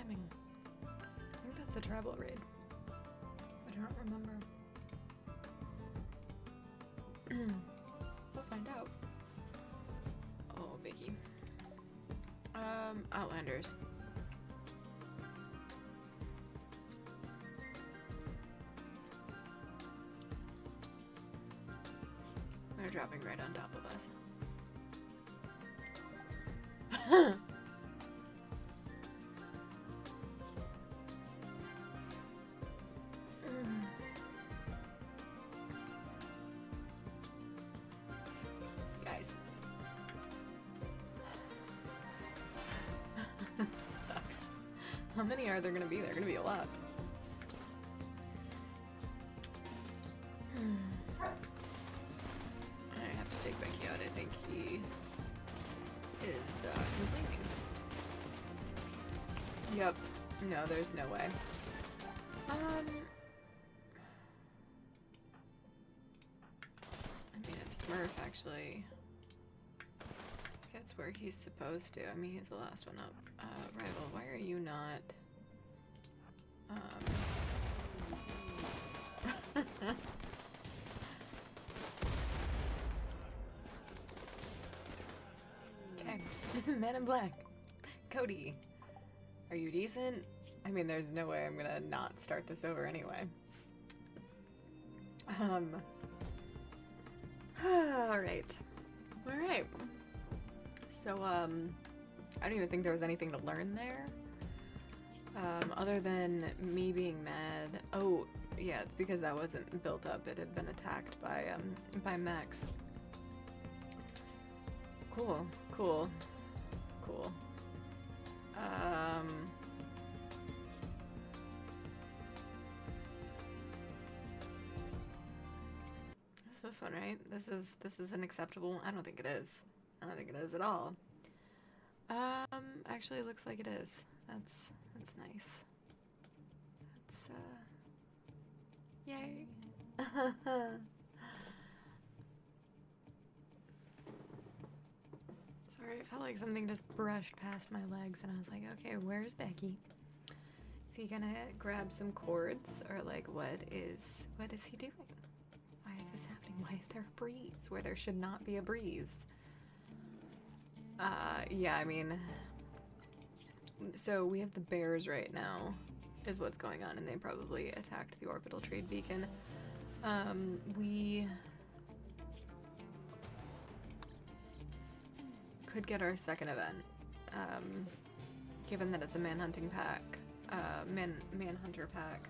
jamming? I think that's a tribal raid. I don't remember. We'll find out. Oh, biggie. Outlanders. They're dropping right on top of us. Guys. Sucks. How many are there gonna be? There are gonna be a lot. I have to take Becky out. I think he is complaining. Yep. No, there's no way. I mean, if Smurf actually gets where he's supposed to. I mean, he's the last one up. Rival, why are you not? Okay. Man in Black. Cody. Are you decent? I mean, there's no way I'm gonna not start this over anyway. Alright. Alright. So, I don't even think there was anything to learn there. Other than me being mad. Oh, yeah, it's because that wasn't built up. It had been attacked by Max. Cool, cool, cool. It's this one, right? This is unacceptable. I don't think it is. I don't think it is at all. Actually, it looks like it is. That's nice. That's yay. Sorry, it felt like something just brushed past my legs, and I was like, okay, where's Becky? Is he gonna grab some cords, or like, what is he doing? Why is this happening? Why is there a breeze where there should not be a breeze? Yeah, I mean, so we have the bears right now, is what's going on, and they probably attacked the orbital trade beacon. We could get our second event, given that it's a manhunting pack, manhunter pack.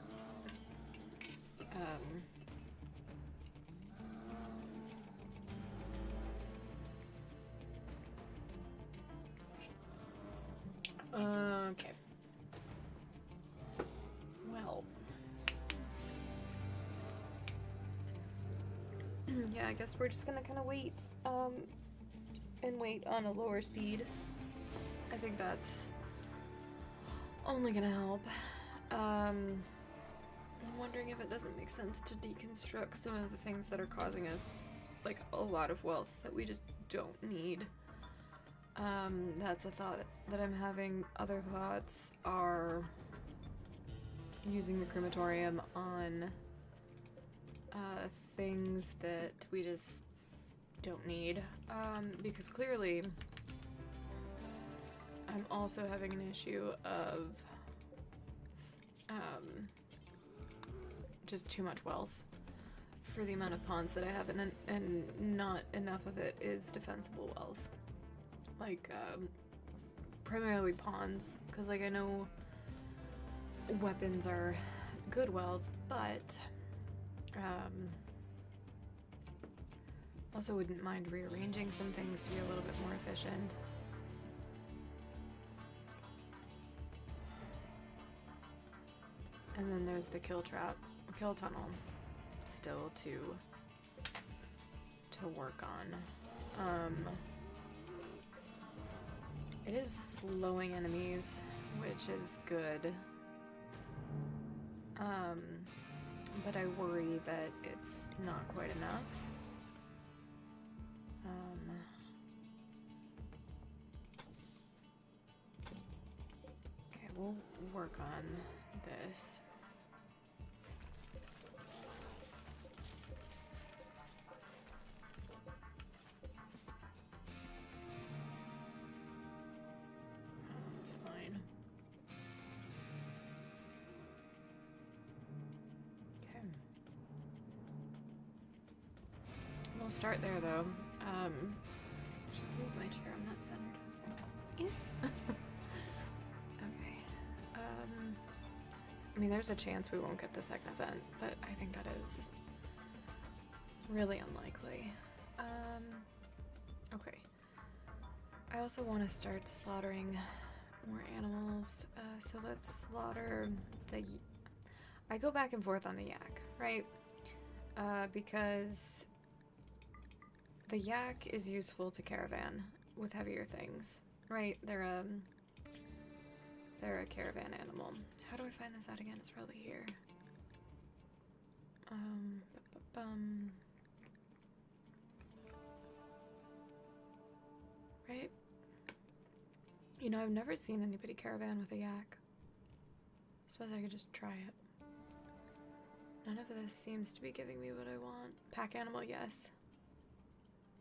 Okay. Well. Yeah, I guess we're just gonna kind of wait, and wait on a lower speed. I think that's only gonna help. I'm wondering if it doesn't make sense to deconstruct some of the things that are causing us, like, a lot of wealth that we just don't need. That's a thought that I'm having. Other thoughts are using the crematorium on things that we just don't need. Because clearly I'm also having an issue of just too much wealth for the amount of pawns that I have, and not enough of it is defensible wealth. Like, primarily pawns, because, like, I know weapons are good wealth, but, also wouldn't mind rearranging some things to be a little bit more efficient. And then there's the kill tunnel, still to work on. It is slowing enemies, which is good. But I worry that it's not quite enough. Okay, we'll work on this. That's fine. Okay. We'll start there though. Should move my chair, I'm not centered. Yeah. Okay. I mean, there's a chance we won't get the second event, but I think that is really unlikely. Okay. I also want to start slaughtering more animals, so let's slaughter the... I go back and forth on the yak, right? Because the yak is useful to caravan with heavier things, right? They're a caravan animal. How do I find this out again? It's probably here. Right? You know, I've never seen anybody caravan with a yak. I suppose I could just try it. None of this seems to be giving me what I want. Pack animal, yes.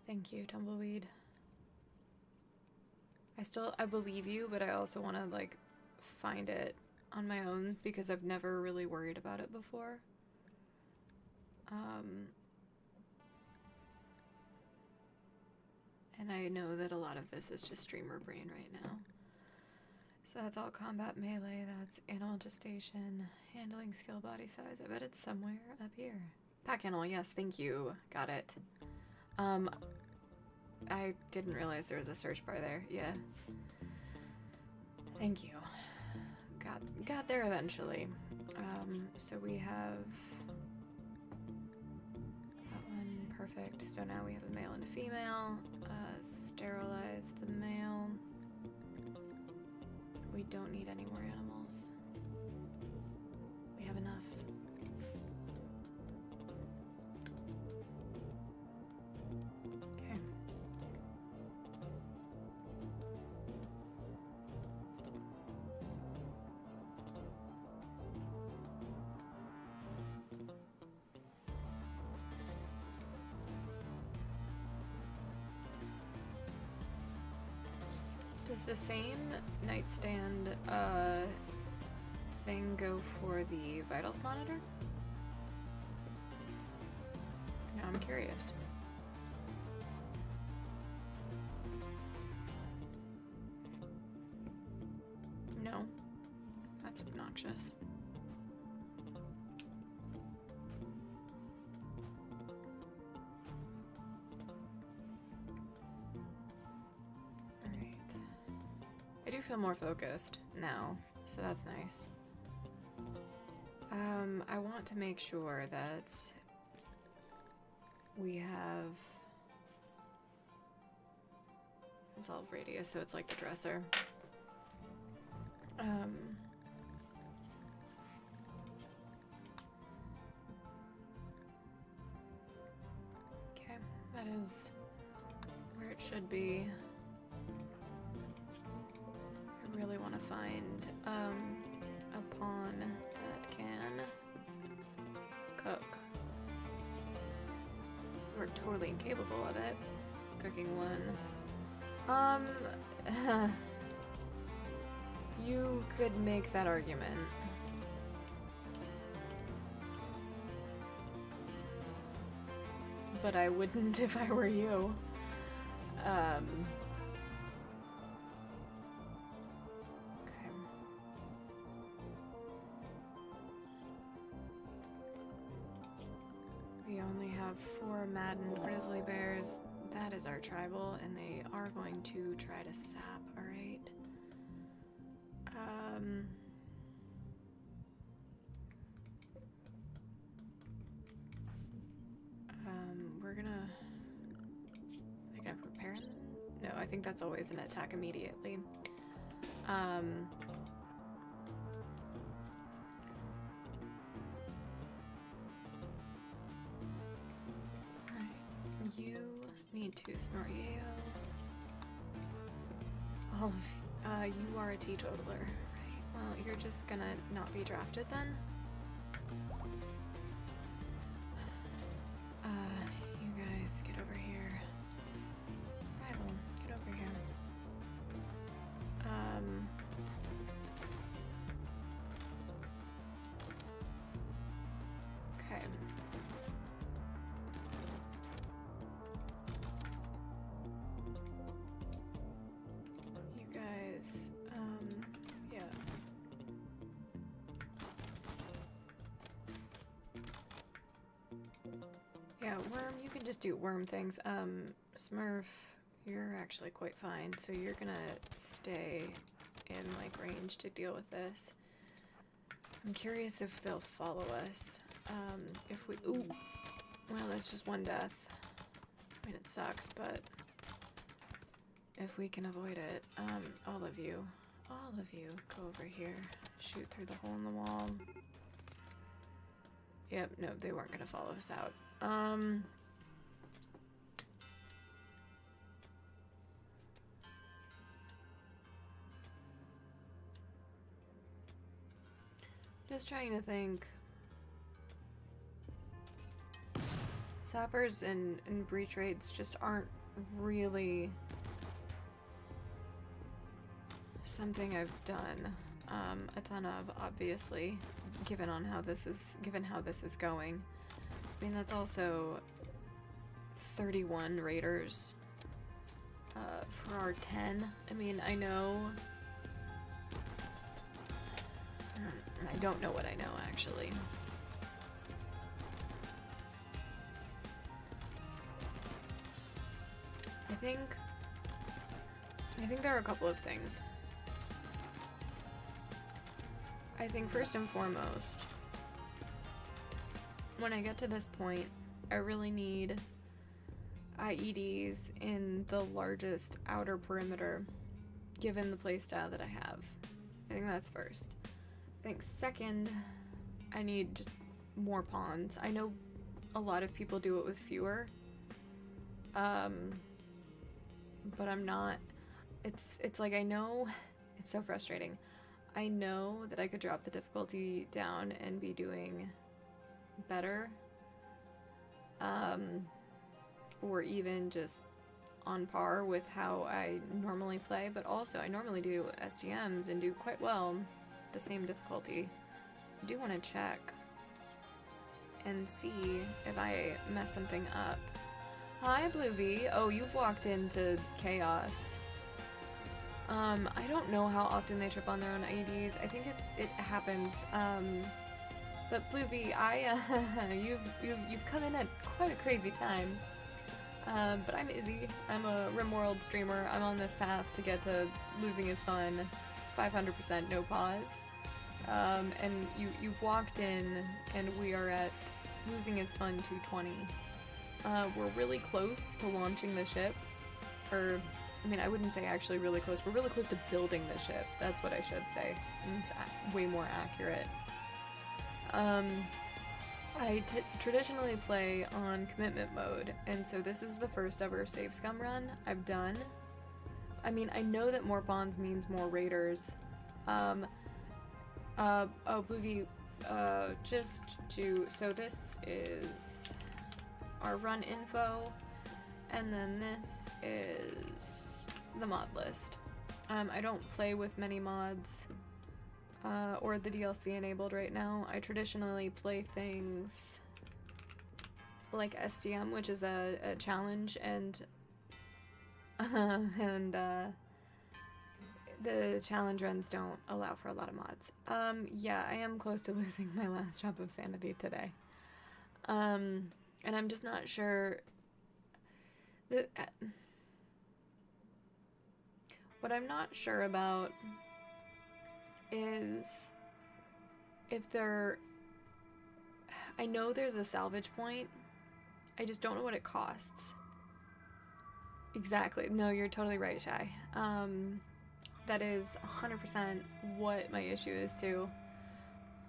Thank you, Tumbleweed. I believe you, but I also want to, like, find it on my own because I've never really worried about it before. And I know that a lot of this is just streamer brain right now. So that's all combat melee, that's animal gestation, handling skill, body size. I bet it's somewhere up here. Pack animal, yes, thank you. Got it. I didn't realize there was a search bar there. Yeah. Thank you. Got there eventually. So we have that one, perfect. So now we have a male and a female. Sterilize the male. We don't need any more animals. We have enough. Okay. Does the same nightstand thing go for the vitals monitor? Now I'm curious. No, that's obnoxious. I do feel more focused now, so that's nice. I want to make sure that we have resolve radius, so it's like the dresser. Okay, that is where it should be. I really want to find a pawn that can cook. We're totally incapable of it. Cooking one. You could make that argument. But I wouldn't if I were you. We only have 4 maddened grizzly bears. That is our tribal, and they are going to try to sap, alright? We're gonna... They're gonna prepare? No, I think that's always an attack immediately. You need to snort Yayo. All of you are a teetotaler, right? Well, you're just gonna not be drafted then? You guys get over here. Rival, get over here. Okay. You guys, yeah. Yeah, Worm, you can just do Worm things. Smurf, you're actually quite fine, so you're gonna stay in, like, range to deal with this. I'm curious if they'll follow us. If we... Ooh! Well, that's just one death. I mean, it sucks, but... if we can avoid it, all of you, go over here. Shoot through the hole in the wall. Yep, no, they weren't gonna follow us out. Just trying to think. Sappers and breach raids just aren't really something I've done a ton of, obviously, given how this is going. I mean, that's also 31 raiders for our 10. I mean, I know. I don't know what I know, actually. I think there are a couple of things. I think first and foremost, when I get to this point, I really need IEDs in the largest outer perimeter, given the playstyle that I have. I think that's first. I think second, I need just more pawns. I know a lot of people do it with fewer, but I'm not. It's like, I know, it's so frustrating. I know that I could drop the difficulty down and be doing better, or even just on par with how I normally play, but also I normally do STMs and do quite well at the same difficulty. I do want to check and see if I mess something up. Hi, Blue V. Oh, you've walked into Chaos. I don't know how often they trip on their own IEDs. I think it happens. But Blue V, you've come in at quite a crazy time. But I'm Izzy. I'm a RimWorld streamer. I'm on this path to get to Losing is Fun, 500% no pause. And you've walked in, and we are at Losing is Fun 220. We're really close to launching the ship, or I mean, I wouldn't say actually really close. We're really close to building the ship. That's what I should say. It's way more accurate. I traditionally play on commitment mode, and so this is the first ever Save Scum run I've done. I mean, I know that more bonds means more raiders. Oh, Bluevy, so this is our run info, and then this is the mod list. I don't play with many mods, or the DLC enabled right now. I traditionally play things like SDM, which is a challenge, and the challenge runs don't allow for a lot of mods. Yeah, I am close to losing my last drop of sanity today. And I'm just not sure. What I'm not sure about is if I know there's a salvage point. I just don't know what it costs. Exactly. No, you're totally right, Shy. That is 100% what my issue is too.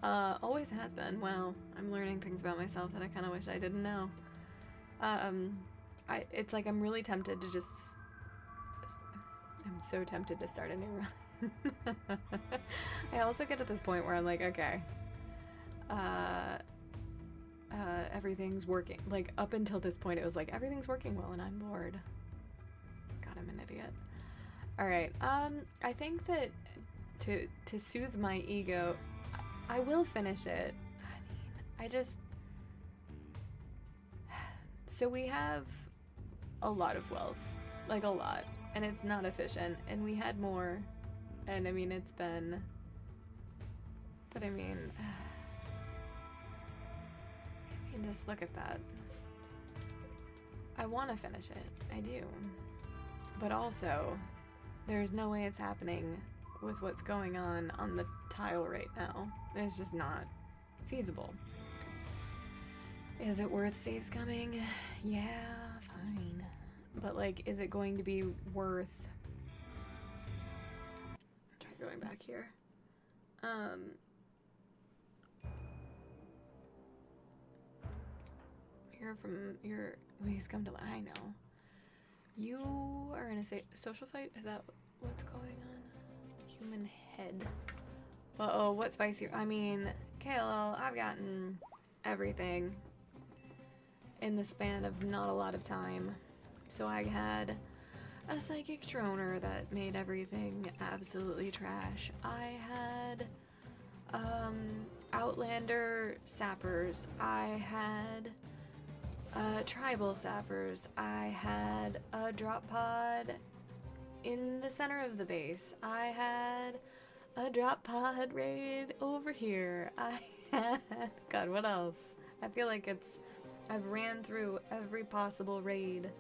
Always has been. Wow, I'm learning things about myself that I kind of wish I didn't know. It's like I'm really tempted to I'm so tempted to start a new run. I also get to this point where I'm like, okay, everything's working. Like, up until this point, it was like, everything's working well and I'm bored. God, I'm an idiot. Alright, I think that to soothe my ego, I will finish it. I mean, so we have a lot of wealth. Like, a lot. And it's not efficient. And we had more. And I mean, it's been... But I mean... just look at that. I want to finish it. I do. But also, there's no way it's happening with what's going on the tile right now. It's just not feasible. Is it worth saves coming? Yeah, fine. But like, is it going to be worth... Try going back here. Please come to... I know. You are in a social fight? Is that what's going on? Human head. Uh-oh, what spicy... I mean, KLL, I've gotten everything in the span of not a lot of time. So I had a psychic droner that made everything absolutely trash. I had, Outlander sappers. I had... tribal sappers. I had a drop pod in the center of the base. I had a drop pod raid over here. I had... God, what else? I feel like I've ran through every possible raid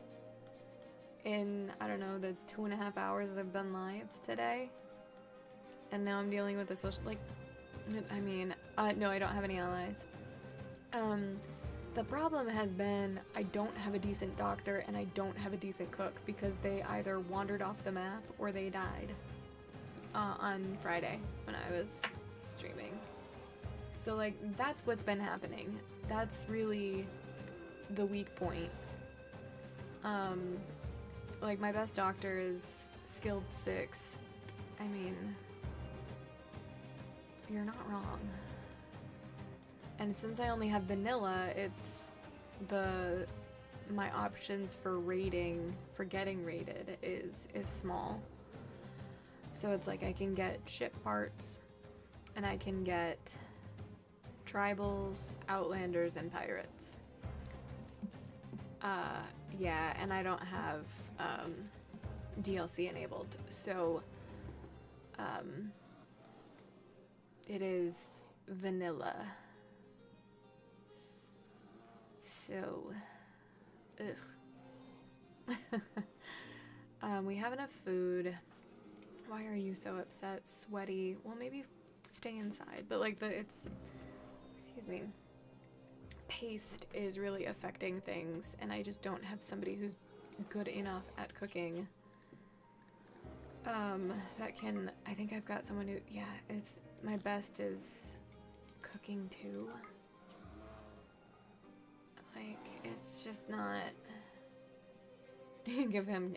in, I don't know, the 2.5 hours I've been live today. And now I'm dealing with the social... Like, I mean, no, I don't have any allies. The problem has been I don't have a decent doctor and I don't have a decent cook because they either wandered off the map or they died on Friday when I was streaming. So like, that's what's been happening. That's really the weak point. Like, my best doctor is skilled 6. I mean, you're not wrong. And since I only have vanilla, my options for raiding, for getting raided is small. So it's like I can get ship parts, and I can get tribals, outlanders, and pirates. Yeah, and I don't have DLC enabled, so it is vanilla. So, ugh. We have enough food. Why are you so upset? Sweaty. Well, maybe stay inside. But like excuse me, paste is really affecting things, and I just don't have somebody who's good enough at cooking. That can... I think I've got someone who... Yeah, it's... My best is cooking too. Like, it's just not... Give him...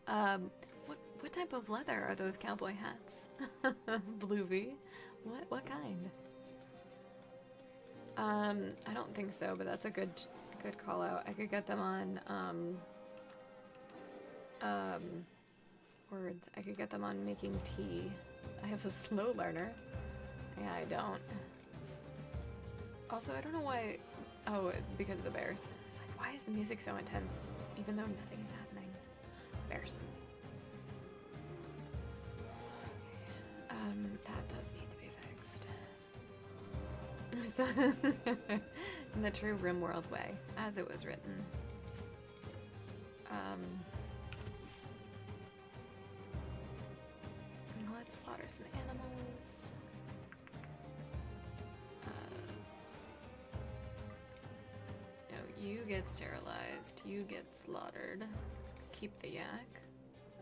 What type of leather are those cowboy hats? Blue V? What kind? I don't think so, but that's a good call out. I could get them on, words. I could get them on making tea. I have a slow learner. Yeah, I don't. Also, I don't know why... Oh, because of the bears. It's like, why is the music so intense, even though nothing is happening? Bears. That does need to be fixed. So, in the true RimWorld way, as it was written. Let's slaughter some animals. No, you get sterilized. You get slaughtered. Keep the yak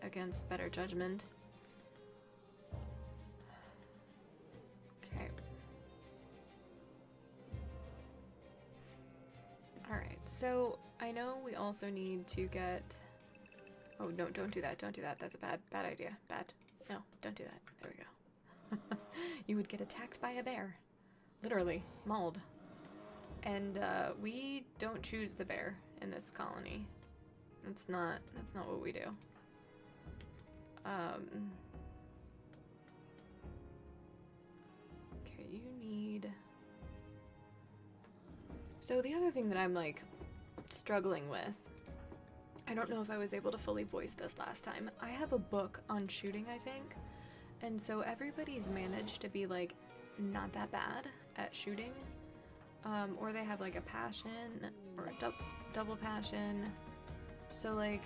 against better judgment. Okay. Alright, so I know we also need to get... Oh, no, don't do that. Don't do that. That's a bad idea. Bad. No, don't do that. There we go. You would get attacked by a bear. Literally. Mauled. And we don't choose the bear in this colony. That's not what we do. Okay, you need... So the other thing that I'm, like, struggling with, I don't know if I was able to fully voice this last time. I have a book on shooting, I think. And so everybody's managed to be, like, not that bad at shooting. Or they have, like, a passion or a double passion. So, like,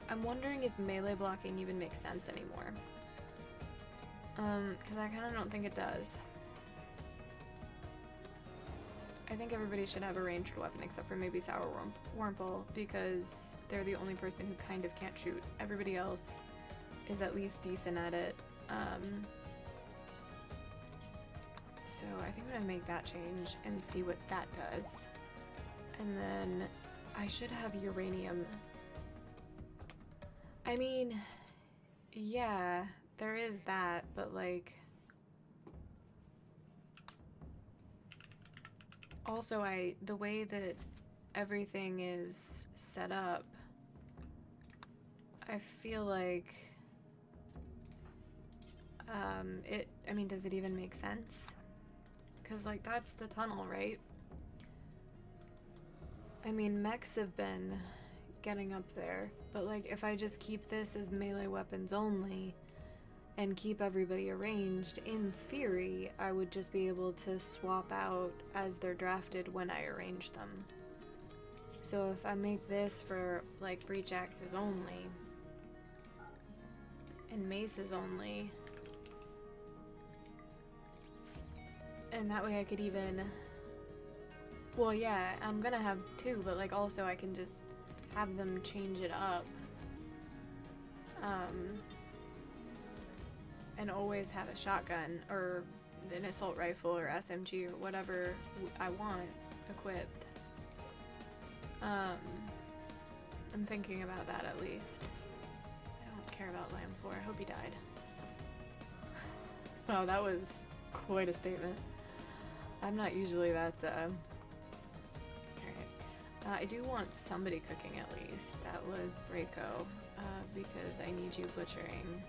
I'm wondering if melee blocking even makes sense anymore. Because I kind of don't think it does. I think everybody should have a ranged weapon except for maybe Sour Wurmple, because they're the only person who kind of can't shoot. Everybody else is at least decent at it. So I think I'm gonna make that change and see what that does. And then I should have uranium. I mean, yeah, there is that, but like... Also, the way that everything is set up, I feel like, I mean, does it even make sense? Because, like, that's the tunnel, right? I mean, mechs have been getting up there, but, like, if I just keep this as melee weapons only and keep everybody arranged, in theory, I would just be able to swap out as they're drafted when I arrange them. So if I make this for, like, breach axes only, and maces only, and that way I could even... Well, yeah, I'm gonna have two, but, like, also I can just have them change it up. And always have a shotgun, or an assault rifle, or SMG, or whatever I want equipped. I'm thinking about that at least. I don't care about Lamb 4. I hope he died. Wow, that was quite a statement. I'm not usually that, Alright. I do want somebody cooking at least. That was Braco, because I need you butchering.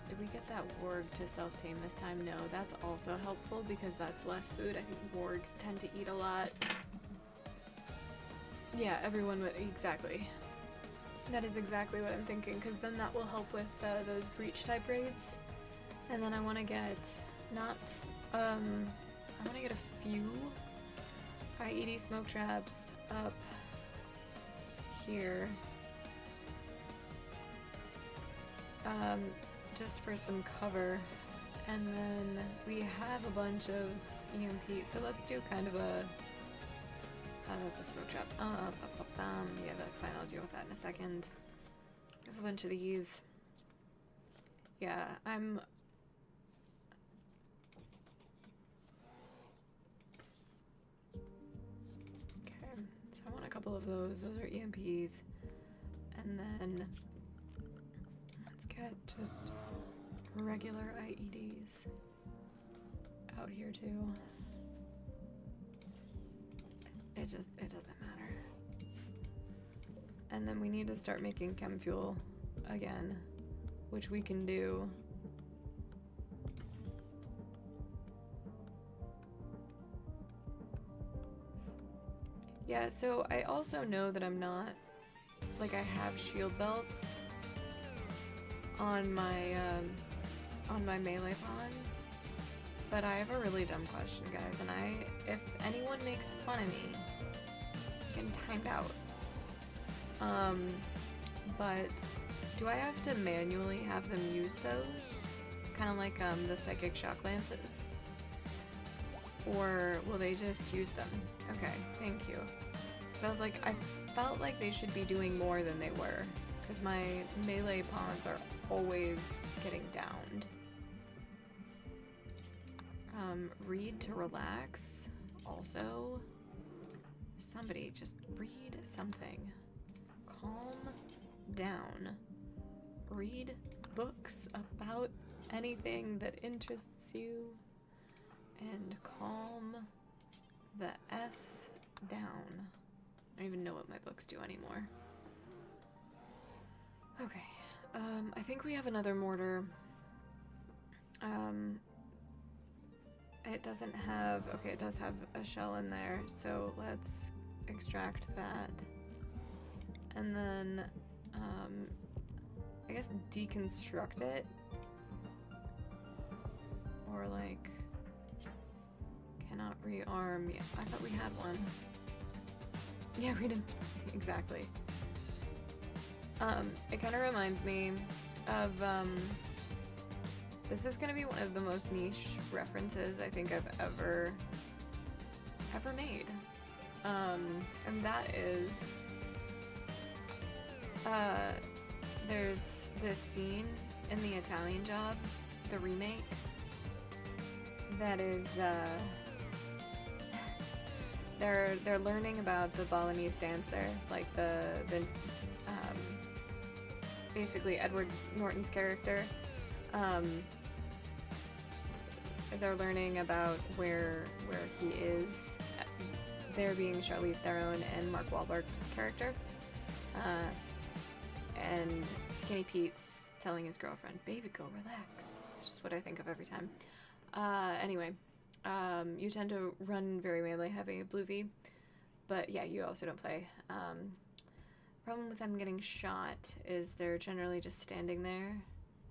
Did we get that warg to self-tame this time? No, that's also helpful because that's less food. I think wargs tend to eat a lot. Yeah, everyone would, exactly. That is exactly what I'm thinking, because then that will help with those breach type raids. And then I want to get I want to get a few high ED smoke traps up here. Just for some cover. And then we have a bunch of EMP, so let's do kind of a... that's a smoke trap. Yeah, that's fine, I'll deal with that in a second. I have a bunch of these. Yeah, I'm... Okay, so I want a couple of those. Those are EMPs. And then... let's get just regular IEDs out here too. It doesn't matter. And then we need to start making chem fuel again, which we can do. Yeah, so I also know that I'm not, like, I have shield belts on my melee pawns, but I have a really dumb question, guys, and if anyone makes fun of me, I'm getting timed out. But do I have to manually have them use those? Kind of like the psychic shock lances? Or will they just use them? Okay, thank you. So I was like, I felt like they should be doing more than they were, because my melee pawns are always getting downed. Read to relax. Also, somebody just read something. Calm down. Read books about anything that interests you and calm the F down. I don't even know what my books do anymore. Okay, I think we have another mortar. It doesn't have, okay, it does have a shell in there, so let's extract that. And then, I guess deconstruct it. Or like, cannot rearm. Yeah, I thought we had one. Yeah, we didn't, exactly. It kind of reminds me of, this is gonna be one of the most niche references I think I've ever made. And that is, there's this scene in The Italian Job, the remake, that is, they're learning about the Balinese dancer, like basically Edward Norton's character. They're learning about where he is. They're being Charlize Theron and Mark Wahlberg's character. And Skinny Pete's telling his girlfriend, "Baby, go relax." It's just what I think of every time. Anyway, you tend to run very melee heavy, Blue V. But yeah, you also don't play. Problem with them getting shot is they're generally just standing there.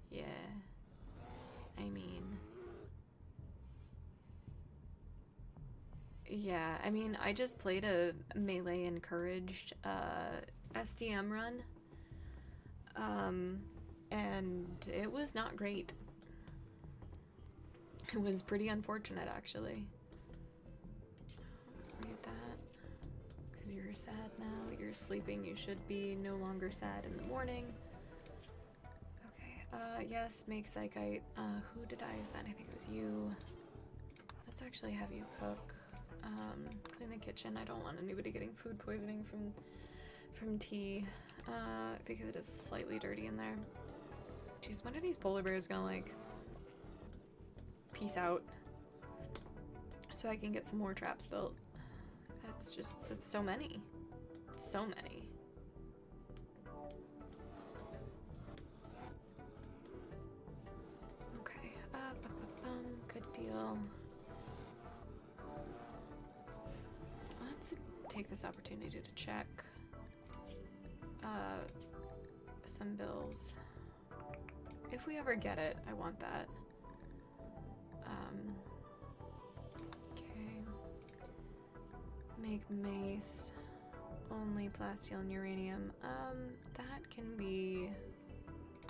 Yeah. I mean... Yeah, I mean, I just played a melee encouraged SDM run. And it was not great. It was pretty unfortunate, actually. Read that. Because you're sad now. You're sleeping. You should be no longer sad in the morning. Okay. Yes, make Psychite. Who did I assign? I think it was you. Let's actually have you cook. Clean the kitchen. I don't want anybody getting food poisoning from tea. Because it is slightly dirty in there. Jeez, when are these polar bears gonna, like, peace out so I can get some more traps built? That's so many. So many. Okay, good deal. Let's take this opportunity to check some bills. If we ever get it, I want that. Okay. Make mace. Only plasteel and uranium. That can be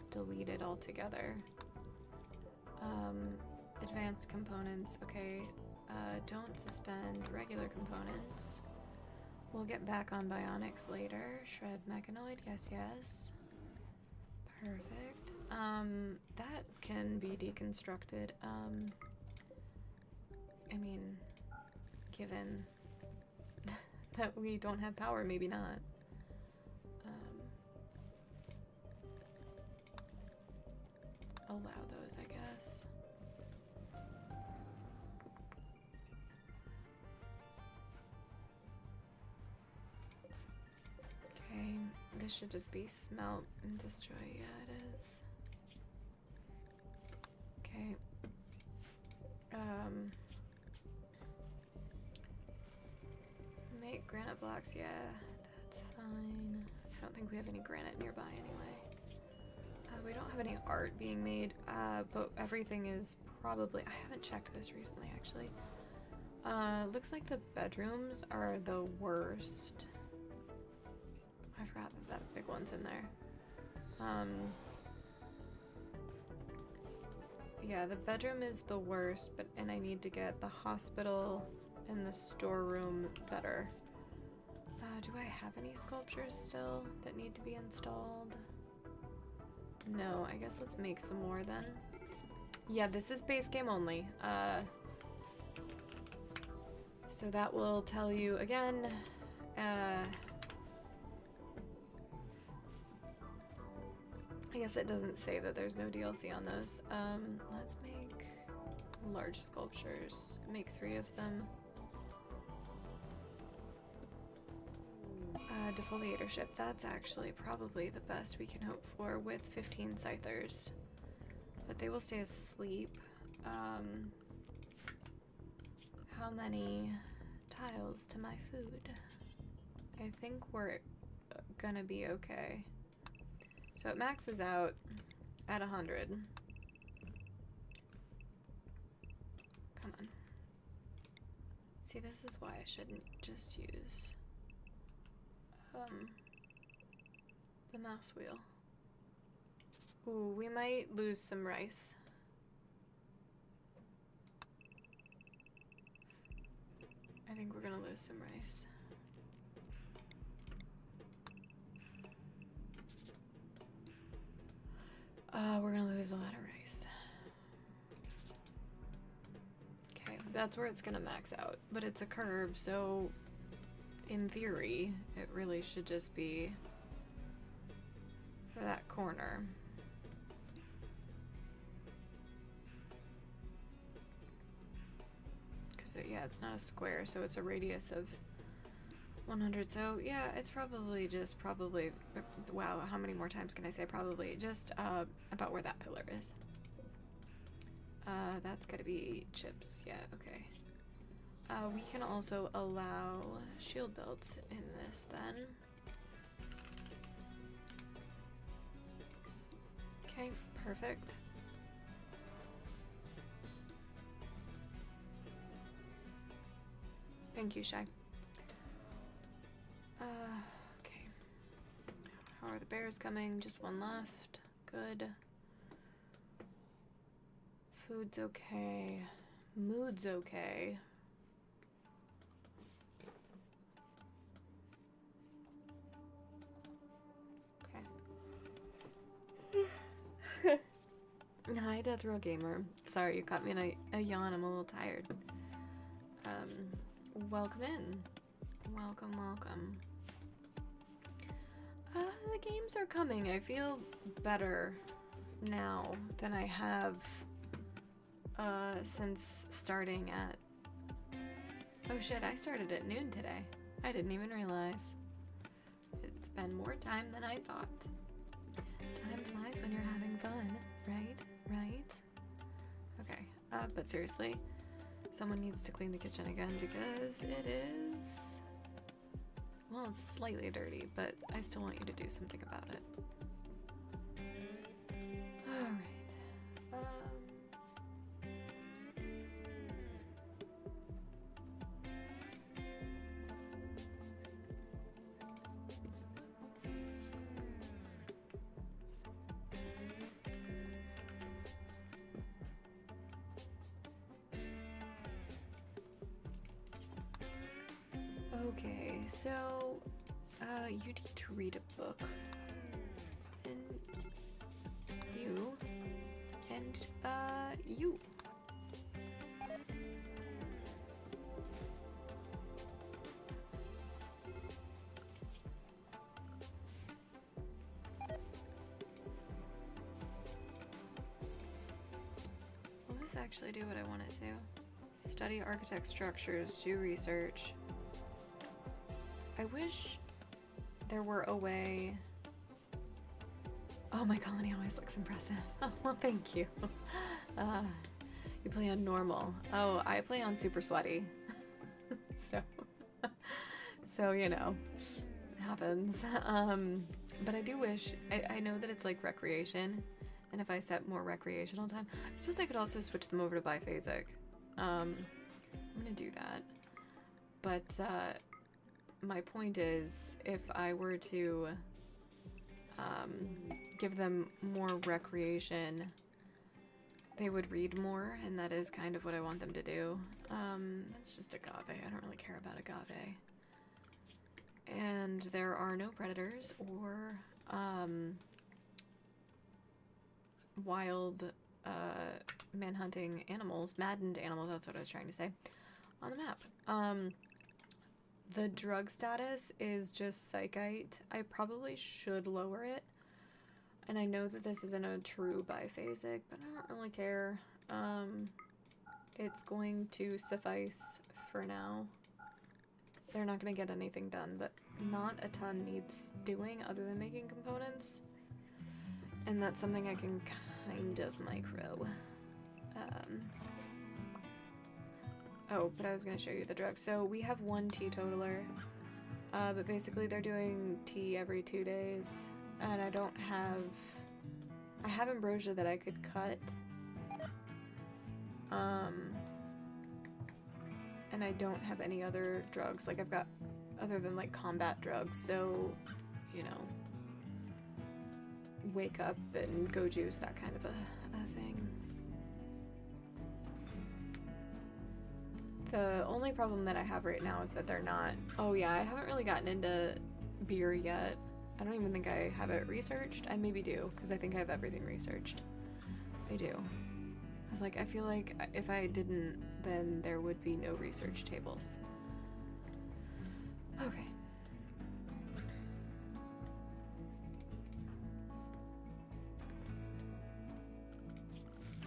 deleted altogether. Advanced components. Okay. Don't suspend regular components. We'll get back on bionics later. Shred mechanoid. Yes, yes. Perfect. That can be deconstructed. I mean, given that we don't have power, maybe not. Allow those, I guess. Okay, this should just be smelt and destroy. Yeah, it is. Okay. Make granite blocks, yeah, that's fine. I don't think we have any granite nearby anyway. We don't have any art being made, but everything is probably... I haven't checked this recently, actually. Looks like the bedrooms are the worst. I forgot that big one's in there. Yeah, the bedroom is the worst, and I need to get the hospital and the storeroom better. Do I have any sculptures still that need to be installed? No, I guess let's make some more then. Yeah, this is base game only. So that will tell you again. guess it doesn't say that there's no DLC on those. Let's make large sculptures. Make 3 of them. Defoliatorship. That's actually probably the best we can hope for with 15 scythers. But they will stay asleep. How many tiles to my food? I think we're gonna be okay. So it maxes out at 100. Come on. See, this is why I shouldn't just use the mouse wheel. Ooh, we might lose some rice. I think we're gonna lose some rice. We're gonna lose a lot of rice. Okay, that's where it's gonna max out. But it's a curve, so in theory, it really should just be for that corner. Because, yeah, it's not a square, so it's a radius of 100. So, yeah, it's probably just wow, how many more times can I say probably? Just about where that pillar is. That's gotta be chips. Yeah, okay. We can also allow shield belts in this then. Okay, perfect. Thank you, Shy. Okay. How are the bears coming? Just 1 left. Good. Food's okay. Mood's okay. Okay. Hi, Death Row Gamer. Sorry, you caught me in a yawn. I'm a little tired. Welcome in. Welcome, welcome. The games are coming. I feel better now than I have since starting at... Oh shit, I started at noon today. I didn't even realize. It's been more time than I thought. Time flies when you're having fun, right? Right? Okay, but seriously, someone needs to clean the kitchen again because it is... Well, it's slightly dirty, but I still want you to do something about it. Alright. Okay, so you need to read a book, and you, you. Will this actually do what I want it to? Study architect structures, do research. I wish there were a way... Oh, my colony always looks impressive. Oh, well, thank you. You play on normal. Oh, I play on super sweaty. So, you know, it happens. But I do wish... I know that it's like recreation, and if I set more recreational time... I suppose I could also switch them over to biphasic. I'm gonna do that. But, my point is, if I were to give them more recreation, they would read more, and that is kind of what I want them to do. That's just agave. I don't really care about agave. And there are no predators or wild manhunting animals, maddened animals, that's what I was trying to say, on the map. The drug status is just psychite. I probably should lower it. And I know that this isn't a true biphasic, but I don't really care. It's going to suffice for now. They're not going to get anything done, but not a ton needs doing other than making components. And that's something I can kind of micro. Oh, but I was going to show you the drug. So we have one teetotaler, but basically they're doing tea every 2 days. And I have ambrosia that I could cut. And I don't have any other drugs. Like, I've got, other than, like, combat drugs, so, you know, wake up and go juice, that kind of a thing. The only problem that I have right now is that they're not... Oh yeah, I haven't really gotten into beer yet. I don't even think I have it researched. I maybe do, because I think I have everything researched. I do. I was like, I feel like if I didn't, then there would be no research tables. Okay.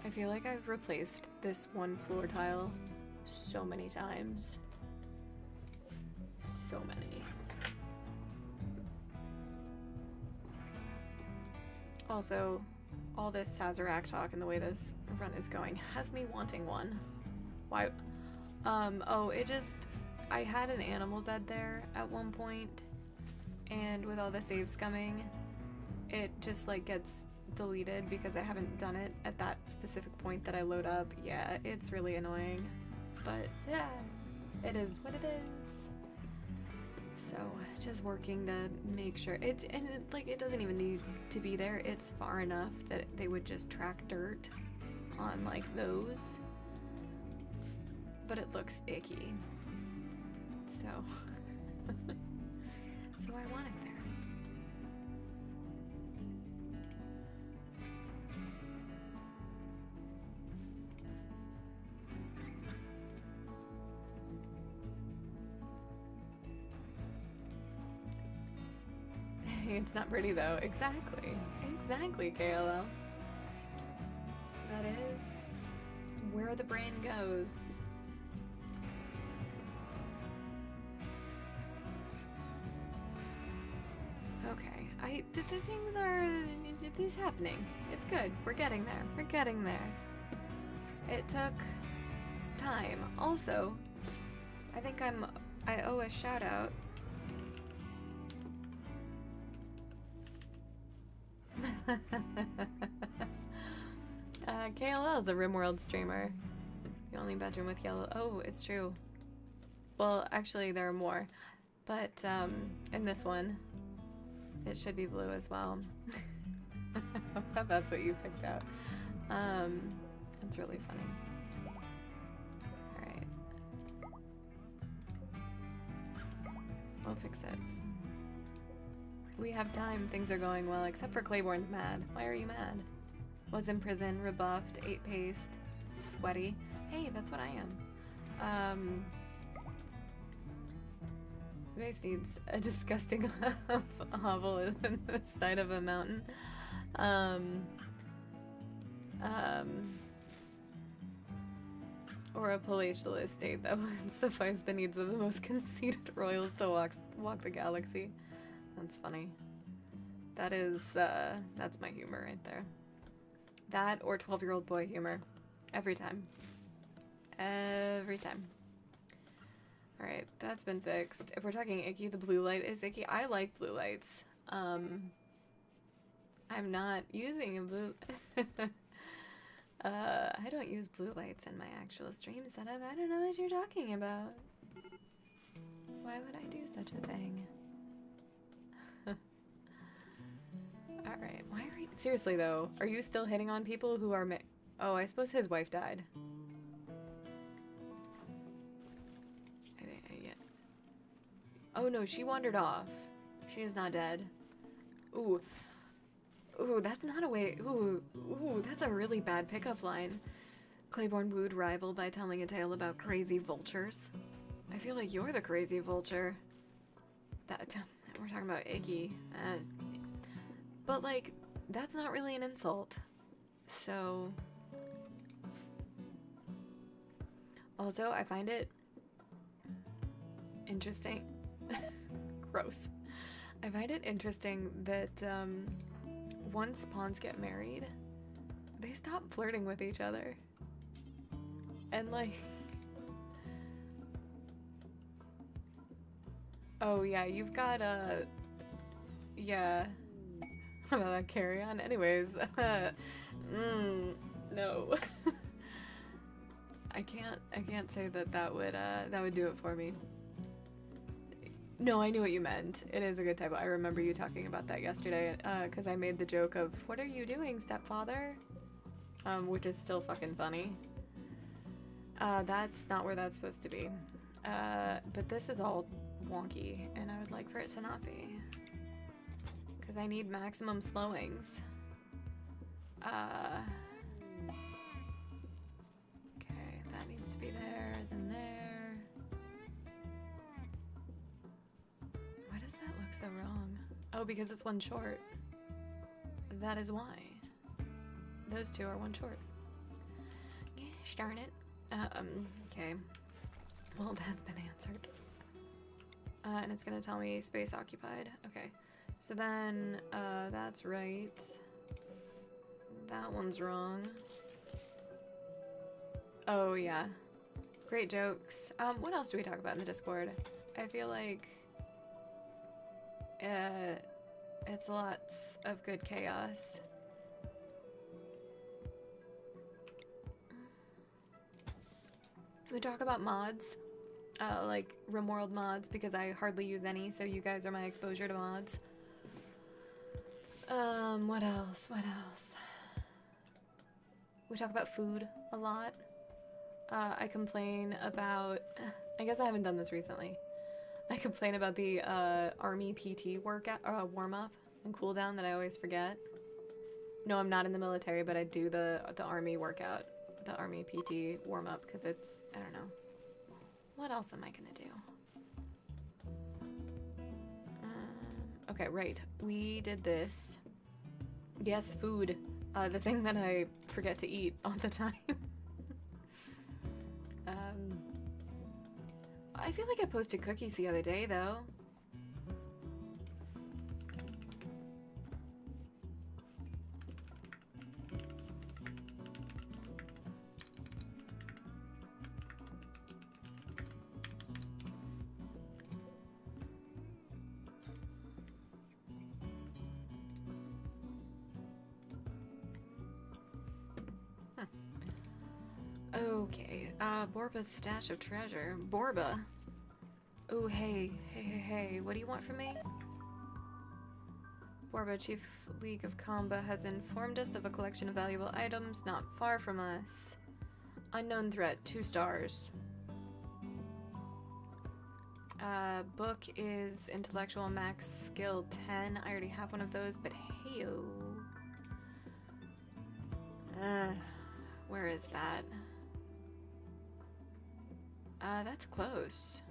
I feel like I've replaced this one floor tile so many times. So many. Also, all this Sazerac talk and the way this run is going has me wanting one. Why? Oh, it just... I had an animal bed there at one point, and with all the save scumming, it just, like, gets deleted because I haven't done it at that specific point that I load up. Yeah, it's really annoying. But, yeah, it is what it is. So, just working to make sure it doesn't even need to be there. It's far enough that they would just track dirt on like those, but it looks icky. So, so I want it there. It's not pretty though. Exactly. Exactly, KLL. That is where the brain goes. Okay. The things are... These happening. It's good. We're getting there. We're getting there. It took time. Also, I think I owe a shout out. KLL is a RimWorld streamer. The only bedroom with yellow. Oh, it's true. Well, actually, there are more. But, in this one, it should be blue as well. That's what you picked out. That's really funny. Alright. We'll fix it. We have time. Things are going well, except for Claiborne's mad. Why are you mad? Was in prison, rebuffed, ate paste, sweaty. Hey, that's what I am. Base needs a disgusting hovel in the side of a mountain. Or a palatial estate that would suffice the needs of the most conceited royals to walk the galaxy. That's funny. That is, that's my humor right there. That or 12-year-old boy humor. Every time. Every time. Alright, that's been fixed. If we're talking icky, the blue light is icky. I like blue lights. I'm not using a blue... I don't use blue lights in my actual stream setup. I don't know what you're talking about. Why would I do such a thing? Alright, why are you... Seriously though, are you still hitting on people who are oh, I suppose his wife died. Oh no, she wandered off. She is not dead. Ooh. Ooh, that's not a way... Ooh, that's a really bad pickup line. Claiborne wooed rival by telling a tale about crazy vultures. I feel like you're the crazy vulture. That... We're talking about icky. But like, that's not really an insult. So... Also, I find it interesting. Gross. I find it interesting that once pawns get married, they stop flirting with each other. And like... Oh yeah, you've got a... Yeah. Carry on. Anyways. No. I can't say that would do it for me. No, I knew what you meant. It is a good typo. I remember you talking about that yesterday, because I made the joke of, what are you doing, stepfather? Which is still fucking funny. That's not where that's supposed to be. But this is all wonky, and I would like for it to not be. Because I need maximum slowings. Okay, that needs to be there, then there. Why does that look so wrong? Oh, because it's one short. That is why. Those two are one short. Gosh darn it. Okay. Well, that's been answered. And it's gonna tell me space occupied. Okay. So then, that's right. That one's wrong. Oh, yeah. Great jokes. What else do we talk about in the Discord? I feel like... it's lots of good chaos. We talk about mods. Like RimWorld mods, because I hardly use any, so you guys are my exposure to mods. What else? What else? We talk about food a lot. I complain about... I guess I haven't done this recently. I complain about the Army PT workout, warm-up and cooldown that I always forget. No, I'm not in the military, but I do the Army workout. The Army PT warm-up, because it's... I don't know. What else am I gonna do? Okay, right. We did this. Yes, food. The thing that I forget to eat all the time. I feel like I posted cookies the other day, though. Okay, Borba's stash of treasure. Borba. Oh, hey, what do you want from me? Borba, Chief League of Kamba, has informed us of a collection of valuable items not far from us. Unknown threat, 2 stars. Book is intellectual max skill 10. I already have one of those, but hey-o. Where is that? That's close.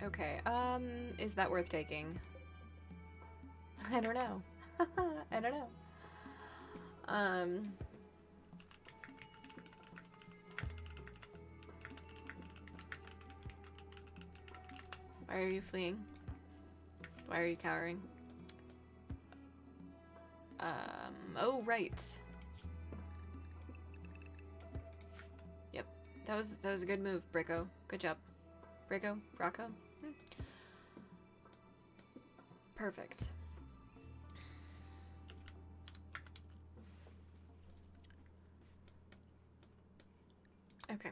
Okay, is that worth taking? I don't know. I don't know. Why are you fleeing? Why are you cowering? Oh, right. Yep, that was a good move, Bricko. Good job. Bricko? Rocco? Perfect. Okay.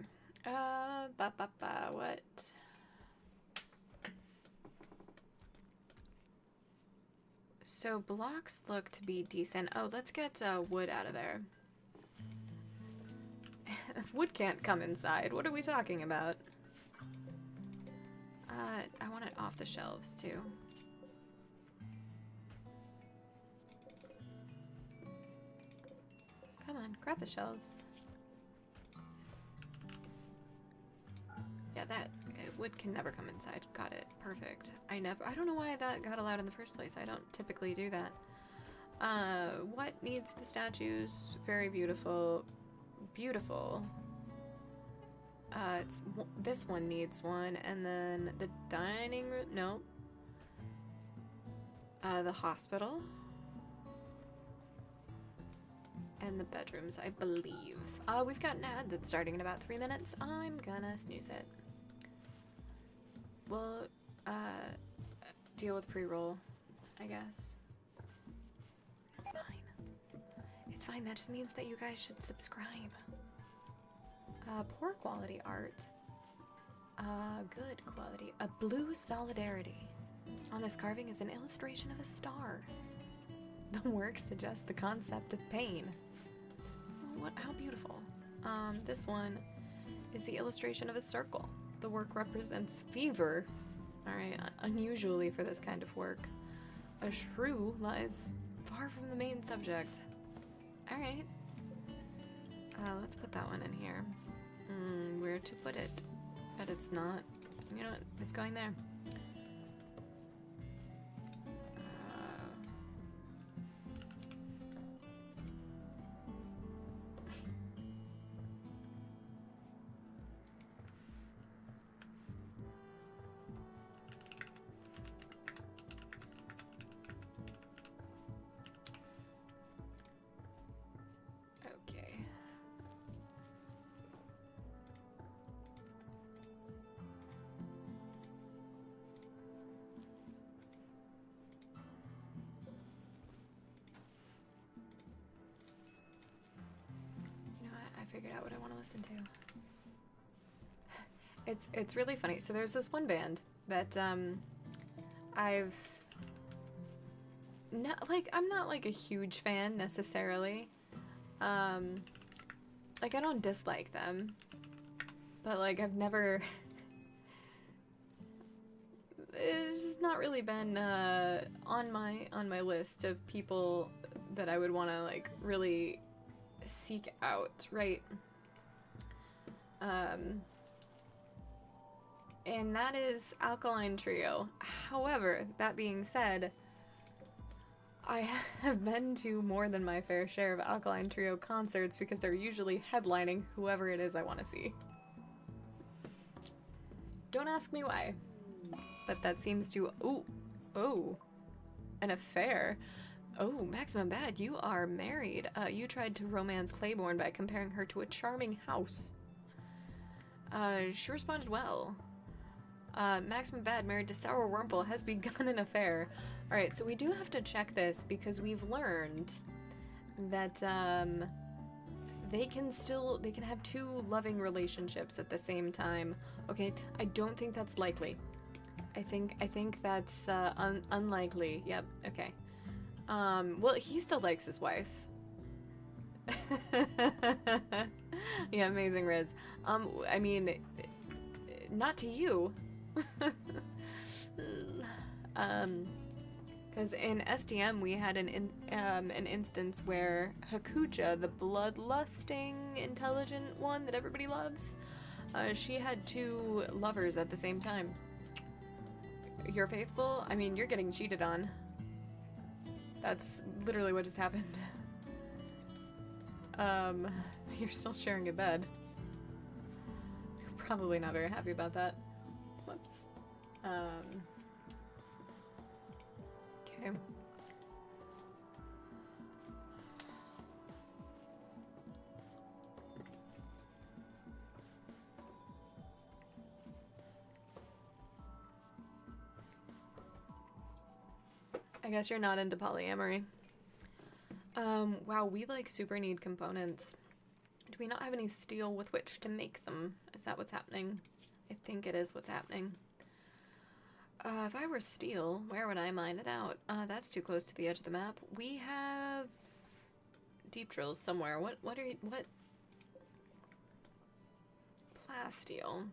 What? So blocks look to be decent. Oh, let's get wood out of there. Wood can't come inside. What are we talking about? I want it off the shelves too. Come on, grab the shelves. Yeah, that. wood can never come inside. Got it. Perfect. I don't know why that got allowed in the first place. I don't typically do that. What needs the statues? Very beautiful. Beautiful. This one needs one, and then the dining room, no. The hospital. And the bedrooms, I believe. We've got an ad that's starting in about 3 minutes. I'm gonna snooze it. We'll, deal with pre-roll, I guess. It's fine. It's fine, that just means that you guys should subscribe. Poor quality art. Good quality. A blue solidarity. On this carving is an illustration of a star. The work suggests the concept of pain. How beautiful. This one is the illustration of a circle. The work represents fever. Alright, unusually for this kind of work. A shrew lies far from the main subject. Alright. Let's put that one in here. Where to put it? But it's not. You know what? It's going there. Figured out what I want to listen to. It's really funny. So there's this one band that I've not like I'm not like a huge fan necessarily. Like I don't dislike them, but like I've never it's just not really been on my list of people that I would want to like really seek out, right? And that is Alkaline Trio. However, that being said, I have been to more than my fair share of Alkaline Trio concerts because they're usually headlining whoever it is I want to see. Don't ask me why, but that seems to... Oh, an affair. Oh, Maximum Bad, you are married. You tried to romance Claiborne by comparing her to a charming house. She responded well. Maximum Bad, married to Sour Wurmple, has begun an affair. Alright, so we do have to check this because we've learned that, they can have two loving relationships at the same time. Okay, I don't think that's likely. I think that's, unlikely. Yep, okay. Well, he still likes his wife. Yeah, amazing, Riz. I mean, not to you. Because in SDM we had an instance where Hakuja, the bloodlusting, intelligent one that everybody loves, she had two lovers at the same time. You're faithful? I mean, you're getting cheated on. That's literally what just happened. You're still sharing a bed. You're probably not very happy about that. Whoops. Okay. I guess you're not into polyamory. Wow, we like super need components. Do we not have any steel with which to make them? Is that what's happening? I think it is what's happening. If I were steel, where would I mine it out? That's too close to the edge of the map. We have deep drills somewhere. What plasteel.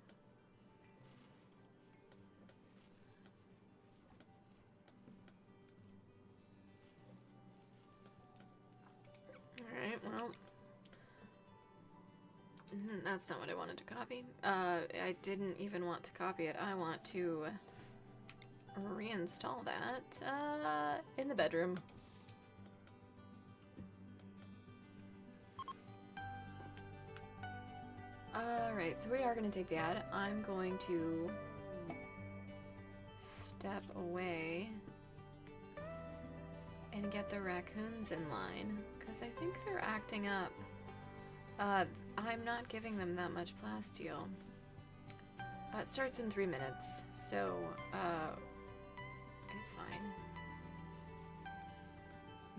Alright, well. That's not what I wanted to copy. I didn't even want to copy it. I want to reinstall that in the bedroom. Alright, so we are going to take the ad. I'm going to step away and get the raccoons in line, because I think they're acting up. I'm not giving them that much plasteel. It starts in 3 minutes, so, it's fine.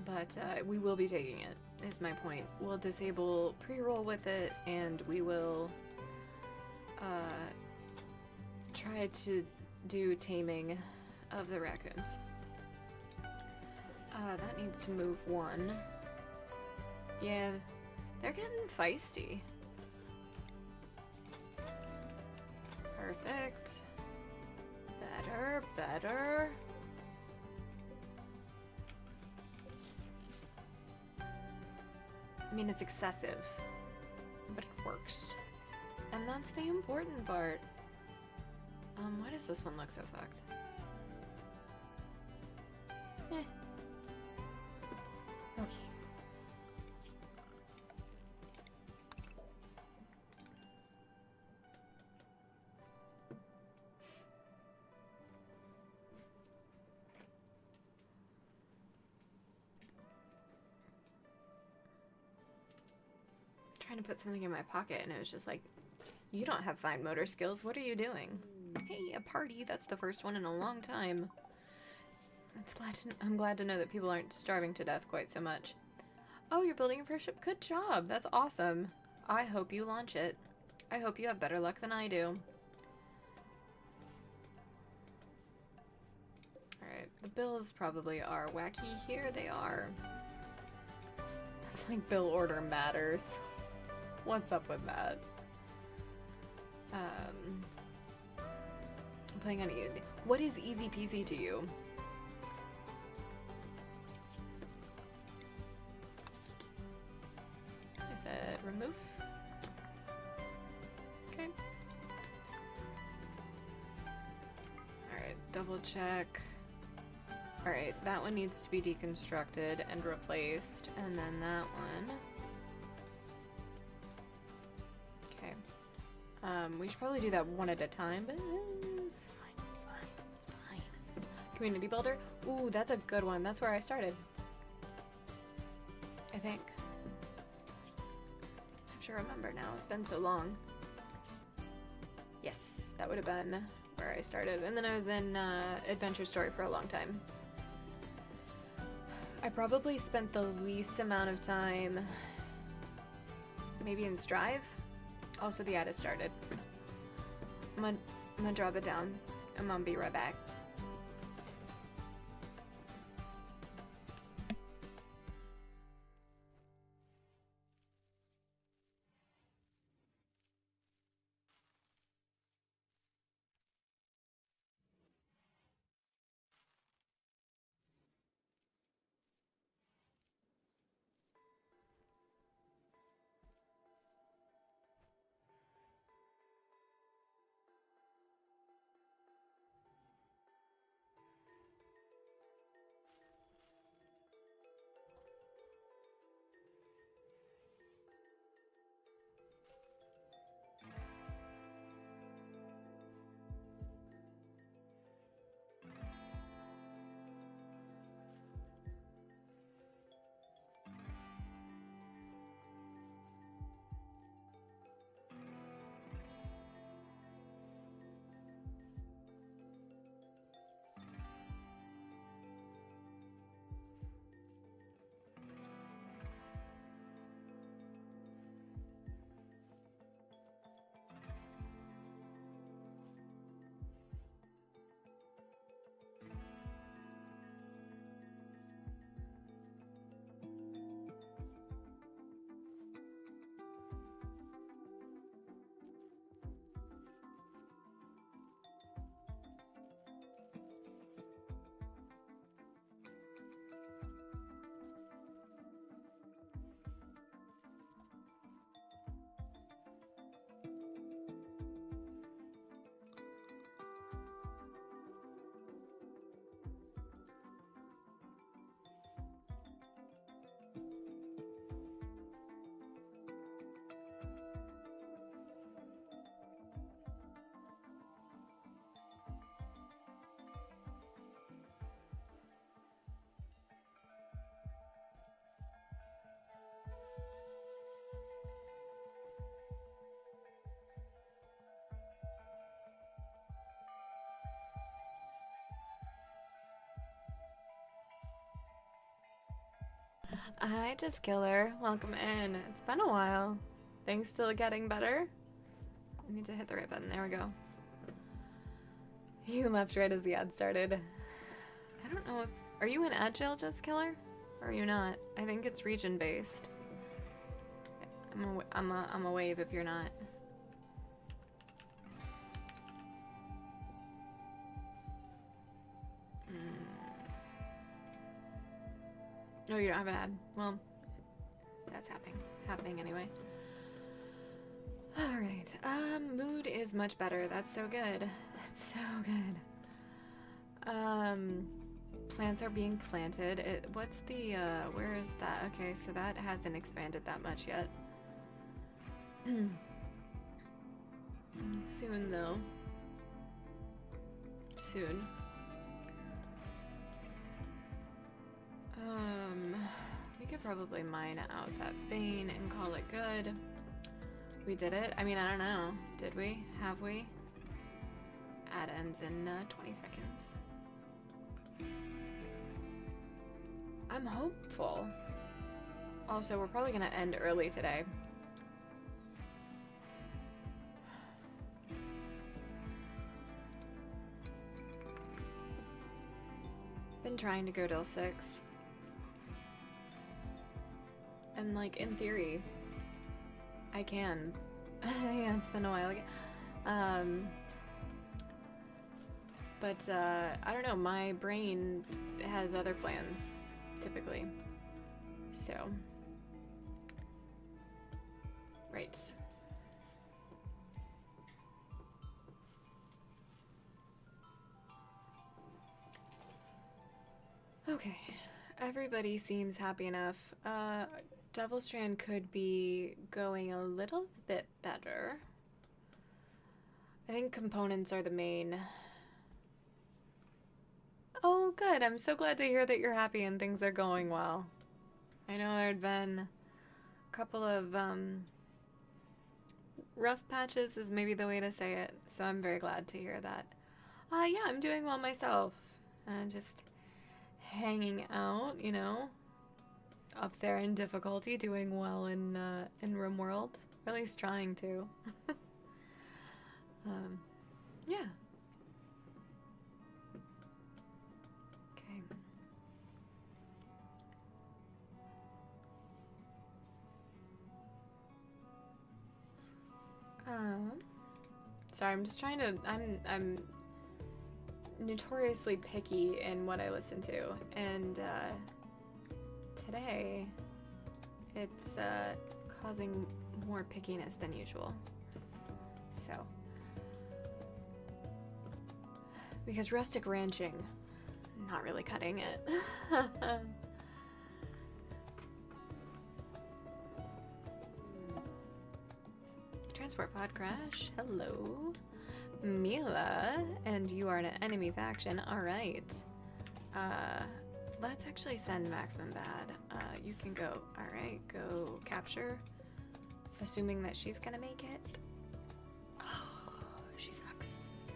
But, we will be taking it, is my point. We'll disable pre-roll with it, and we will, try to do taming of the raccoons. That needs to move 1. Yeah, they're getting feisty. Perfect. Better, better. I mean, it's excessive, but it works. And that's the important part. Why does this one look so fucked? Eh. Okay. Trying to put something in my pocket and it was just like, you don't have fine motor skills, what are you doing? Hey, a party, that's the first one in a long time. I'm glad to know that people aren't starving to death quite so much. Oh, you're building a first ship, good job, that's awesome. I hope you launch it. I hope you have better luck than I do. Alright, the bills probably are wacky here, they are. It's like bill order matters. What's up with that? I'm playing on you. What is easy peasy to you? I said remove. Okay. Alright, double check. Alright, that one needs to be deconstructed and replaced, and then that one. We should probably do that one at a time, but it's fine, it's fine, it's fine. Community builder? Ooh, that's a good one. That's where I started. I think. I have to remember now. It's been so long. Yes, that would have been where I started. And then I was in Adventure Story for a long time. I probably spent the least amount of time maybe in Strive. Also, the ad has started. I'm gonna drop it down. I'm gonna be right back. Hi, Just Killer. Welcome in. It's been a while. Things still getting better? I need to hit the right button. There we go. You left right as the ad started. I don't know if... Are you in Agile, Just Killer? Or are you not? I think it's region-based. I'm a wave if you're not. Oh, you don't have an ad. Well, that's happening anyway. All right. Mood is much better. That's so good. That's so good. Plants are being planted. What's the where is that? Okay, so that hasn't expanded that much yet. Soon though. Soon. We could probably mine out that vein and call it good. We did it. I mean, I don't know. Did we? Have we? Ad ends in 20 seconds. I'm hopeful. Also, we're probably gonna end early today. Been trying to go till 6. And like in theory, I can. Yeah, it's been a while ago. But I don't know, my brain has other plans, typically. So. Right. Okay. Everybody seems happy enough. Devilstrand could be going a little bit better. I think components are the main. Oh, good. I'm so glad to hear that you're happy and things are going well. I know there had been a couple of rough patches is maybe the way to say it, so I'm very glad to hear that. Yeah, I'm doing well myself. Just hanging out, you know, up there in difficulty, doing well in RimWorld, or at least trying to. Yeah. Okay. Sorry, I'm just trying to. I'm notoriously picky in what I listen to, and today it's causing more pickiness than usual. So, because rustic ranching, not really cutting it. Transport pod crash. Hello. Mila, and you are an enemy faction. Alright. Let's actually send Maximum Bad. You can go. Alright, go capture. Assuming that she's gonna make it. Oh, she sucks.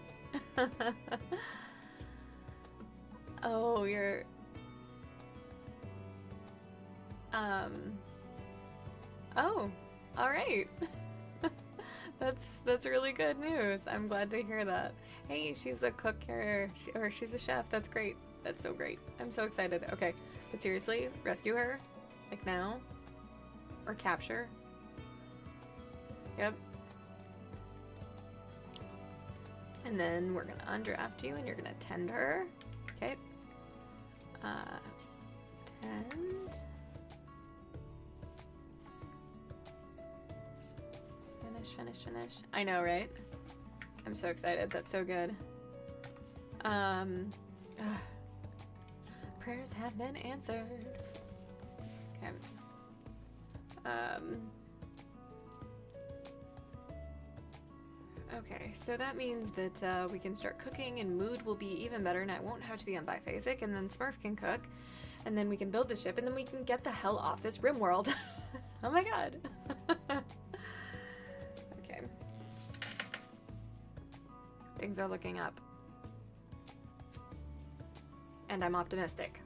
Oh, you're... Oh, alright. That's really good news. I'm glad to hear that. Hey, she's a cook here, or she's a chef. That's great. That's so great. I'm so excited. Okay, but seriously, rescue her, like now, or capture. Yep. And then we're gonna undraft you, and you're gonna tend her. Okay. Tend. Finish. I know, right? I'm so excited. That's so good. Prayers have been answered. Okay. Okay, so that means that we can start cooking and mood will be even better and I won't have to be on biphasic and then Smurf can cook and then we can build the ship and then we can get the hell off this RimWorld. Oh my god. Okay. Things are looking up. And I'm optimistic.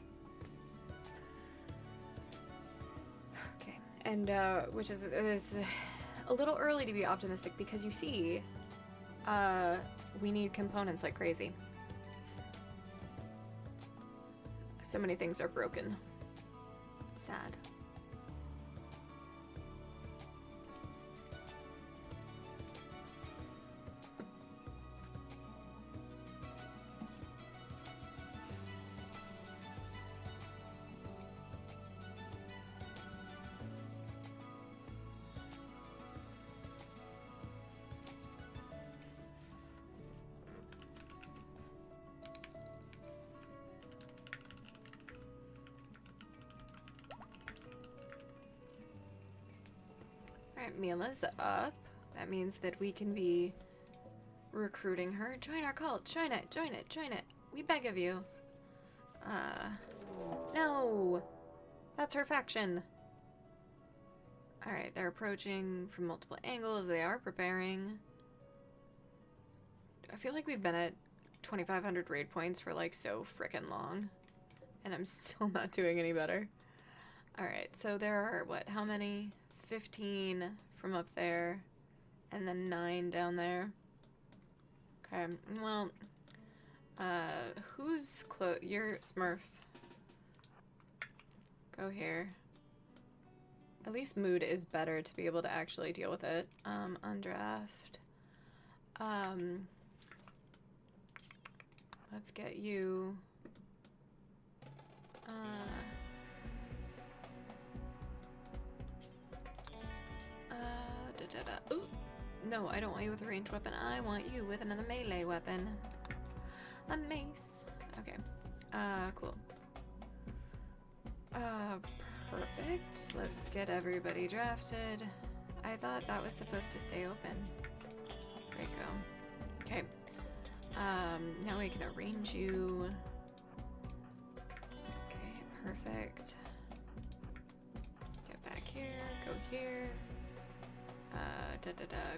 And, which is a little early to be optimistic because you see, we need components like crazy. So many things are broken. Sad. Alright, Mila's up. That means that we can be recruiting her. Join our cult. Join it. Join it. Join it. We beg of you. No. That's her faction. Alright, they're approaching from multiple angles. They are preparing. I feel like we've been at 2,500 raid points for like so frickin' long. And I'm still not doing any better. Alright, so there are, what, how many? 15 from up there, and then 9 down there. Okay, well, who's close? You're Smurf. Go here. At least mood is better to be able to actually deal with it. Undraft. Let's get you. Ooh. No, I don't want you with a ranged weapon. I want you with another melee weapon. A mace. Okay. Cool. Perfect. Let's get everybody drafted. I thought that was supposed to stay open. Draco. Okay. Now we can arrange you. Okay, perfect. Get back here, go here.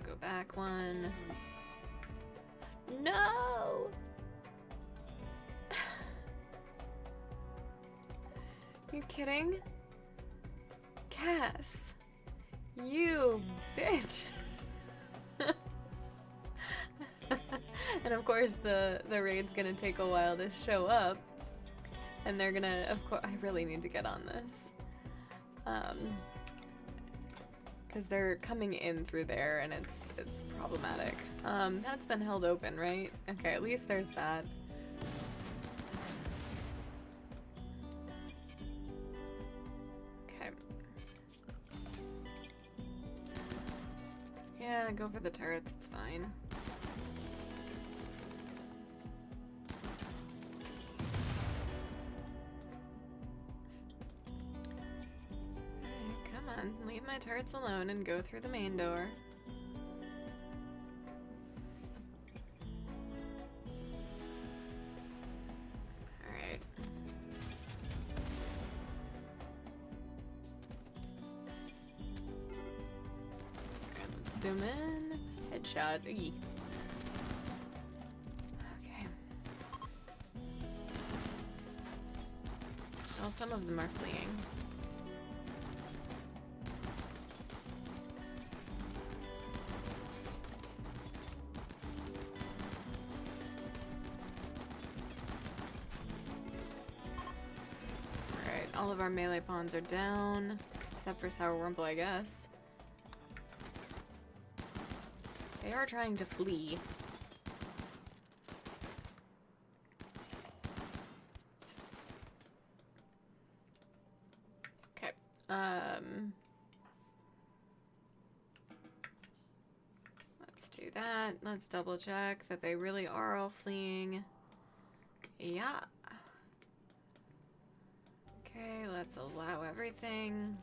Go back one. No! You kidding? Cass. You bitch. And of course the raid's gonna take a while to show up. And they're gonna, of course, I really need to get on this. Because they're coming in through there and it's problematic. That's been held open, right? Okay, at least there's that. Okay. Yeah, go for the turrets, it's fine. Leave my turrets alone and go through the main door. Alright. Alright, let's zoom in. Headshot. Eee. Okay. Well, some of them are fleeing. All of our melee pawns are down, except for Sour Wurmple, I guess. They are trying to flee. Okay. Let's do that. Let's double check that they really are all fleeing. Yeah. Okay, let's allow everything.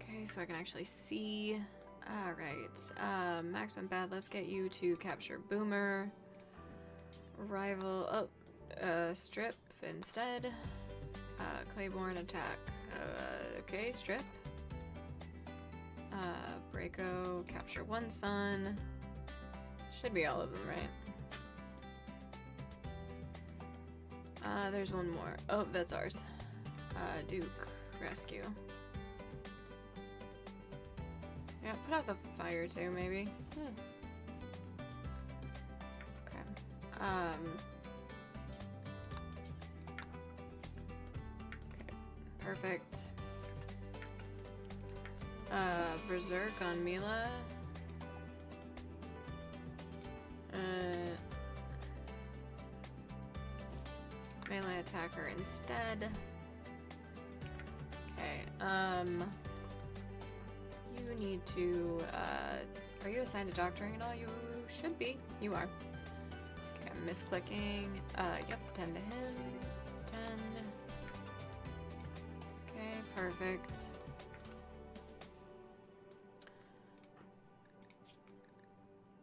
Okay, so I can actually see. Alright, Maxman Bad, let's get you to capture Boomer. Rival, Strip instead. Claiborne attack. Okay, Strip. Braco, capture one son. Should be all of them, right? There's one more. Oh, that's ours. Duke, rescue. Yeah, put out the fire too, maybe. Okay. Okay, perfect. Berserk on Mila. Melee attacker instead. Okay, you need to, are you assigned to doctoring at all? You should be. You are. Okay, I'm misclicking. Yep, 10 to him. 10. Okay, perfect.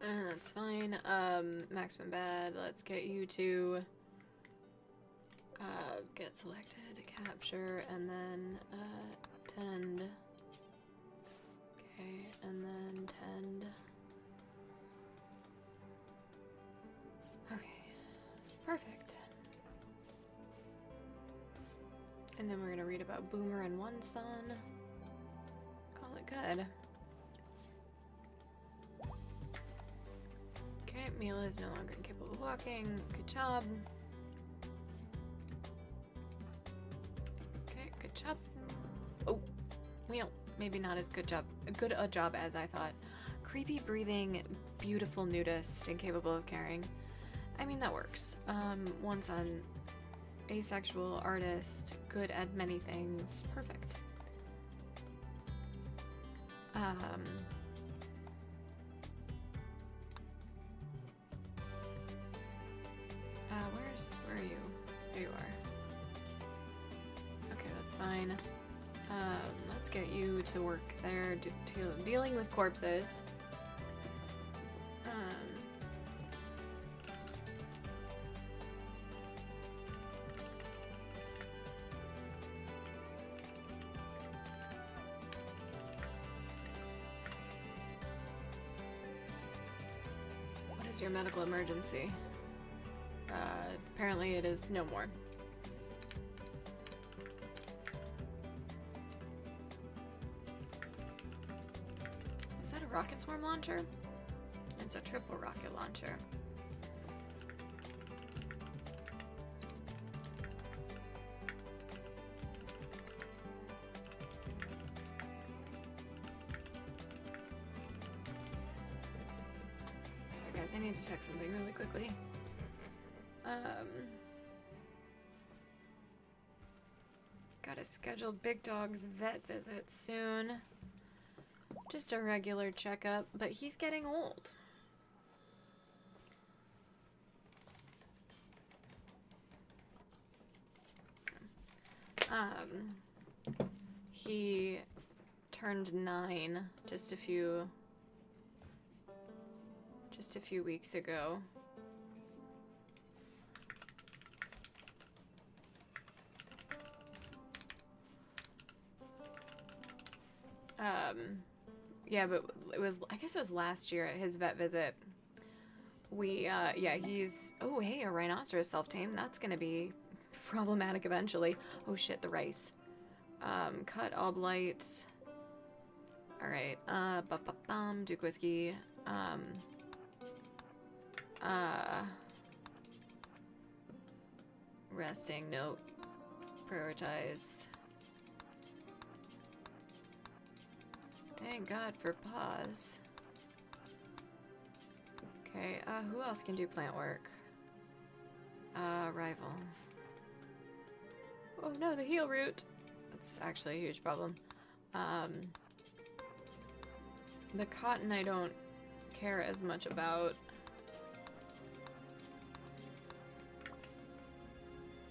That's fine. Maximum bad. Let's get you to get selected, capture, and then tend. Okay, and then tend. Okay, perfect. And then we're gonna read about Boomer and One Son. Call it good. Okay, Mila is no longer incapable of walking. Good job. Okay, good job. Oh, well, maybe not as good a job as I thought. Creepy breathing, beautiful nudist, incapable of caring. I mean, that works. One Son, asexual artist, good at many things. Perfect. Where are you? There you are. Okay, that's fine. Let's get you to work there, dealing with corpses. What is your medical emergency? Apparently it is no more. Is that a rocket swarm launcher? It's a triple rocket launcher. Sorry guys, I need to check something really quickly. Gotta schedule Big Dog's vet visit soon. Just a regular checkup, but he's getting old. He turned 9 just a few weeks ago. Yeah, but I guess it was last year at his vet visit. Yeah, oh, hey, a rhinoceros self-tame. That's gonna be problematic eventually. Oh shit, the rice. Cut all blights. Alright, Duke Whiskey. Resting, nope. Prioritize. Thank God for pause. Okay, who else can do plant work? Rival. Oh no, the heal root! That's actually a huge problem. The cotton I don't care as much about.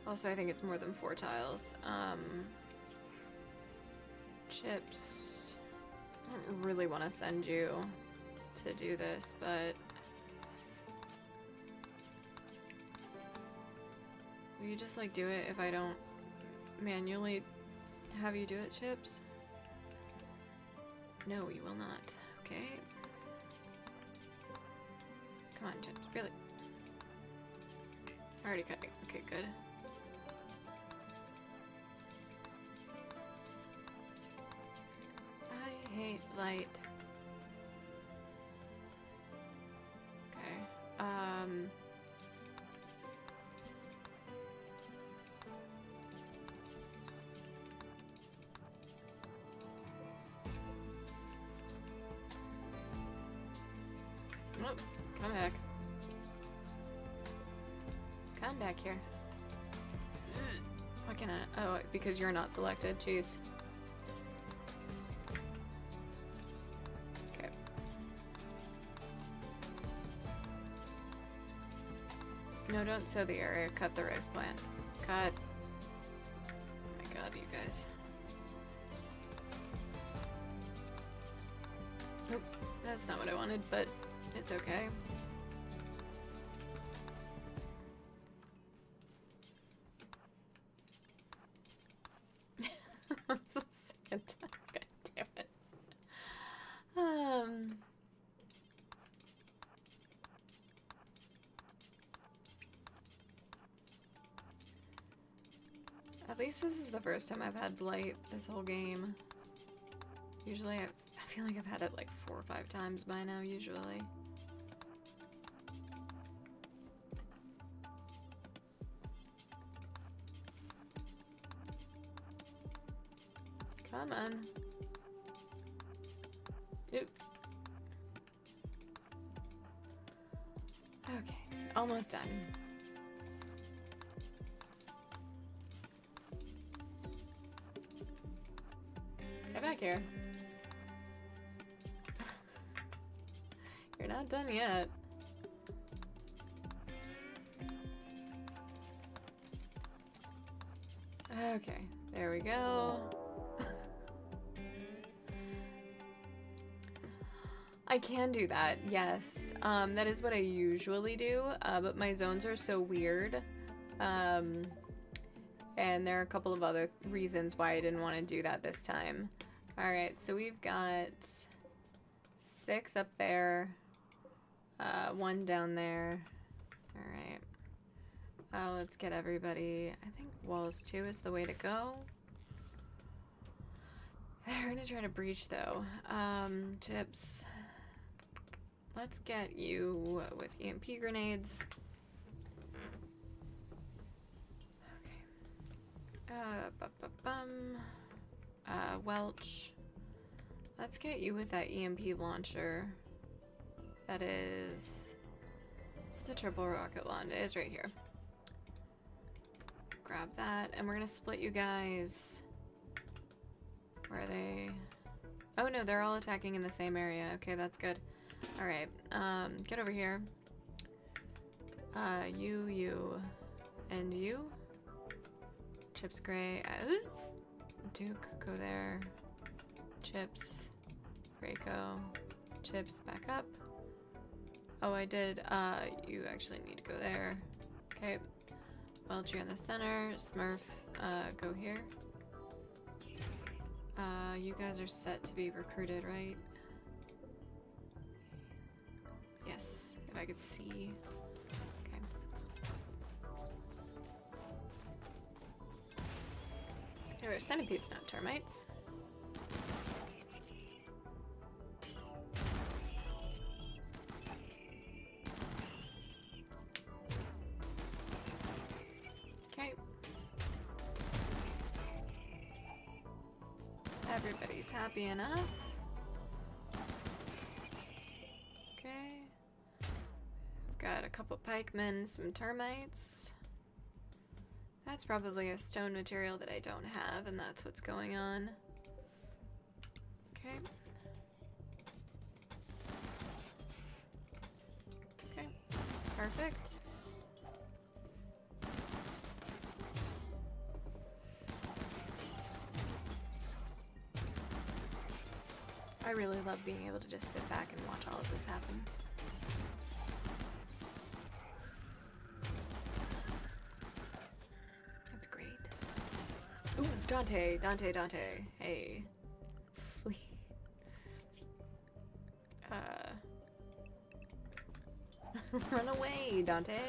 Also, I think it's more than 4 tiles. Chips. I don't really want to send you to do this, but will you just like do it if I don't manually have you do it, Chips? No, you will not. Okay. Come on, Chips. Really? Already cutting. Okay, good. Light, light. Okay. Oh, come back. Come back here. Why can't I? Oh, because you're not selected. Jeez. Okay. No, don't sow the area. Cut the rice plant. Cut. Oh my god, you guys. Nope. That's not what I wanted, but it's okay. I'm so sick of that. God damn it. At least this is the first time I've had blight this whole game. Usually I feel like I've had it like 4 or 5 times by now, usually. Come on. Oop. Okay, almost done. Get back here. You're not done yet. Okay, there we go. I can do that, yes. That is what I usually do, but my zones are so weird. And there are a couple of other reasons why I didn't want to do that this time. Alright, so we've got 6 up there, 1 down there. Alright. Let's get everybody. I think walls 2 is the way to go. They're gonna try to breach though. Chips. Let's get you with EMP grenades. Okay. Welch. Let's get you with that EMP launcher. That is... It's the triple rocket launcher. It is right here. Grab that, and we're gonna split you guys. Where are they? Oh no, they're all attacking in the same area. Okay, that's good. Alright, get over here. You, and you. Chips Gray. Duke, go there. Chips. Reiko. Chips, back up. Oh, I did. You actually need to go there. Okay. Welch, you're in the center. Smurf, go here. You guys are set to be recruited, right? Yes, if I could see. Okay. There are centipedes, not termites. Okay. Everybody's happy enough. Okay. I've got a couple pikemen, some termites. That's probably a stone material that I don't have, and that's what's going on. Okay. Okay. Perfect. I really love being able to just sit back and watch all of this happen. That's great. Ooh, Dante. Hey. Flee. Run away, Dante.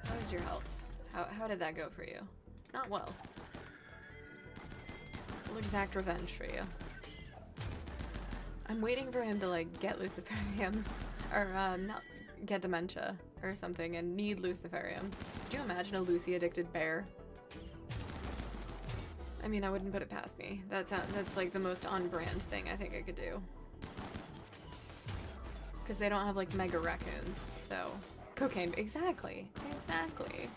How's your health? How did that go for you? Not well. We'll exact revenge for you. I'm waiting for him to, like, get Luciferium. Or, not get dementia or something and need Luciferium. Could you imagine a Lucy-addicted bear? I mean, I wouldn't put it past me. That's like the most on-brand thing I think I could do. Because they don't have, like, mega raccoons, so... Cocaine, exactly. Exactly.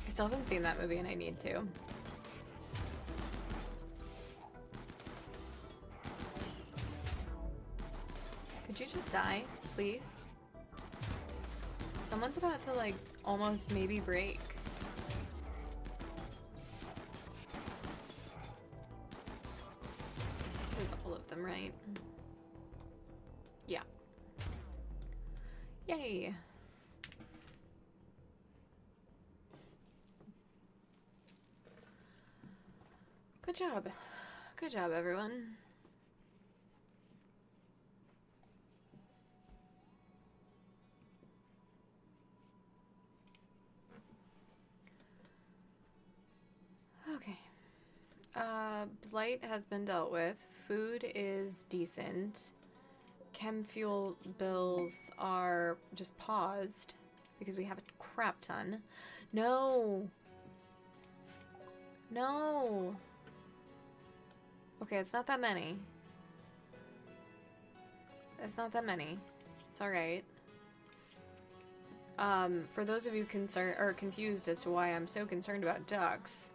I still haven't seen that movie and I need to. Could you just die, please? Someone's about to, like, almost maybe break. There's all of them, right? Yeah. Yay! Good job. Good job, everyone. Okay. Blight has been dealt with. Food is decent. Chem fuel bills are just paused because we have a crap ton. No! No! Okay, it's not that many. It's not that many. It's alright. For those of you concerned or confused as to why I'm so concerned about ducks,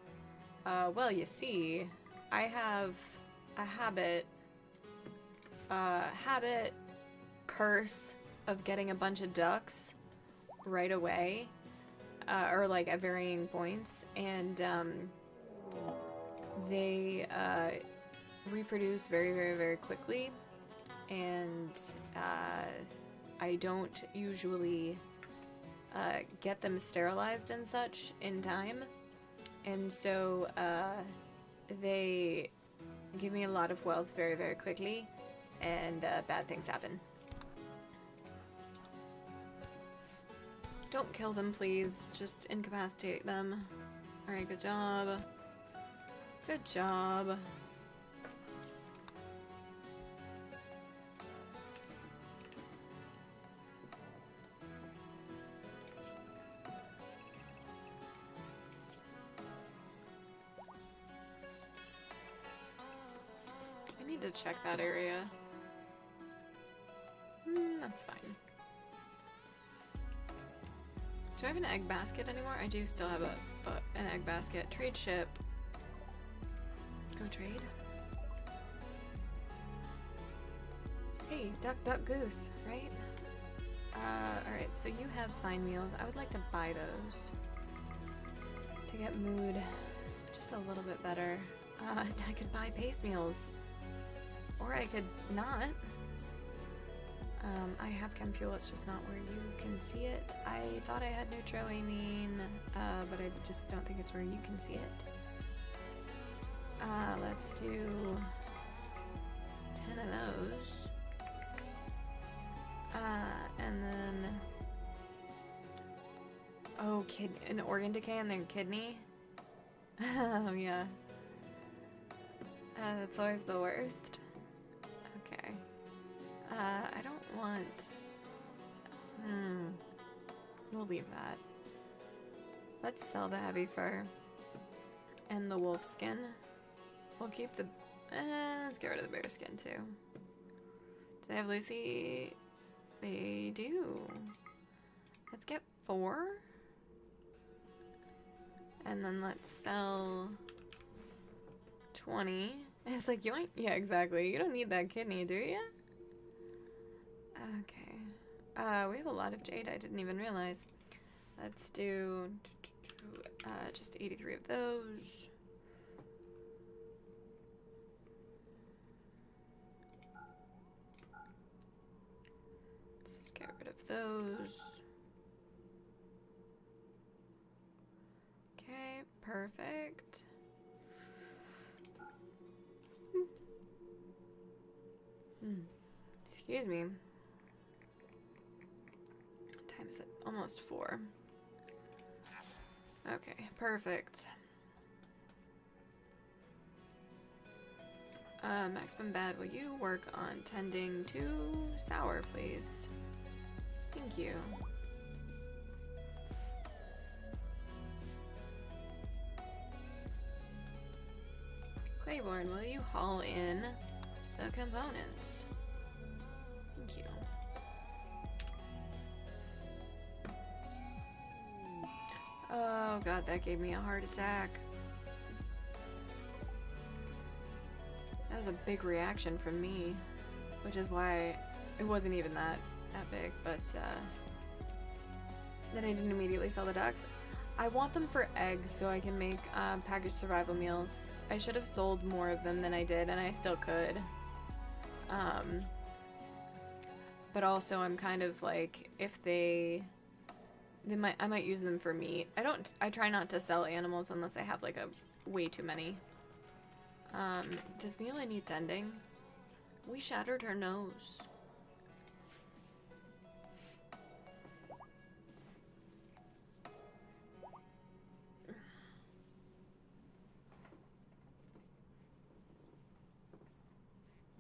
well, you see, I have a habit curse of getting a bunch of ducks right away, or like at varying points, and they reproduce very, very, very quickly, and I don't usually get them sterilized and such in time, and so they give me a lot of wealth very, very quickly, and bad things happen. Don't kill them, please. Just incapacitate them. Alright, good job. Good job. I need to check that area. That's fine. Do I have an egg basket anymore? I do still have an egg basket. Trade ship. Go trade. Hey, duck, duck, goose, right? Alright, so you have fine meals. I would like to buy those to get mood just a little bit better. I could buy paste meals. Or I could not. I have chem fuel, it's just not where you can see it. I thought I had neutroamine, but I just don't think it's where you can see it. Let's do 10 of those. And then... Oh, an organ decay in their kidney? Oh, yeah. That's always the worst. Okay. I don't want... We'll leave that. Let's sell the heavy fur. And the wolf skin. We'll keep the... let's get rid of the bear skin, too. Do they have Lucy? They do. Let's get 4. And then let's sell 20. It's like, you ain't... Yeah, exactly. You don't need that kidney, do you? Okay. We have a lot of jade. I didn't even realize. Let's do just 83 of those. Let's get rid of those. Okay, perfect. Excuse me. What time is it? Almost 4. Okay, perfect. Maximum Bad, will you work on tending to Sour, please? Thank you. Claiborne, will you haul in the components? Thank you. Oh god, that gave me a heart attack. That was a big reaction from me, which is why it wasn't even that big, but then I didn't immediately sell the ducks. I want them for eggs so I can make packaged survival meals. I should have sold more of them than I did, and I still could. But also I'm kind of like, if I might use them for meat. I try not to sell animals unless I have like way too many. Does Mila need tending? We shattered her nose.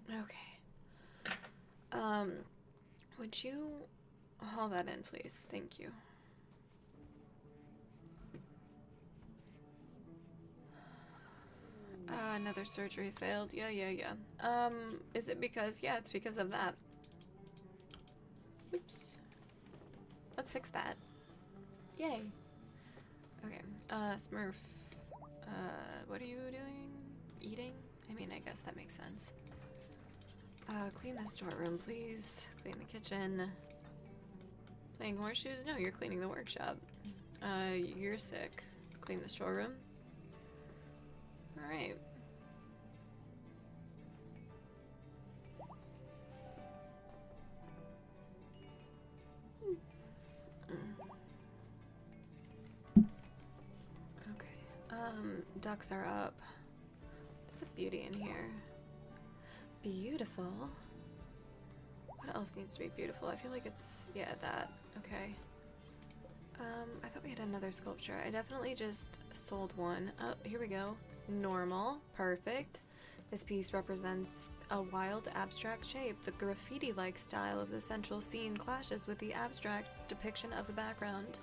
Okay. Would you haul that in, please? Thank you. Another surgery failed. Yeah. Is it because... Yeah, it's because of that. Oops. Let's fix that. Yay. Okay. Smurf. What are you doing? Eating? I mean, I guess that makes sense. Clean the storeroom, please. Clean the kitchen. Playing horseshoes? No, you're cleaning the workshop. You're sick. Clean the storeroom. Alright. Okay. Ducks are up. What's the beauty in here? Beautiful. What else needs to be beautiful? I feel like it's... yeah, that. Okay. I thought we had another sculpture. I definitely just sold one. Oh, here we go. Normal. Perfect. This piece represents a wild, abstract shape. The graffiti-like style of the central scene clashes with the abstract depiction of the background.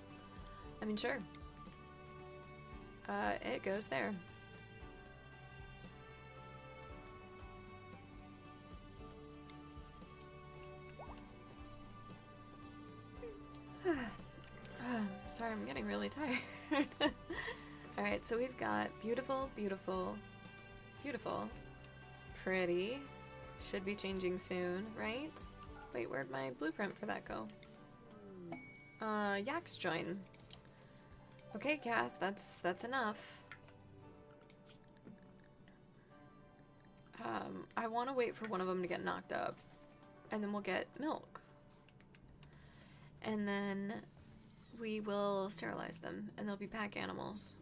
I mean, sure. It goes there. Sorry, I'm getting really tired. Alright, so we've got beautiful, beautiful, beautiful, pretty, should be changing soon, right? Wait, where'd my blueprint for that go? Yak's join. Okay, Cass, that's enough. I want to wait for one of them to get knocked up, and then we'll get milk. And then we will sterilize them, and they'll be pack animals.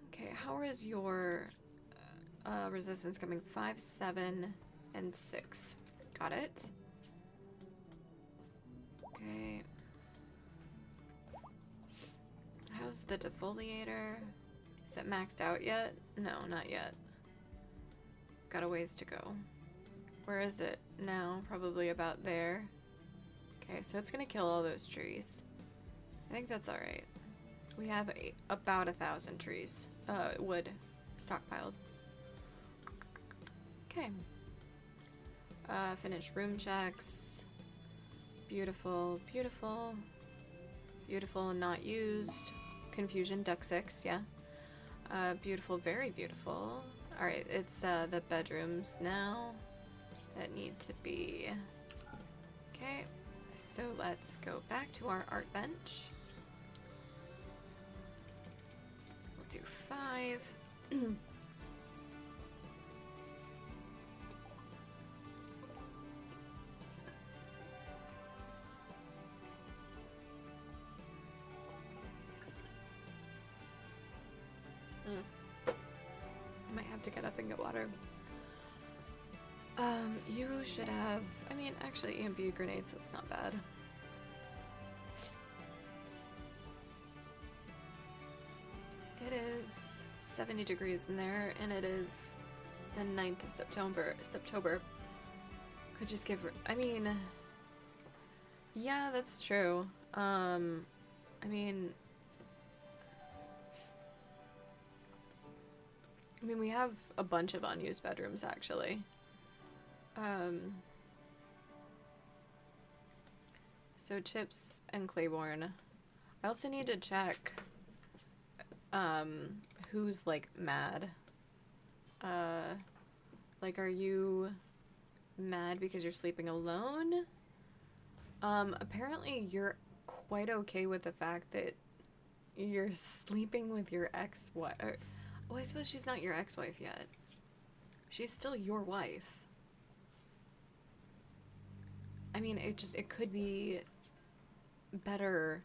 Okay, how is your resistance coming? 5, 7, and 6. Got it. Okay. How's the defoliator? Is it maxed out yet? No, not yet. Got a ways to go. Where is it now? Probably about there. Okay, so it's gonna kill all those trees. I think that's alright. We have about 1,000 trees, wood stockpiled. Okay. Finish room checks. Beautiful, beautiful. Beautiful, not used. Confusion, duck 6, yeah. Beautiful, very beautiful. Alright, it's the bedrooms now that need to be... Okay. So let's go back to our art bench. We'll do 5. Might have to get up and get water. You should have... I mean, actually, EMP grenades, that's not bad. It is 70 degrees in there, and it is the 9th of September. Could just give her, I mean, yeah, that's true. I mean, we have a bunch of unused bedrooms, actually. So Chips and Claiborne. I also need to check, who's, like, mad. Like, are you mad because you're sleeping alone? Apparently you're quite okay with the fact that you're sleeping with your ex-wife. Oh, I suppose she's not your ex-wife yet. She's still your wife. I mean, it could be better.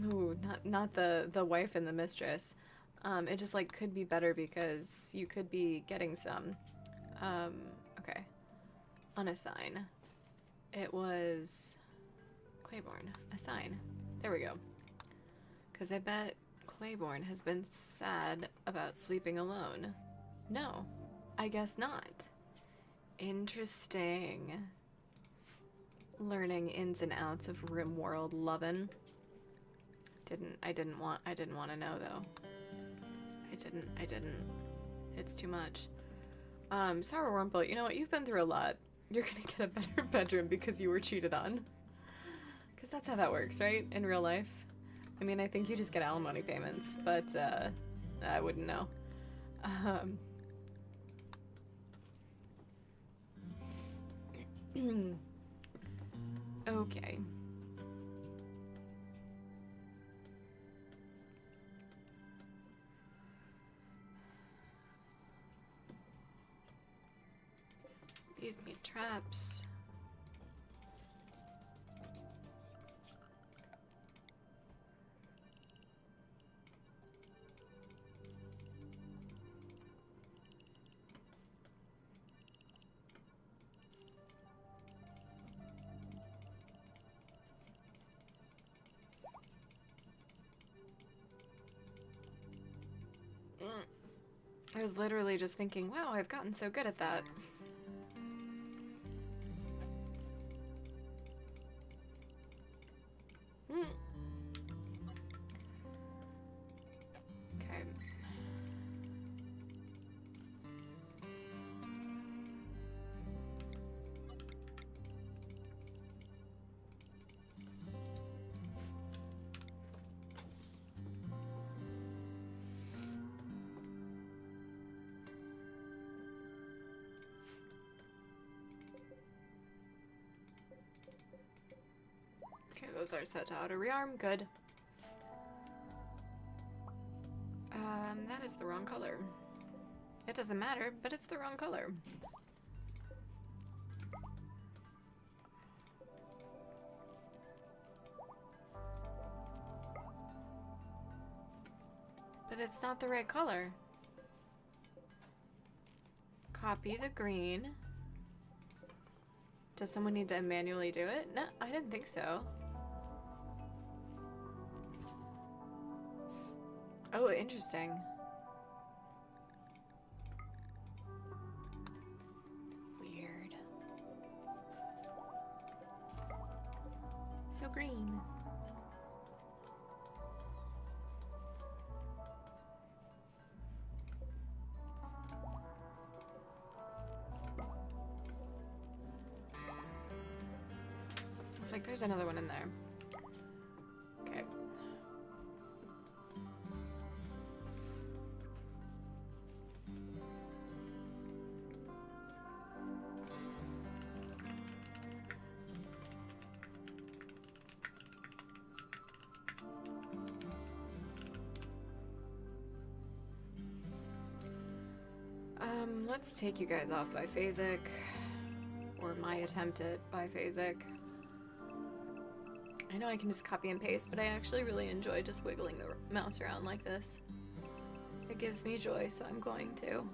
Ooh, not the wife and the mistress. It just, like, could be better because you could be getting some, okay. Unassign. It was Claiborne. Assign. There we go. Because I bet Claiborne has been sad about sleeping alone. No, I guess not. Interesting. Learning ins and outs of RimWorld lovin'. I didn't want to know though. I didn't. It's too much. Sour Wurmple, you know what? You've been through a lot. You're gonna get a better bedroom because you were cheated on. Because that's how that works, right? In real life. I mean, I think you just get alimony payments, but, I wouldn't know. Okay. These need traps. I was literally just thinking, wow, I've gotten so good at that. Okay. Okay, those are set to auto rearm. Good. That is the wrong color. It doesn't matter, but it's the wrong color. But it's not the right color. Copy the green. Does someone need to manually do it? No, I didn't think so. Oh, interesting. Weird. So green. Looks like there's another one in there. Okay. Let's take you guys off biphasic. Or my attempt at biphasic. I know I can just copy and paste, but I actually really enjoy just wiggling the mouse around like this. It gives me joy, so I'm going to.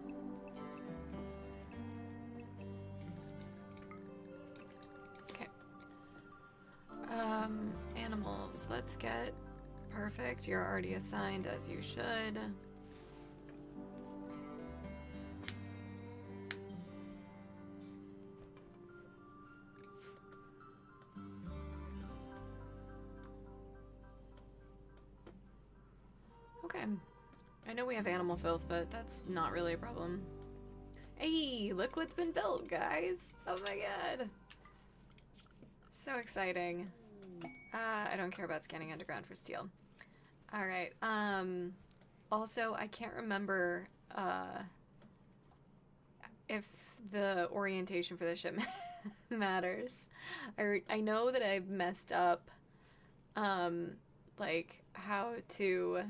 Okay. Animals. Let's get perfect. You're already assigned as you should. know we have animal filth, but that's not really a problem. Hey, look what's been built, guys! Oh my god! So exciting. I don't care about scanning underground for steel. Alright, also, I can't remember, if the orientation for the ship matters. I know that I've messed up, like, how to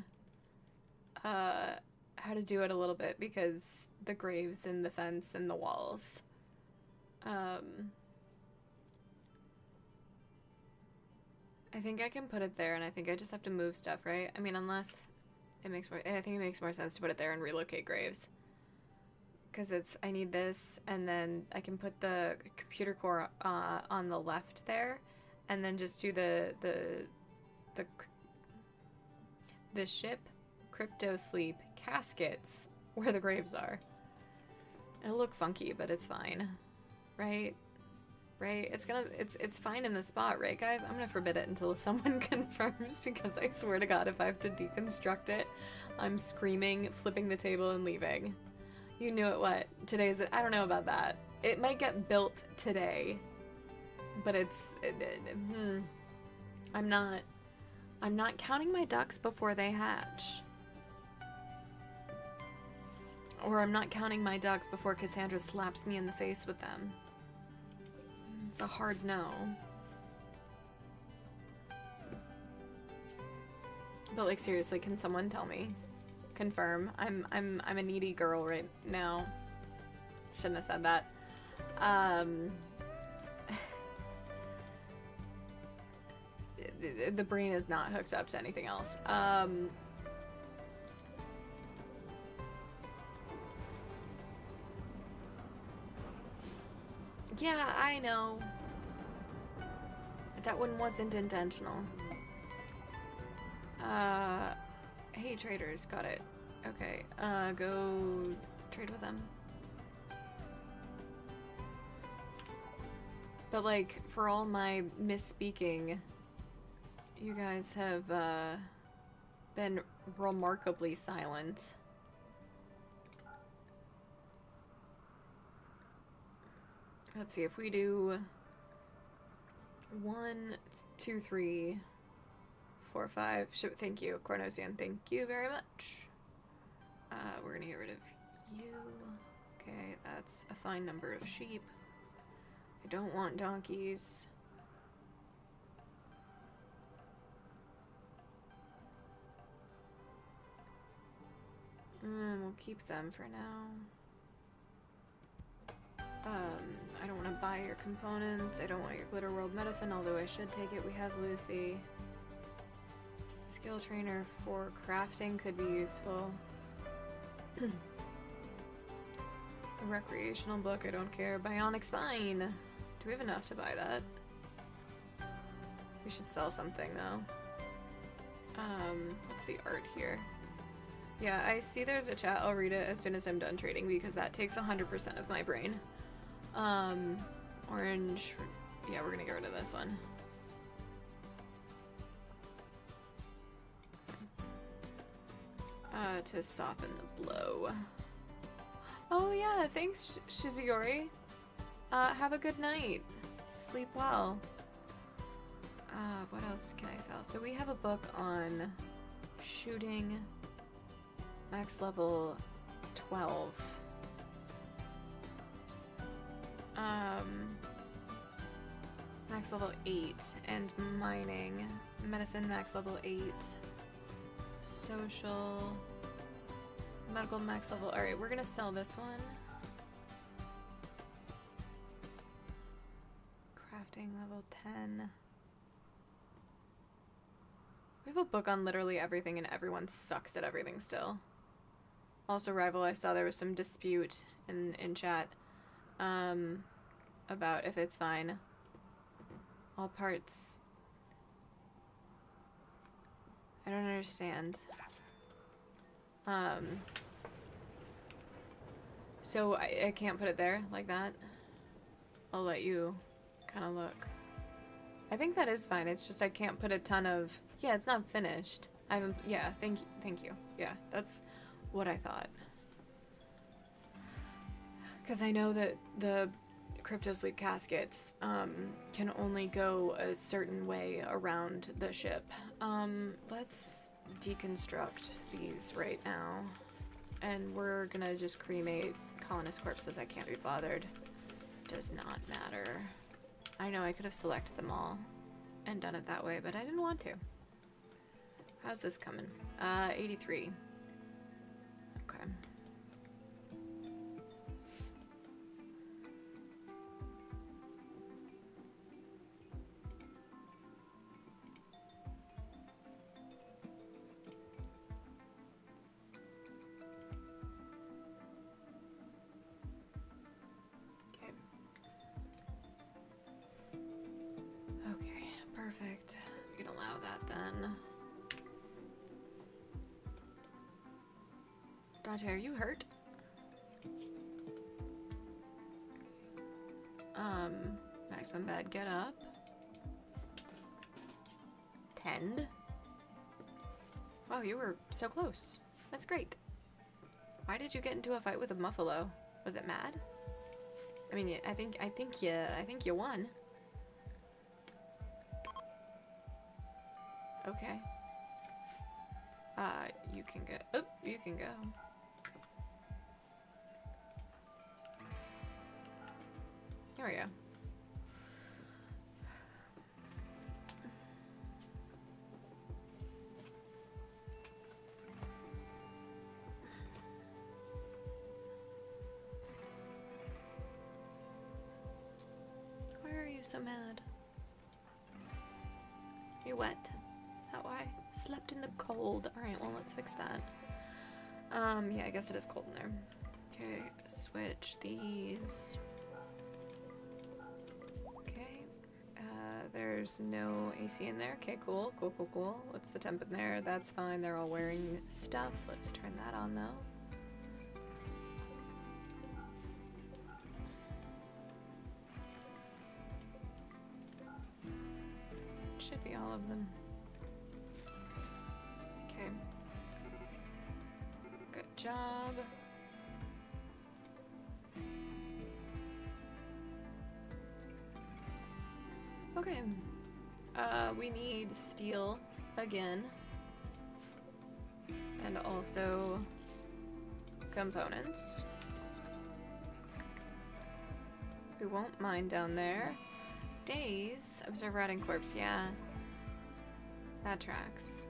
do it a little bit because the graves and the fence and the walls. I think I can put it there, and I think I just have to move stuff, right? I mean, unless it makes more, I think it makes more sense to put it there and relocate graves. Because I need this, and then I can put the computer core on the left there, and then just do the ship crypto sleep caskets where the graves are. It'll look funky, but it's fine, right? Right? It's fine in the spot, right, guys? I'm gonna forbid it until someone confirms, because I swear to God, if I have to deconstruct it, I'm screaming, flipping the table, and leaving. You knew it. What? Today's it. I don't know about that. It might get built today, but I'm not counting my ducks before they hatch. Or I'm not counting my ducks before Cassandra slaps me in the face with them. It's a hard no. But like, seriously, can someone tell me? Confirm. I'm a needy girl right now. Shouldn't have said that. The brain is not hooked up to anything else. Yeah, I know. That one wasn't intentional. Hey, traders, got it. Okay, go trade with them. But, like, for all my misspeaking, you guys have, been remarkably silent. Let's see, if we do 1, 2, 3, 4, 5. Thank you, Cornosian. Thank you very much. We're gonna get rid of you. Okay, that's a fine number of sheep. I don't want donkeys. We'll keep them for now. I don't want to buy your components. I don't want your Glitter World medicine, although I should take it. We have Lucy. Skill trainer for crafting could be useful. A recreational book, I don't care. Bionic spine. Do we have enough to buy that? We should sell something though. What's the art here? Yeah, I see there's a chat. I'll read it as soon as I'm done trading because that takes 100% of my brain. Orange. Yeah, we're gonna get rid of this one. To soften the blow. Oh yeah, thanks Shizuyori. Have a good night. Sleep well. What else can I sell? So we have a book on shooting, max level 12. Max level 8, and mining. Medicine max level 8. Social. Medical max level. Alright, we're gonna sell this one. Crafting level 10. We have a book on literally everything and everyone sucks at everything still. Also, Rival, I saw there was some dispute in chat about if it's fine. All parts. I don't understand. So I can't put it there like that. I'll let you kind of look. I think that is fine. It's just I can't put a ton of. Yeah, it's not finished. I haven't. Yeah, thank you. Yeah, that's what I thought. Because I know that the cryptosleep caskets can only go a certain way around the ship. Let's deconstruct these right now. And we're gonna just cremate colonist corpses. I can't be bothered. Does not matter. I know I could have selected them all and done it that way, but I didn't want to. How's this coming? 83. Okay. Okay, perfect. We can allow that then. Dante, are you hurt? Maximum bed, get up. Tend. Wow, you were so close. That's great. Why did you get into a fight with a Muffalo? Was it mad? I mean, I think you won. Okay. You can go. Oh, you can go. There we go. Why are you so mad? You wet? Is that why? Slept in the cold. Alright, well, let's fix that. Yeah, I guess it is cold in there. Okay, switch these. Okay. There's no AC in there. Okay, cool. Cool. What's the temp in there? That's fine. They're all wearing stuff. Let's turn that on, though. Should be all of them. Okay. Good job. Okay. We need steel again. And also components. We won't mine down there. Days. Observe rotting corpse, yeah. That tracks.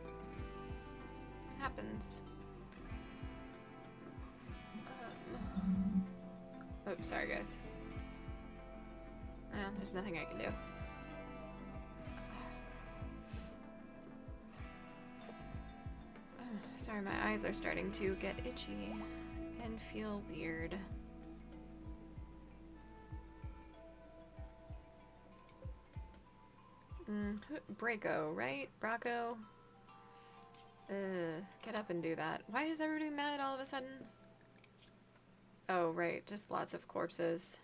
Happens. Oh, sorry guys. Well, there's nothing I can do. Sorry, my eyes are starting to get itchy and feel weird. Braco, right? Braco? Get up and do that. Why is everybody mad all of a sudden? Oh, right, just lots of corpses.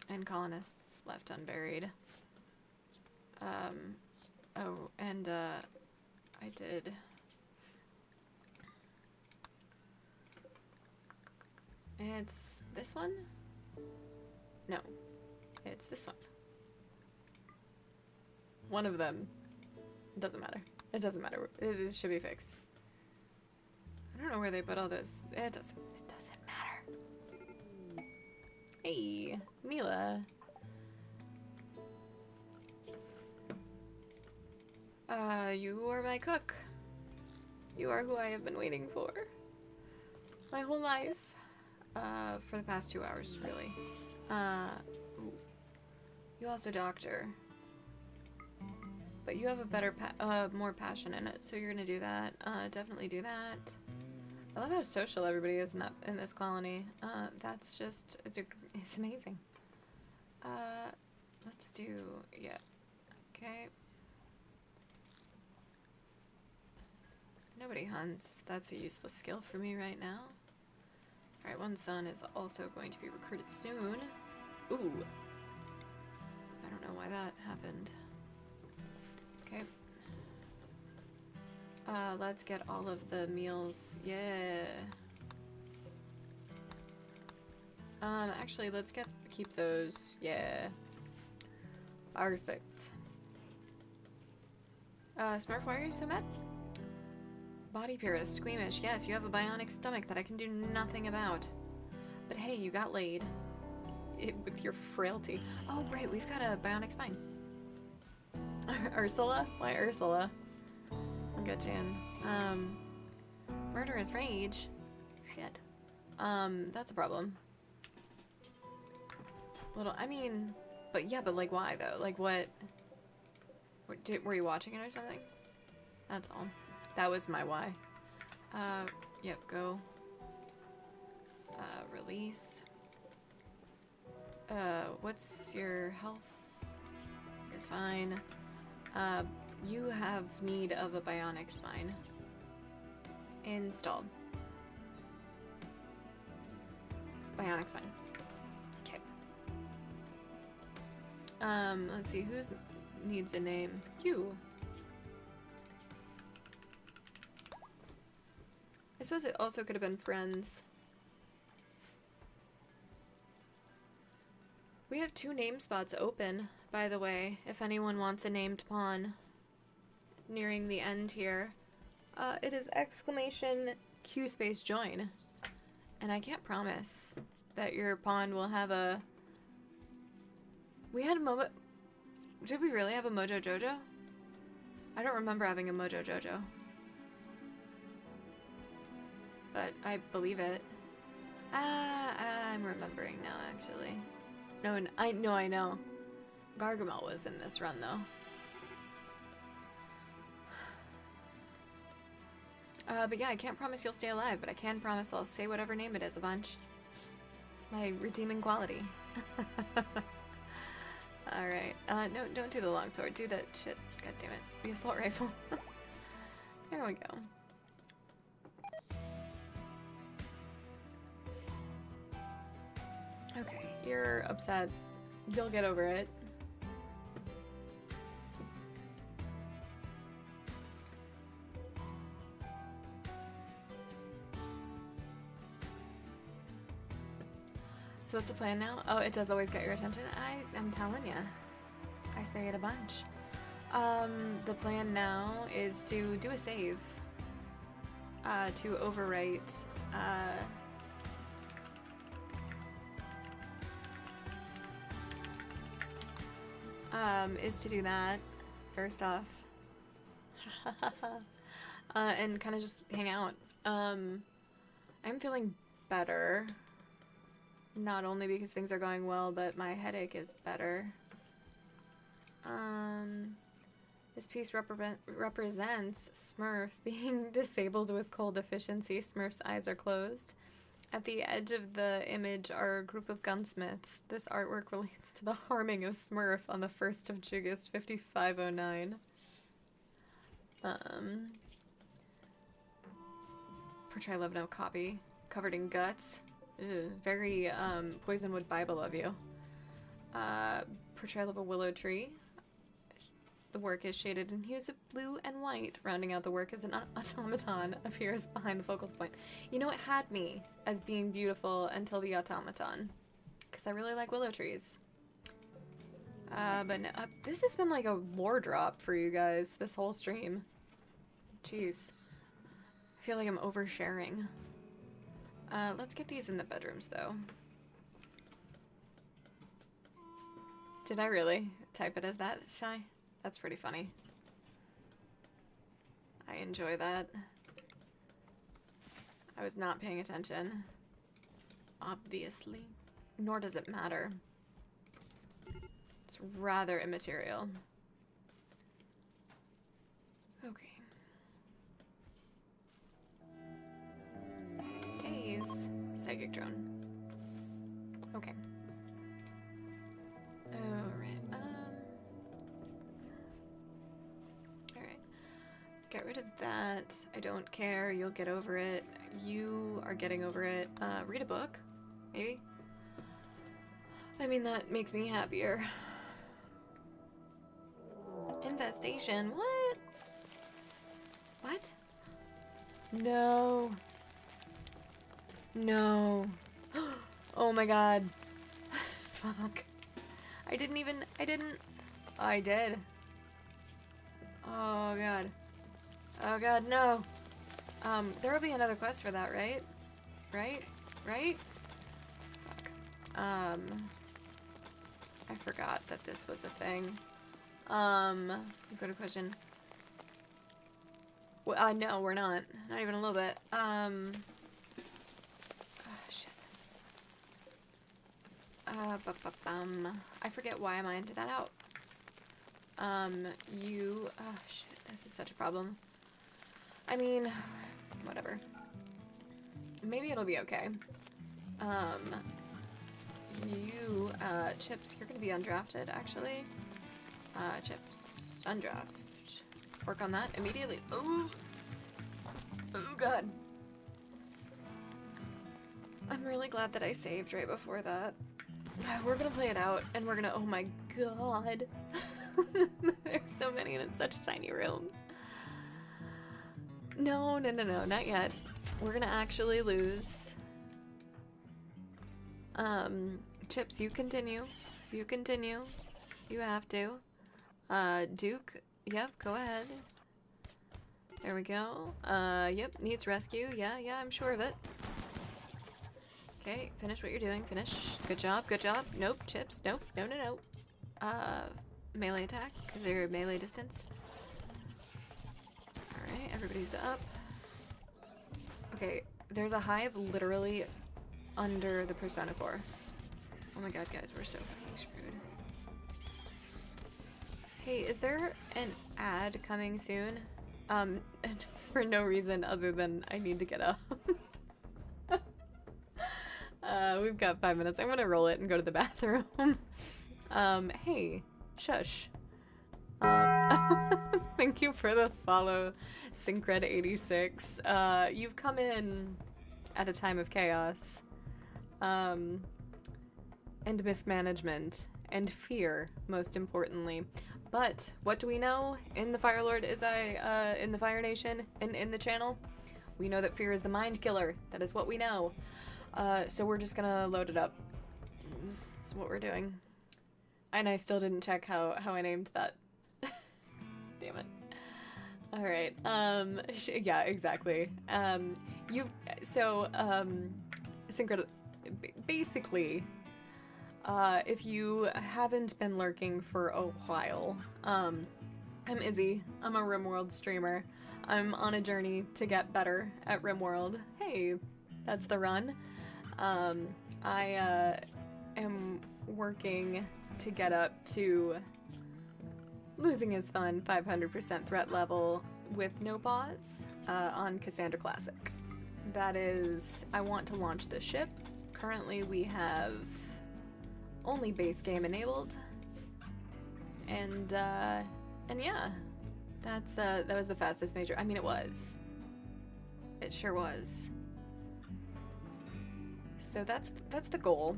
And colonists left unburied. Oh, and, I did... It's this one? No. It's this one. One of them. It doesn't matter. It doesn't matter. It should be fixed. I don't know where they put all this. It doesn't matter. Hey, Mila. You are my cook. You are who I have been waiting for. My whole life. For the past 2 hours, really. You also doctor. But you have a better, more passion in it, so you're gonna do that. Definitely do that. I love how social everybody is in this colony. That's just, it's amazing. Let's do, yeah. Okay. Nobody hunts. That's a useless skill for me right now. Alright, one son is also going to be recruited soon. Ooh. I don't know why that happened. Okay. Let's get all of the meals. Yeah. Actually, let's keep those. Yeah. Perfect. Smurf, why are you so mad? Body purist, squeamish. Yes, you have a bionic stomach that I can do nothing about. But hey, you got laid. With your frailty. Oh, right, we've got a bionic spine. Ursula? Why Ursula? I'll get you in. Murderous rage? Shit. That's a problem. I mean, but yeah, but like why though? Like what? Were you watching it or something? That's all. That was my why. Yep, go. Release. What's your health? You're fine. You have need of a bionic spine. Installed. Bionic spine. Okay. Let's see, who's needs a name? You. I suppose it also could have been friends. We have 2 name spots open, by the way, if anyone wants a named pawn. Nearing the end here. It is exclamation Q space join. And I can't promise that your pawn will have a... We had a moment... Did we really have a Mojo Jojo? I don't remember having a Mojo Jojo. But I believe it. I'm remembering now, actually. No, I know. Gargamel was in this run, though. But yeah, I can't promise you'll stay alive, but I can promise I'll say whatever name it is a bunch. It's my redeeming quality. Alright. No, don't do the longsword. Do that shit. God damn it. The assault rifle. There we go. Okay, you're upset. You'll get over it. So what's the plan now? Oh, it does always get your attention. I'm telling ya. I say it a bunch. The plan now is to do a save. To overwrite, is to do that, first off. And kind of just hang out. I'm feeling better. Not only because things are going well, but my headache is better. This piece represents Smurf being disabled with cold deficiency. Smurf's eyes are closed. At the edge of the image are a group of gunsmiths. This artwork relates to the harming of Smurf on the 1st of August, 5509. Portray Love No Copy. Covered in guts. Ew, very, Poisonwood Bible of you. Portrayal of a willow tree. The work is shaded in hues of blue and white. Rounding out the work is an automaton appears behind the focal point. You know, it had me as being beautiful until the automaton. Because I really like willow trees. But no, this has been like a lore drop for you guys, this whole stream. Jeez. I feel like I'm oversharing. Let's get these in the bedrooms, though. Did I really type it as that, Shy? That's pretty funny. I enjoy that. I was not paying attention. Obviously. Nor does it matter. It's rather immaterial. Okay. Days. Psychic drone. Okay. Alright, alright. Get rid of that. I don't care. You'll get over it. You are getting over it. Read a book? Maybe? I mean, that makes me happier. Infestation? What? What? No. No. Oh my god. Fuck. I did. Oh god. Oh god, no. There will be another quest for that, right? Right? Fuck. I forgot that this was a thing. Go to question. Well, no, we're not. Not even a little bit. Oh, shit. I forget why am I into that out. Oh, shit, this is such a problem. I mean, whatever. Maybe it'll be okay. Chips, you're gonna be undrafted, actually. Chips, undraft. Work on that immediately. Ooh! Oh, God. I'm really glad that I saved right before that. We're gonna play it out, and we're gonna, oh my god. There's so many, and it's such a tiny room. No, not yet. We're gonna actually lose. Chips, you continue. You have to. Duke, yep, go ahead. There we go. Yep, needs rescue. Yeah, I'm sure of it. Okay, finish what you're doing. Finish. Good job. Nope, Chips. Nope. No. Melee attack, because they're melee distance. Alright, everybody's up. Okay, there's a hive literally under the Persona Core. Oh my god, guys, we're so fucking screwed. Hey, is there an ad coming soon? And for no reason other than I need to get up. We've got 5 minutes. I'm gonna roll it and go to the bathroom. Hey, shush. Thank you for the follow, Syncred86. You've come in at a time of chaos, and mismanagement, and fear, most importantly. But what do we know in the Fire Lord in the Fire Nation, in the channel? We know that fear is the mind killer. That is what we know. So we're just gonna load it up. This is what we're doing. And I still didn't check how I named that. Damn it. Alright, yeah, exactly. Syncred, basically, if you haven't been lurking for a while, I'm Izzy. I'm a RimWorld streamer. I'm on a journey to get better at RimWorld. Hey, that's the run. I am working to get up to Losing is Fun 500% threat level with no pause on Cassandra Classic. That is, I want to launch the ship. Currently we have only base game enabled. And yeah, that was the fastest major. I mean, it was. It sure was. So that's the goal.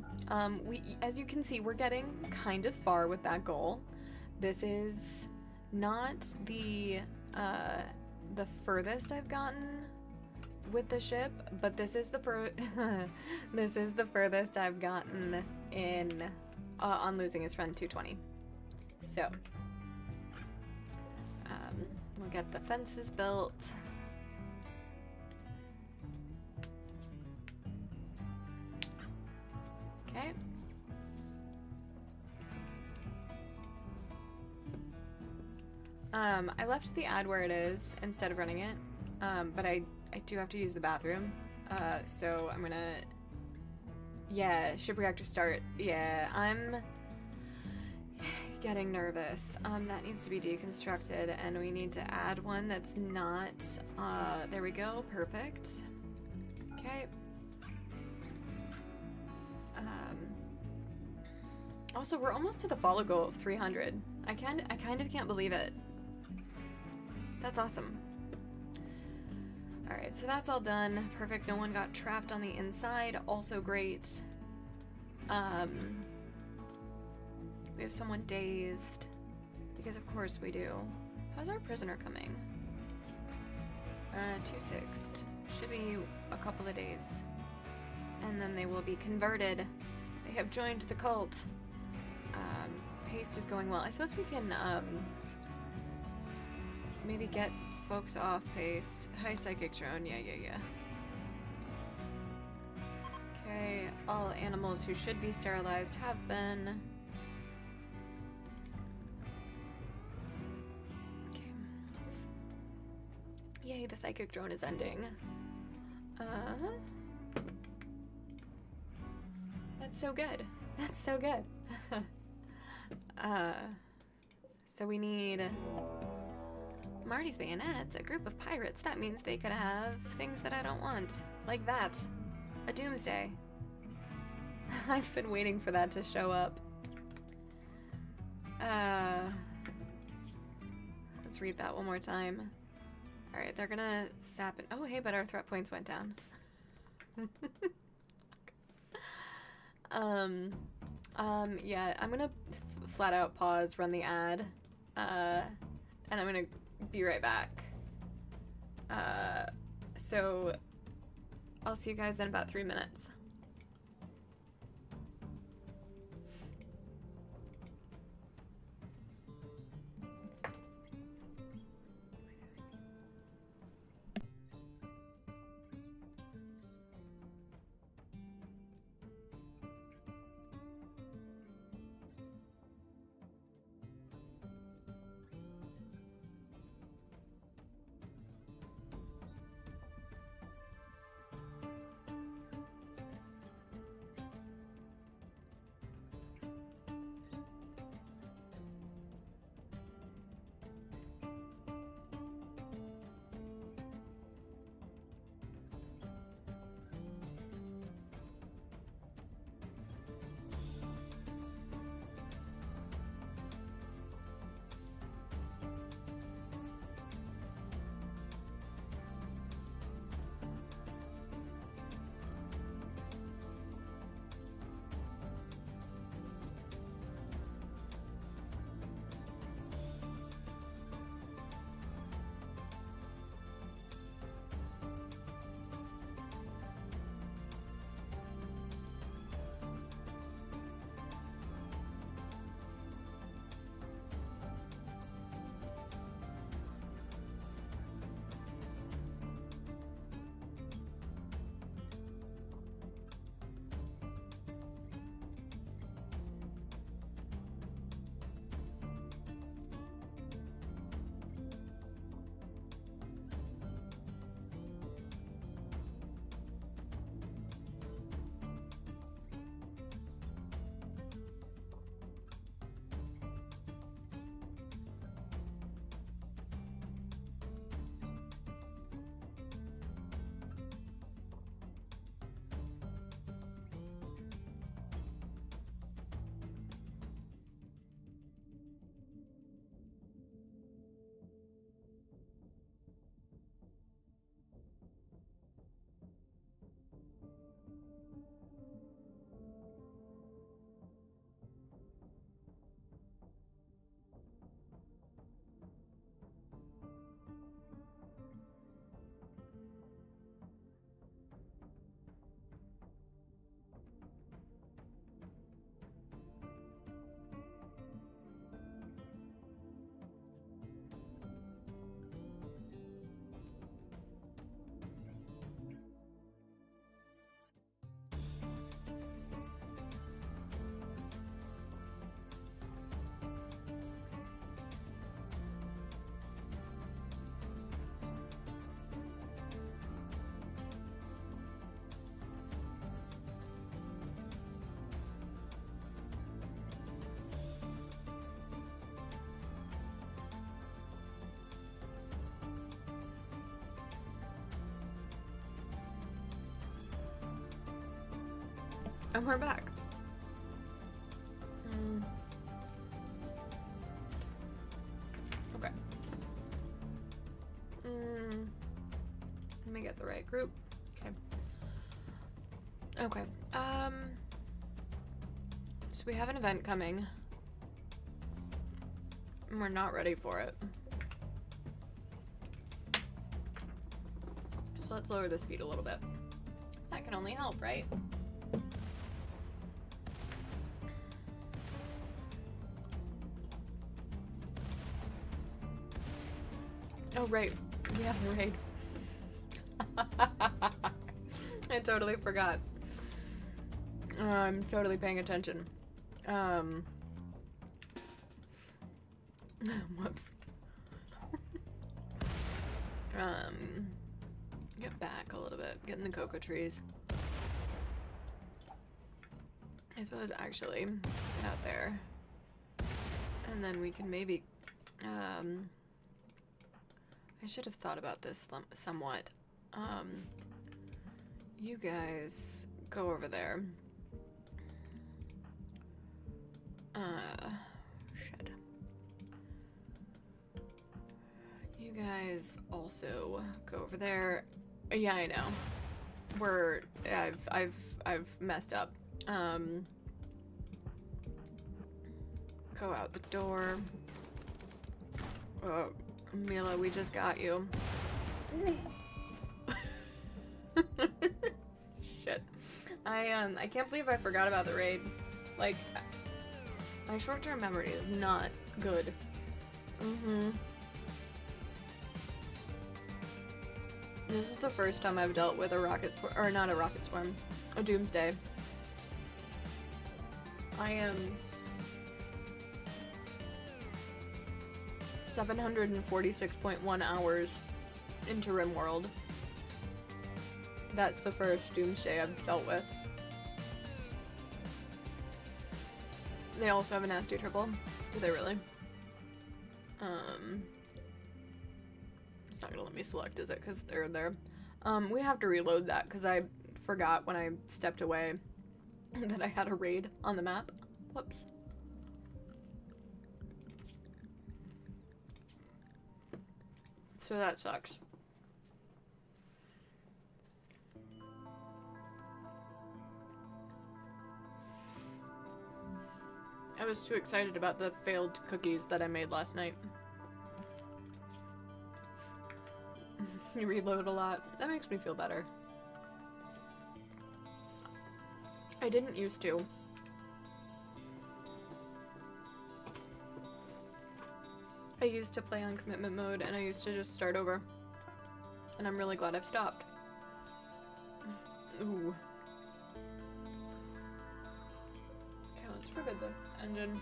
As you can see, we're getting kind of far with that goal. This is not the furthest I've gotten with the ship, but this is the furthest I've gotten in on Losing His Friend 220. So we'll get the fences built. Okay. I left the ad where it is instead of running it, but I do have to use the bathroom, so I'm gonna... Yeah, ship reactor start. Yeah, I'm getting nervous. That needs to be deconstructed, and we need to add one that's not... there we go, perfect. Okay. Also, we're almost to the follow goal of 300. I kind of can't believe it. That's awesome. Alright, so that's all done. Perfect, no one got trapped on the inside. Also great. We have someone dazed. Because of course we do. How's our prisoner coming? 2-6. Should be a couple of days. And then they will be converted. They have joined the cult. Haste is going well. I suppose we can, maybe get folks off paste. Hi, Psychic Drone. Yeah. Okay, all animals who should be sterilized have been. Okay. Yay, the Psychic Drone is ending. That's so good. That's so good. So we need Marty's Bayonets, a group of pirates. That means they could have things that I don't want. Like that. A doomsday. I've been waiting for that to show up. Let's read that one more time. Alright, they're gonna sap it. Oh, hey, but our threat points went down. Yeah, I'm gonna flat out pause, run the ad, and I'm gonna be right back. So I'll see you guys in about 3 minutes. And we're back. Okay. Let me get the right group. Okay. So we have an event coming. And we're not ready for it. let's lower the speed a little bit. That can only help, right? Oh, right. We have the raid. I totally forgot. I'm totally paying attention. Whoops. Get back a little bit. Get in the cocoa trees. I suppose actually get out there. And then we can maybe, I should have thought about this somewhat. You guys go over there. Shit. You guys also go over there. Yeah, I know. I've messed up. Go out the door. Mila, we just got you. Shit. I can't believe I forgot about the raid. Like, my short-term memory is not good. This is the first time I've dealt with a rocket swarm, or not a rocket swarm, a doomsday. I am 746.1 hours into RimWorld. That's the first doomsday I've dealt with. They also have a nasty triple. Do they really? It's not gonna let me select, is it? Because they're there. We have to reload that because I forgot when I stepped away that I had a raid on the map. Whoops. So that sucks. I was too excited about the failed cookies that I made last night. You reload a lot. That makes me feel better. I didn't used to. I used to play on commitment mode and I used to just start over. And I'm really glad I've stopped. Ooh. Okay, let's forbid the engine.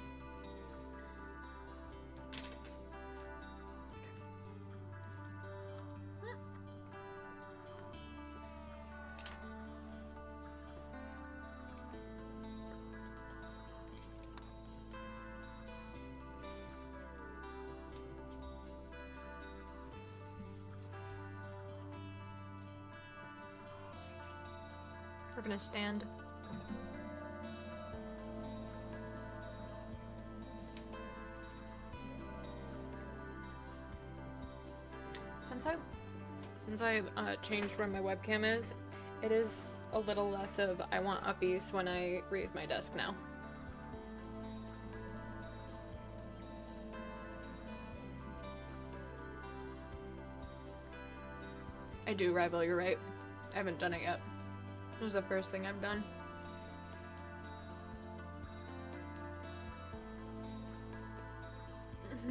We're gonna stand. Since I changed where my webcam is, it is a little less of I want uppies when I raise my desk now. I do, Rival, you're right. I haven't done it yet. This is the first thing I've done.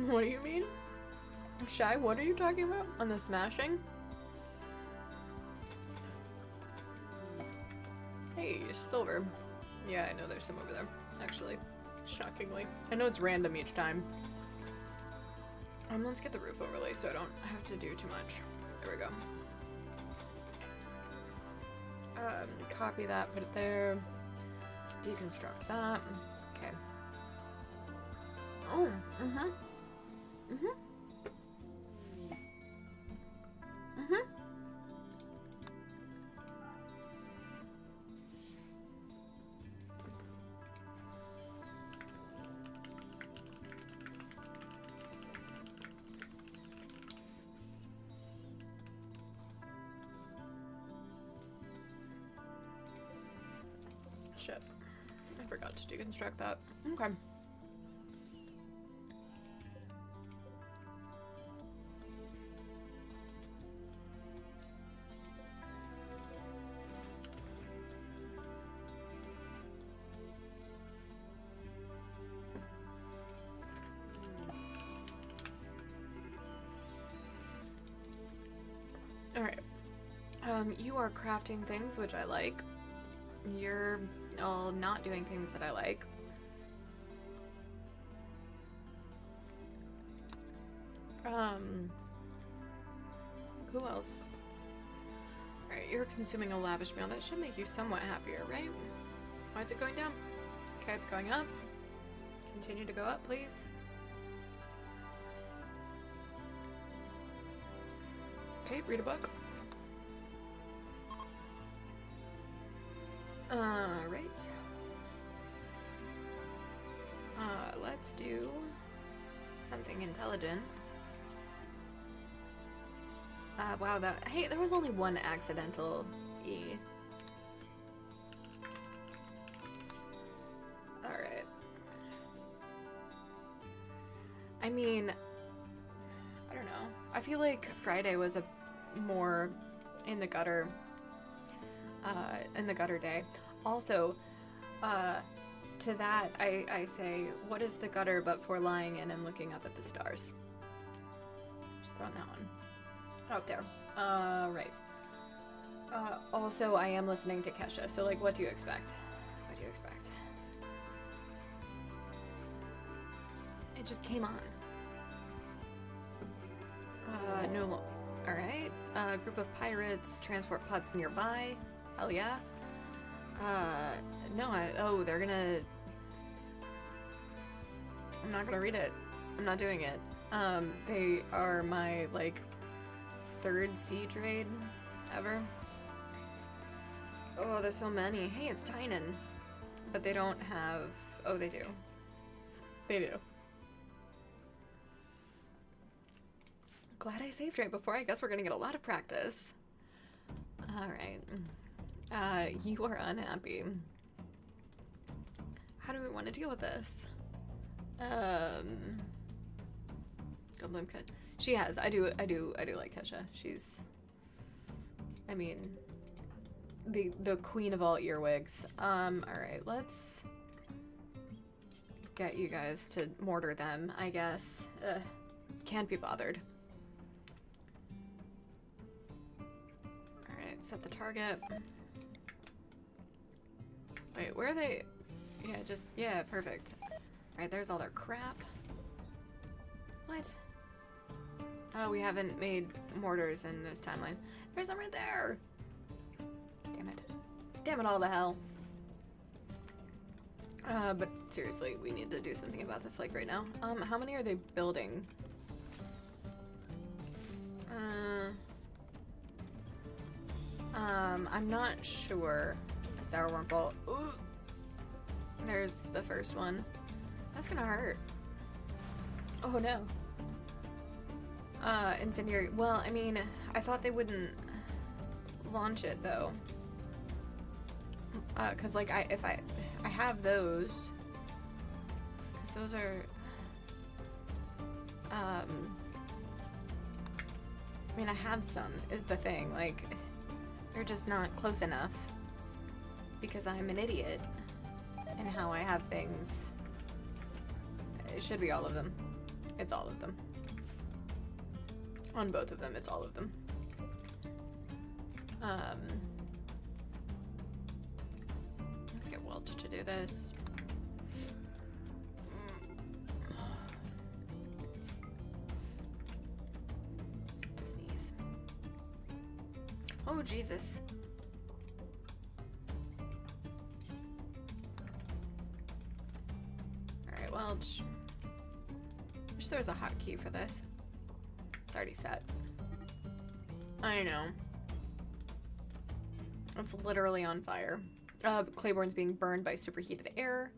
What do you mean? Shy, what are you talking about? On the smashing? Hey, silver. Yeah, I know there's some over there, actually. Shockingly. I know it's random each time. Let's get the roof overlay so I don't have to do too much. There we go. Copy that, put it there. Deconstruct that. Okay. Oh, Shit. I forgot to deconstruct that. Okay. Alright. You are crafting things, which I like. You're all not doing things that I like. Who else? Alright, you're consuming a lavish meal. That should make you somewhat happier, right? Why is it going down? Okay, it's going up. Continue to go up, please. Okay, read a book. Right. Let's do something intelligent. Wow, hey, there was only one accidental E. Alright. I mean, I don't know. I feel like Friday was a more in the gutter day. Also, to that, I say, what is the gutter but for lying in and looking up at the stars? Just throwing that one out there. Right. Also, I am listening to Kesha, so, like, what do you expect? What do you expect? It just came on. Alright. Group of pirates, transport pods nearby. Hell yeah. No, they're gonna... I'm not gonna read it. I'm not doing it. They are my, like, 3rd siege raid ever. Oh, there's so many. Hey, it's Tynan. But they don't have... Oh, they do. They do. Glad I saved right before. I guess we're gonna get a lot of practice. Alright. You are unhappy. How do we want to deal with this? Go blame Kesha. She has. I do like Kesha. She's, I mean, the queen of all earwigs. Alright, let's get you guys to mortar them, I guess. Can't be bothered. Alright, set the target. Wait, where are they? Yeah, perfect. Alright, there's all their crap. What? Oh, we haven't made mortars in this timeline. There's them right there! Damn it. Damn it all to hell. But seriously, we need to do something about this, like, right now. How many are they building? I'm not sure. A sour worm ball. Ooh! There's the first one. That's gonna hurt. Oh no. Incendiary. Well, I mean, I thought they wouldn't launch it though. Cause like I have those. Cause those are. I mean, I have some is the thing. Like, they're just not close enough. Because I'm an idiot. And how I have things. It should be all of them. It's all of them. On both of them, it's all of them. Let's get Welch to do this. To sneeze. Oh, Jesus. Alright, Welch. Wish there was a hotkey for this. It's already set. I know. It's literally on fire. Claiborne's being burned by superheated air.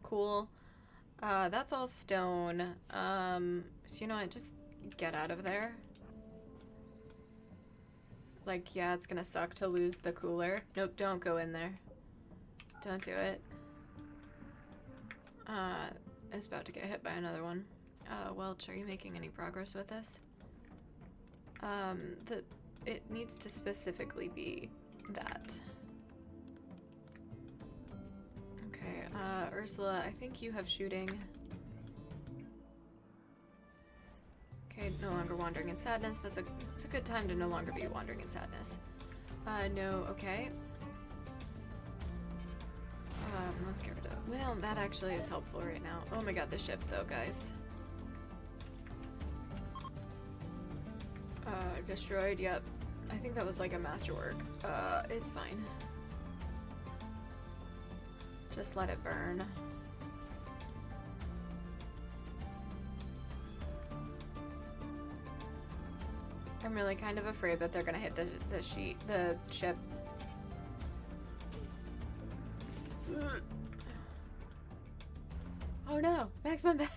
Cool. That's all stone. So you know what? Just get out of there. Like, yeah, it's gonna suck to lose the cooler. Nope, don't go in there. Don't do it. It's about to get hit by another one. Welch, are you making any progress with this? It needs to specifically be that. Okay, Ursula, I think you have shooting. Okay, no longer wandering in sadness. It's a good time to no longer be wandering in sadness. No, okay. Let's get rid of that. Well, that actually is helpful right now. Oh my god, the ship though, guys. Destroyed, yep. I think that was like a masterwork. It's fine. Just let it burn. I'm really kind of afraid that they're gonna hit the ship. Oh no, maximum bed.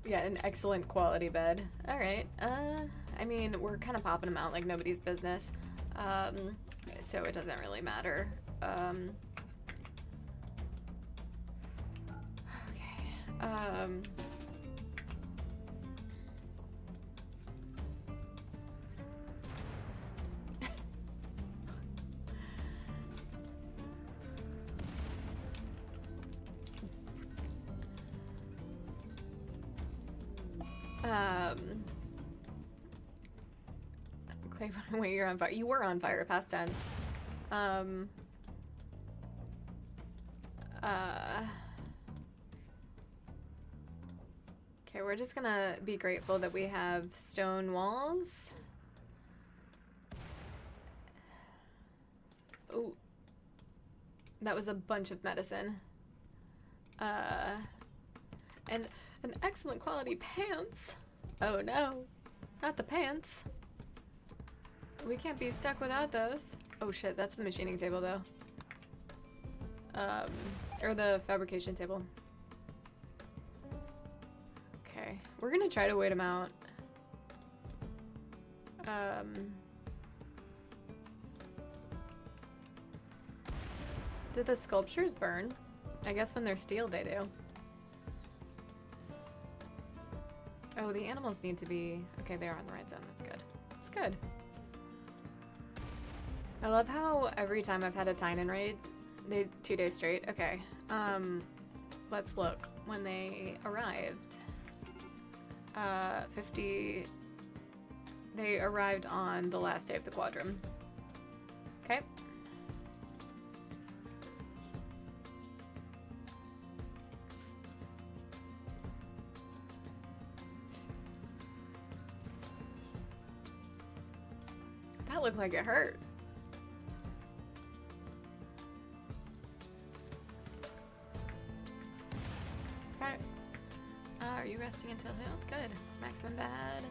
Yeah, an excellent quality bed. All right. I mean, we're kind of popping them out like nobody's business. So it doesn't really matter. Okay. Clay, wait, you're on fire. You were on fire, past tense. Okay, we're just gonna be grateful that we have stone walls. Oh, that was a bunch of medicine. And an excellent quality pants. Oh no, not the pants. We can't be stuck without those. Oh shit, that's the machining table though. Or the fabrication table. Okay, we're gonna try to wait them out. Did the sculptures burn? I guess when they're steel they do. Oh, the animals need to be... Okay, they are on the right zone. That's good. That's good. I love how every time I've had a Tynan raid, 2 days straight. Okay. Let's look. When they arrived, 50... They arrived on the last day of the Quadrum. Okay. That looked like it hurt. Okay. Are you resting until healed? Good. Maximum bad.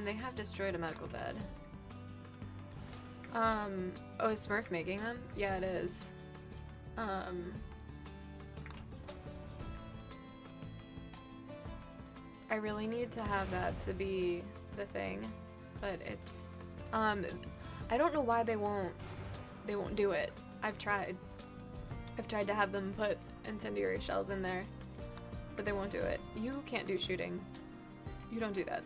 They have destroyed a medical bed. Oh, is Smurf making them? Yeah, it is. I really need to have that to be the thing, but it's, I don't know why they won't do it. I've tried to have them put incendiary shells in there, but they won't do it. You can't do shooting. You don't do that.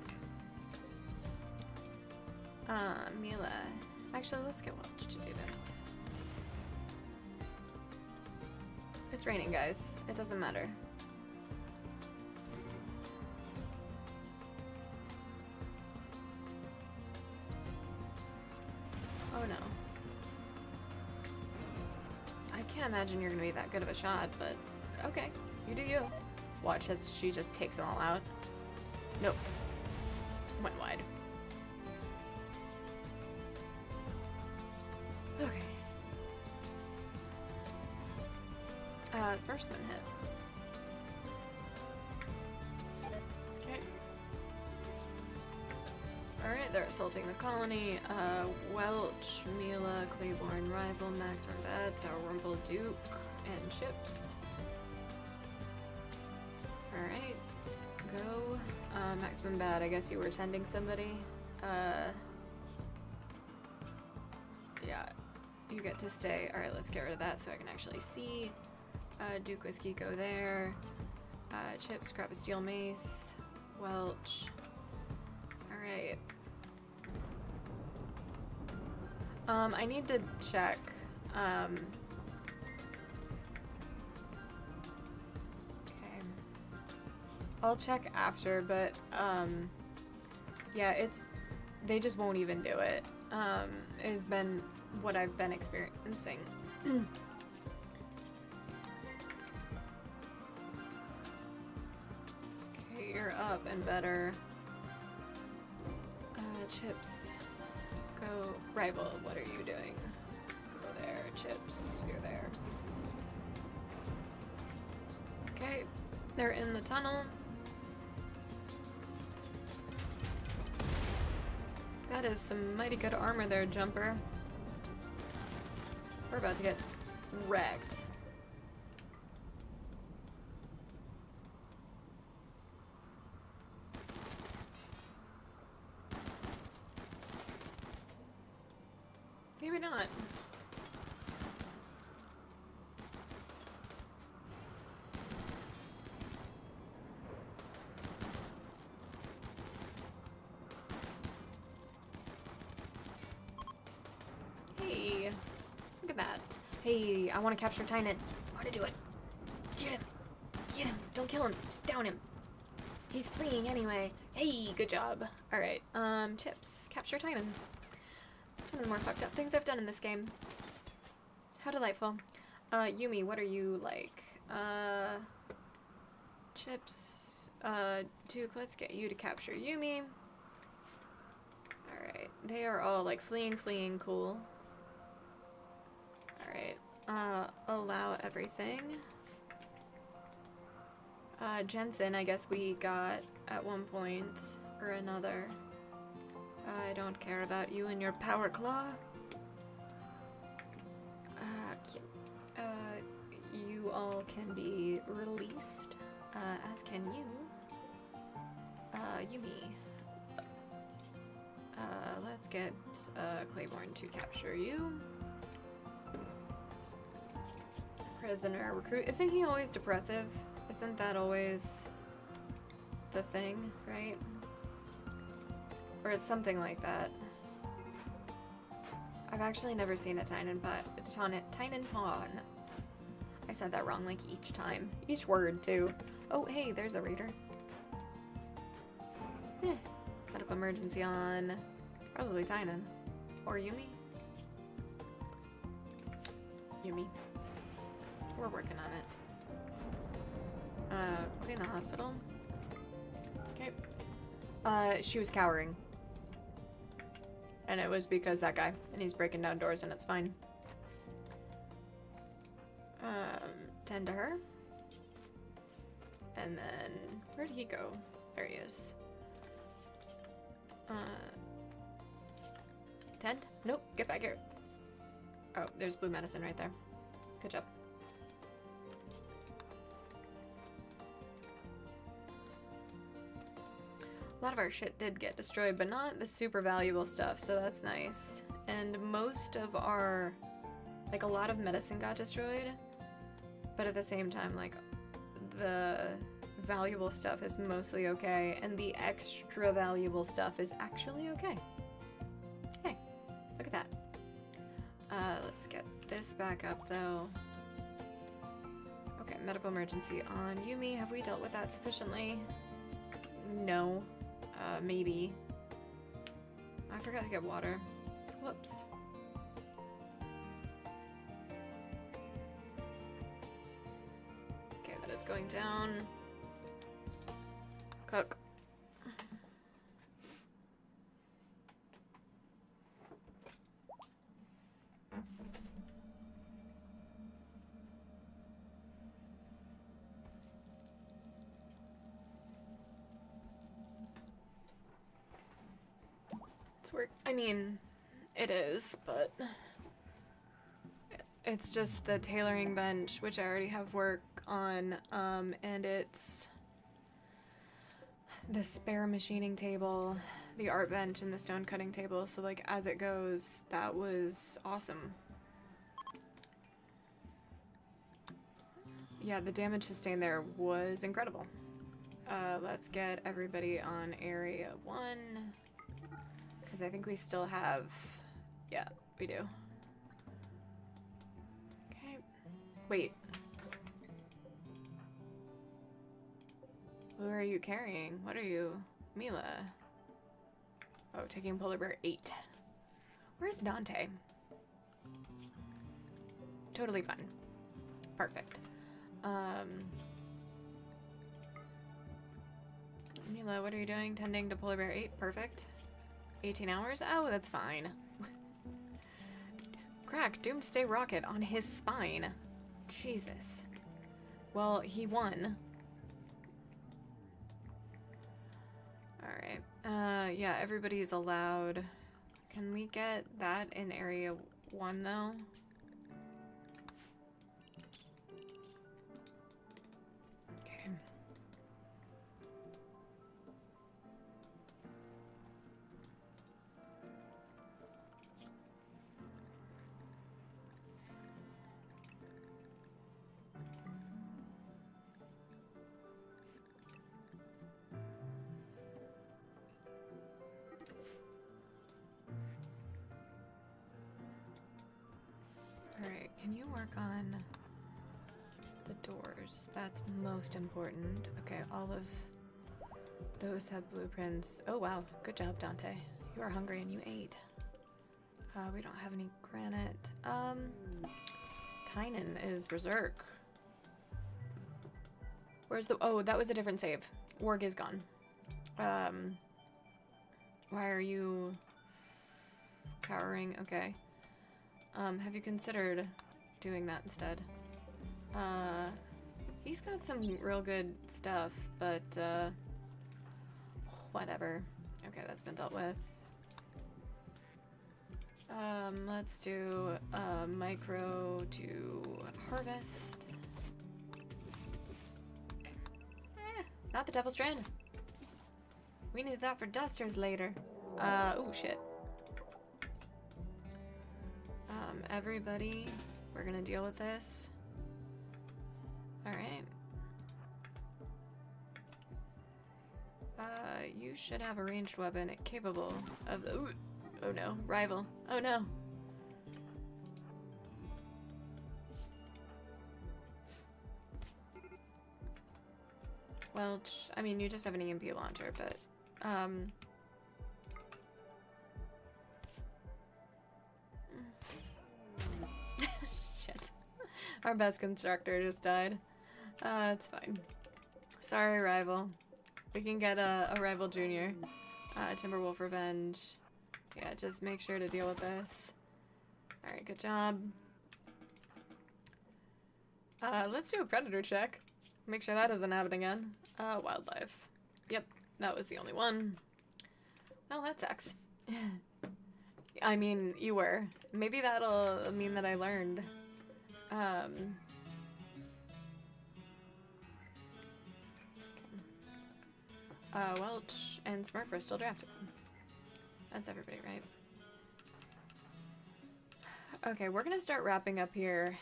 Mila. Actually, let's get Welch to do this. It's raining, guys. It doesn't matter. Oh no. I can't imagine you're gonna be that good of a shot, but okay. You do you. Watch as she just takes them all out. Nope. Went wide. Okay. Smurf's been hit. Okay. Alright, they're assaulting the colony. Welch, Mila, Claiborne, Rival, Maximum Bats, Rumble, Duke, and Chips. Alright. Go. Maximum Bad, I guess you were tending somebody. Yeah. You get to stay. Alright, let's get rid of that so I can actually see. Duke Whiskey, go there. Chips, grab a steel mace. Welch. Alright. I need to check. Okay. I'll check after, but, yeah, they just won't even do it, has been what I've been experiencing. Okay, you're up and better. Chips. Go. Rival, what are you doing? Go there. Chips, you're there. Okay, they're in the tunnel. That is some mighty good armor there, Jumper. We're about to get wrecked. Maybe not. Hey, look at that. Hey, I want to capture Tynan. I want to do it. Get him. Get him. Don't kill him. Just down him. He's fleeing anyway. Hey, good job. All right, Chips, capture Tynan. It's one of the more fucked up things I've done in this game. How delightful. Yumi, what are you like? Chips, Duke, let's get you to capture Yumi. Alright, they are all like fleeing, cool. Alright, allow everything. Jensen, I guess we got at one point or another. I don't care about you and your power claw. You all can be released, as can you. Yumi. Let's get Claiborne to capture you. Prisoner recruit. Isn't he always depressive? Isn't that always the thing, right? Or it's something like that. I've actually never seen a Tynan pawn. I said that wrong like each time. Each word, too. Oh, hey, there's a raider. Medical emergency on. Probably Tynan. Or Yumi. Yumi. We're working on it. Clean the hospital. Okay. She was cowering. And it was because that guy. And he's breaking down doors and it's fine. Tend to her. And then, where'd he go? There he is. Tend? Nope, get back here. Oh, there's blue medicine right there. Good job. A lot of our shit did get destroyed, but not the super valuable stuff, so that's nice. And most of our, like, a lot of medicine got destroyed, but at the same time, like, the valuable stuff is mostly okay, and the extra valuable stuff is actually okay. Hey, look at that. Let's get this back up, though. Okay, medical emergency on Yumi. Have we dealt with that sufficiently? No. Maybe. I forgot to get water. Whoops. Okay, that is going down. Cook. Work. I mean, it is, but it's just the tailoring bench, which I already have work on, and it's the spare machining table, the art bench, and the stone cutting table, so like as it goes, that was awesome. Yeah, the damage sustained there was incredible. Let's get everybody on area 1. I think we still have... Yeah, we do. Okay. Wait. Who are you carrying? What are you? Mila. Oh, taking polar bear 8. Where's Dante? Totally fine. Perfect. Mila, what are you doing? Tending to polar bear 8. Perfect. 18 hours? Oh, that's fine. Crack, Doomsday Rocket on his spine. Jesus. Well, he won. Alright. Yeah, everybody's allowed. Can we get that in area 1, though? Okay. Alright, can you work on the doors? That's most important. Okay, all of those have blueprints. Oh wow, good job, Dante. You are hungry and you ate. We don't have any granite. Tynan is berserk. Where's the... Oh, that was a different save. Warg is gone. Why are you cowering? Okay. Have you considered doing that instead? He's got some real good stuff, but, whatever. Okay, that's been dealt with. Let's do, micro to harvest. Not the Devil's Strand. We need that for dusters later. Oh shit. Everybody, we're gonna deal with this. Alright. You should have a ranged weapon capable of... Ooh, oh no, rival. Oh no. Well, I mean, you just have an EMP launcher, but, shit. Our best constructor just died. It's fine. Sorry, rival. We can get a rival junior. Timberwolf Revenge. Yeah, just make sure to deal with this. Alright, good job. Let's do a predator check. Make sure that doesn't happen again. Wildlife. Yep, that was the only one. Well, that sucks. I mean, you were. Maybe that'll mean that I learned. Welch and Smurf are still drafted. That's everybody, right? Okay, we're gonna start wrapping up here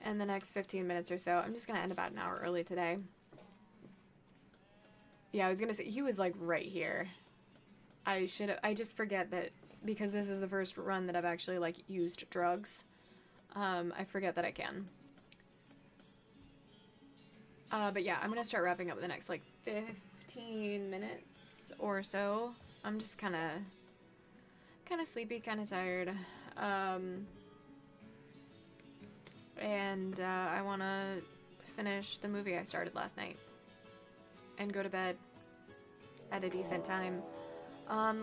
in the next 15 minutes or so. I'm just gonna end about an hour early today. Yeah, I was gonna say, he was like right here. I just forget that because this is the first run that I've actually like used drugs. I forget that I can. But yeah, I'm gonna start wrapping up in the next like 15 minutes or so. I'm just kind of sleepy, kind of tired. And I want to finish the movie I started last night and go to bed at a decent time.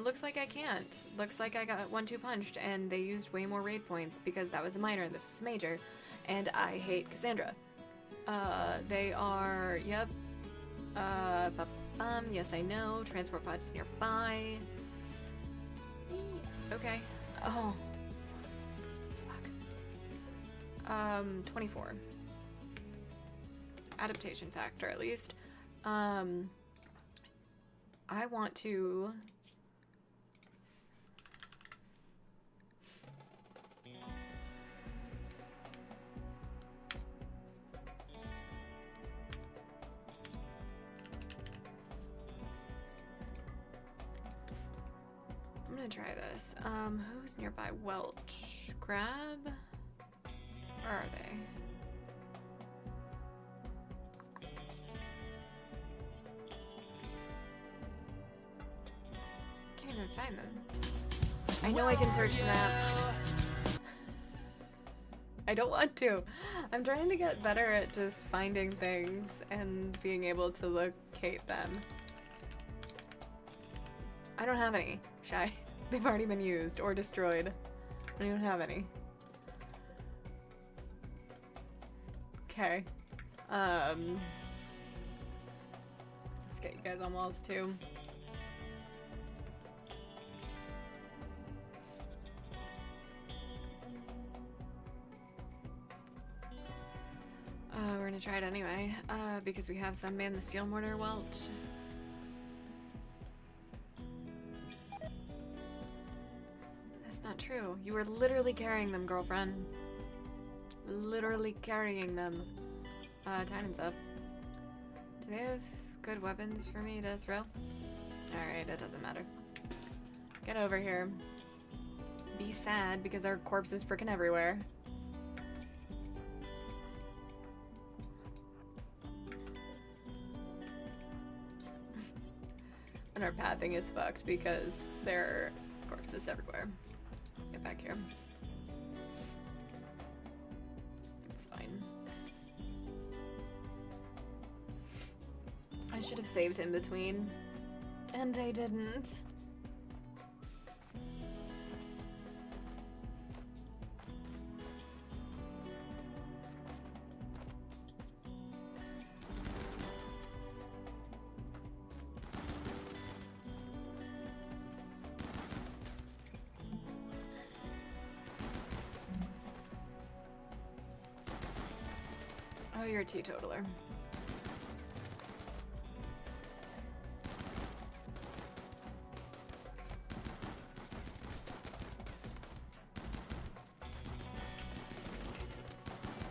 Looks like I can't. Looks like I got 1-2 punched and they used way more raid points because that was a minor and this is major. And I hate Cassandra. They are, yep. Yes, I know. Transport pods nearby. Okay. Oh. Fuck. 24. Adaptation factor, at least. I want to... I'm gonna try this. Who's nearby? Welch. Grab? Where are they? even find them. I know I can search the map. I don't want to. I'm trying to get better at just finding things and being able to locate them. I don't have any, Shy. They've already been used or destroyed. I don't even have any. Okay. Let's get you guys on walls too. We're gonna try it anyway, because we have some Man the Steel Mortar Welch. That's not true. You were literally carrying them, girlfriend. Literally carrying them. Tynan's up. Do they have good weapons for me to throw? Alright, that doesn't matter. Get over here. Be sad because there are corpses freaking everywhere. And our pathing is fucked because there are corpses everywhere. Get back here. It's fine. I should have saved in between. And I didn't. Oh, you're a teetotaler.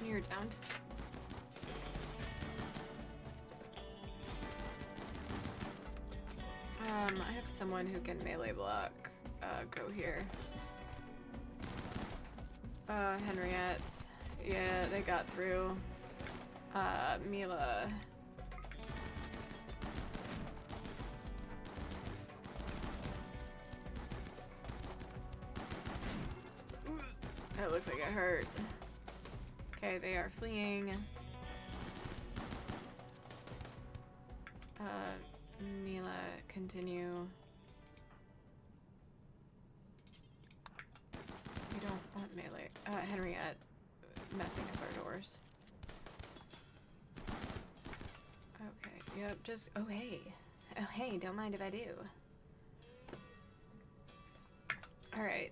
You're downed. I have someone who can melee block. Go here. Henriette. Yeah, they got through. Mila. That looks like it hurt. Okay, they are fleeing. Mila, continue. We don't want melee. Henriette messing up our doors. Okay, yep, just, oh hey. Oh hey, don't mind if I do. Alright,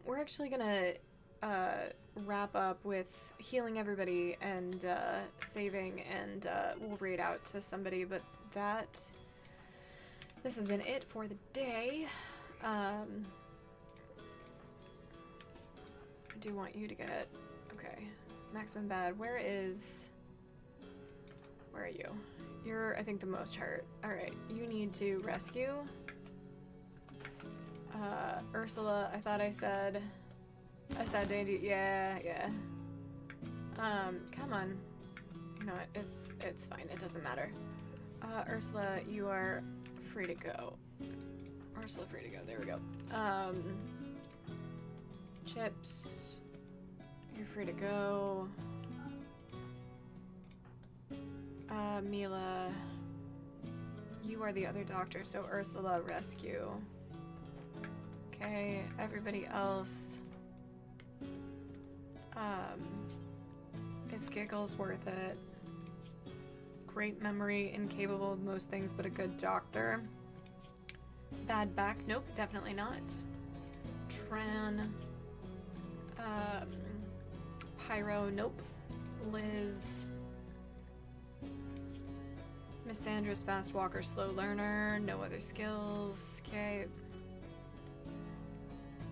we're actually gonna, wrap up with healing everybody and, saving, and, we'll read out to somebody, but this has been it for the day. I do want you to get, okay, Maximum Bad, where are you? You're, I think, the most hurt. Alright, you need to rescue. Ursula, I thought I said Dainty, yeah. Come on. You know what, it's fine, it doesn't matter. Ursula, you are free to go. Ursula, free to go, there we go. Chips, you're free to go. Mila, you are the other doctor, so Ursula, rescue. Okay, everybody else. Is Giggles worth it? Great memory, incapable of most things but a good doctor. Bad back, nope, definitely not. Tran. Pyro, nope. Liz. Miss Sandra's fast walker, slow learner, no other skills. Okay.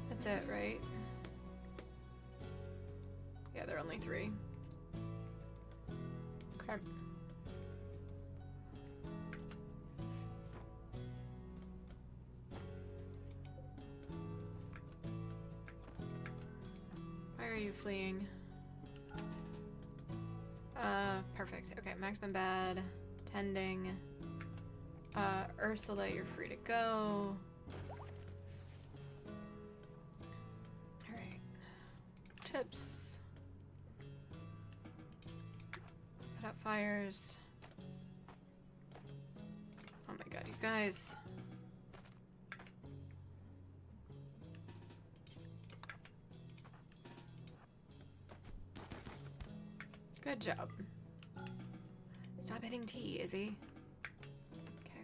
That's it, right? Yeah, there are only 3. Okay. Why are you fleeing? Perfect. Okay, Maximum Bad. Tending. Ursula, you're free to go. chips. Put out fires. Oh my god, you guys. Good job. Stop hitting T, Izzy. Okay.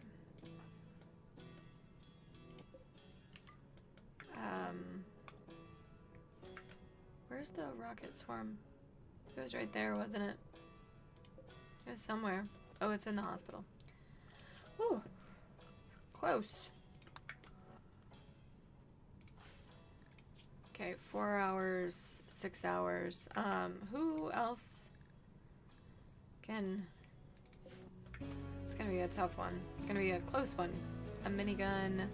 Where's the rocket swarm? It was right there, wasn't it? It was somewhere. Oh, it's in the hospital. Woo! Close. Okay, 4 hours, 6 hours. Who else can... It's gonna be a tough one. It's gonna be a close one. A minigun.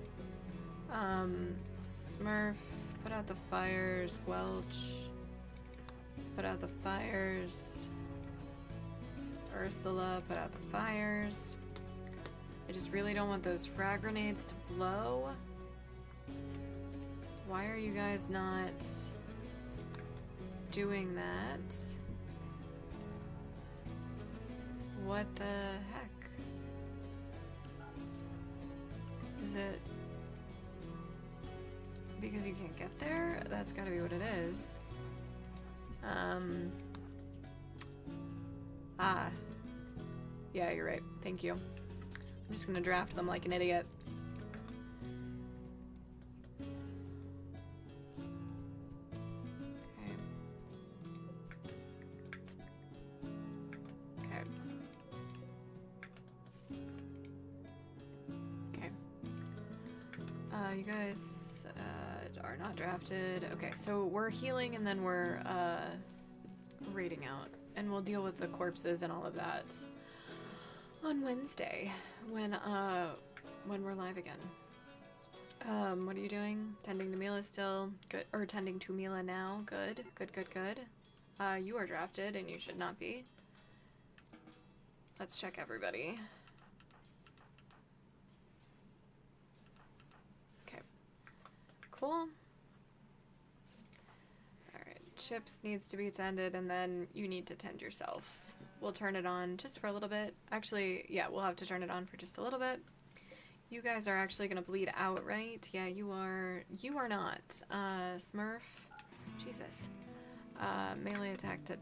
Smurf, put out the fires. Welch, put out the fires. Ursula, put out the fires. I just really don't want those frag grenades to blow. Why are you guys not doing that? What the heck? Is it because you can't get there? That's gotta be what it is. Yeah, you're right. Thank you. I'm just gonna draft them like an idiot. You guys are not drafted. Okay, so we're healing and then we're raiding out. And we'll deal with the corpses and all of that on Wednesday when we're live again. What are you doing? Tending to Mila still? Good. Or tending to Mila now? Good. Good, good, good. You are drafted and you should not be. Let's check everybody. Cool. Alright, Chips needs to be tended and then you need to tend yourself. We'll turn it on just for a little bit. Actually, yeah, we'll have to turn it on for just a little bit. You guys are actually gonna bleed out, right? Yeah, you are. You are not. Smurf. Jesus. Melee attack to...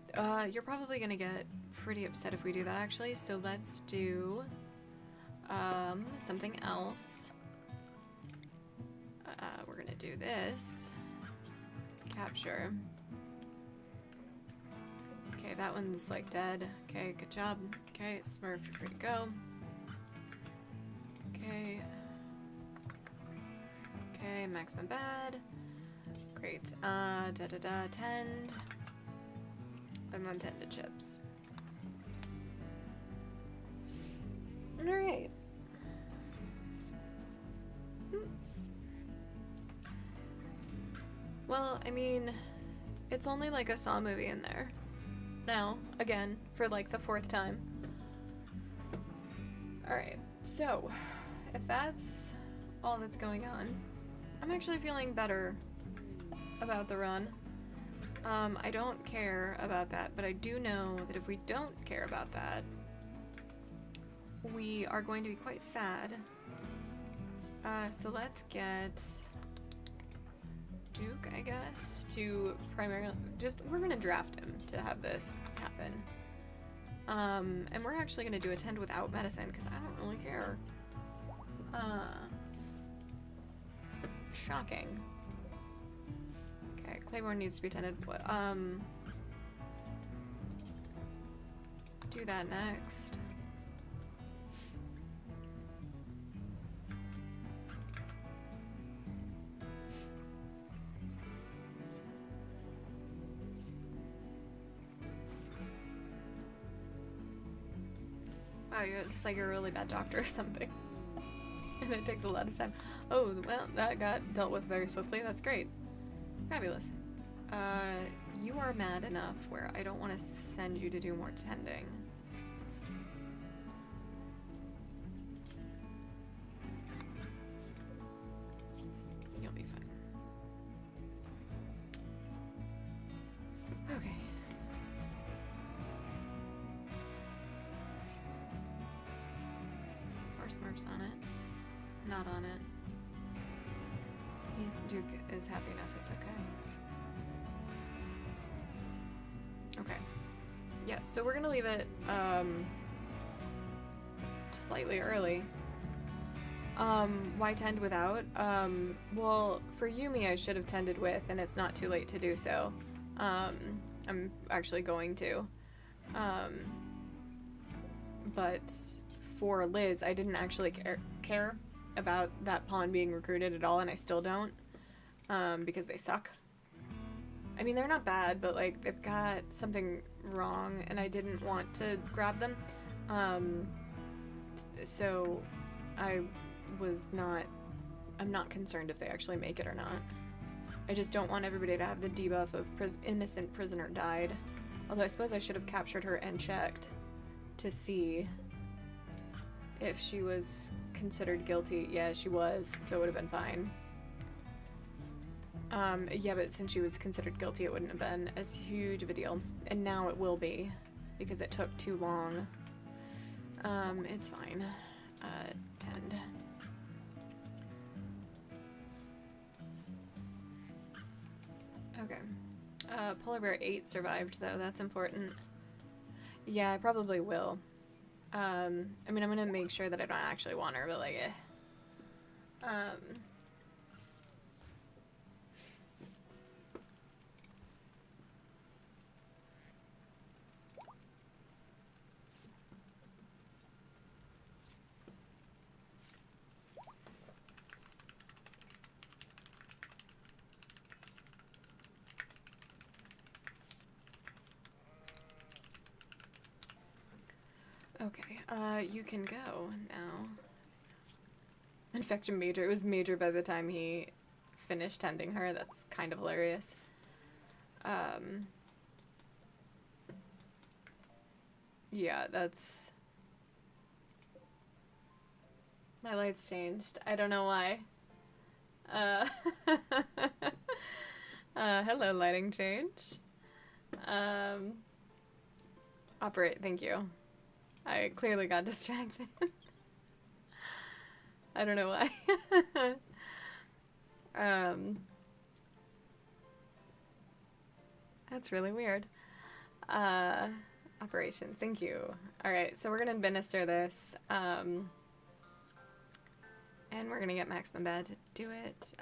you're probably gonna get pretty upset if we do that, actually. So let's do... something else. We're gonna do this. Capture. Okay, that one's like dead. Okay, good job. Okay, Smurf, you're free to go. Okay. Okay, Maxman bad. Great. Tend. And then tend to Chips. Alright. Well, I mean, it's only like a Saw movie in there. Now, again, for like the 4th time. Alright, so, if that's all that's going on, I'm actually feeling better about the run. I don't care about that, but I do know that if we don't care about that, we are going to be quite sad. So let's get... Duke, I guess, to primarily we're gonna draft him to have this happen. And we're actually gonna do a tend without medicine because I don't really care. Shocking. Okay, Claiborne needs to be tended. Do that next. Wow, it's like you're a really bad doctor or something. And it takes a lot of time. Oh, well, that got dealt with very swiftly. That's great. Fabulous. You are mad enough where I don't want to send you to do more tending. You'll be fine. Smurfs on it. Not on it. Duke is happy enough, it's okay. Okay. Yeah, so we're gonna leave it, slightly early. Why tend without? Well, for Yumi I should have tended with, and it's not too late to do so. I'm actually going to. But for Liz, I didn't actually care about that pawn being recruited at all, and I still don't, because they suck. I mean, they're not bad, but, like, they've got something wrong, and I didn't want to grab them. So I'm not concerned if they actually make it or not. I just don't want everybody to have the debuff of innocent prisoner died. Although I suppose I should have captured her and checked to see if she was considered guilty. Yeah, she was, so it would have been fine. Yeah, but since she was considered guilty, it wouldn't have been as huge of a deal. And now it will be, because it took too long. It's fine. Tend. Okay. Polar Bear 8 survived, though. That's important. Yeah, I probably will. I mean, I'm gonna make sure that I don't actually want her, but, like, okay, you can go now. Infection major. It was major by the time he finished tending her. That's kind of hilarious. Yeah, that's... My lights changed. I don't know why. Hello, lighting change. Operate, thank you. I clearly got distracted. I don't know why. That's really weird. Operations, thank you. Alright, so we're gonna administer this, and we're gonna get Maximum Bad to do it.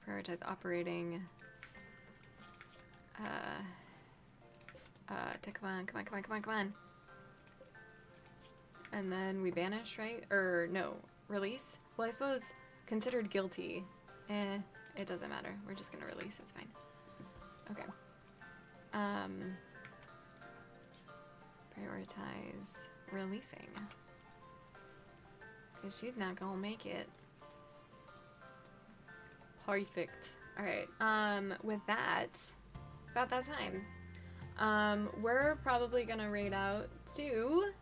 Prioritize operating. Come on. And then we banish, right? Or no, release? Well, I suppose considered guilty. It doesn't matter. We're just gonna release, it's fine. Okay. Prioritize releasing. Because she's not gonna make it. Perfect. Alright, with that, it's about that time. We're probably gonna raid out to...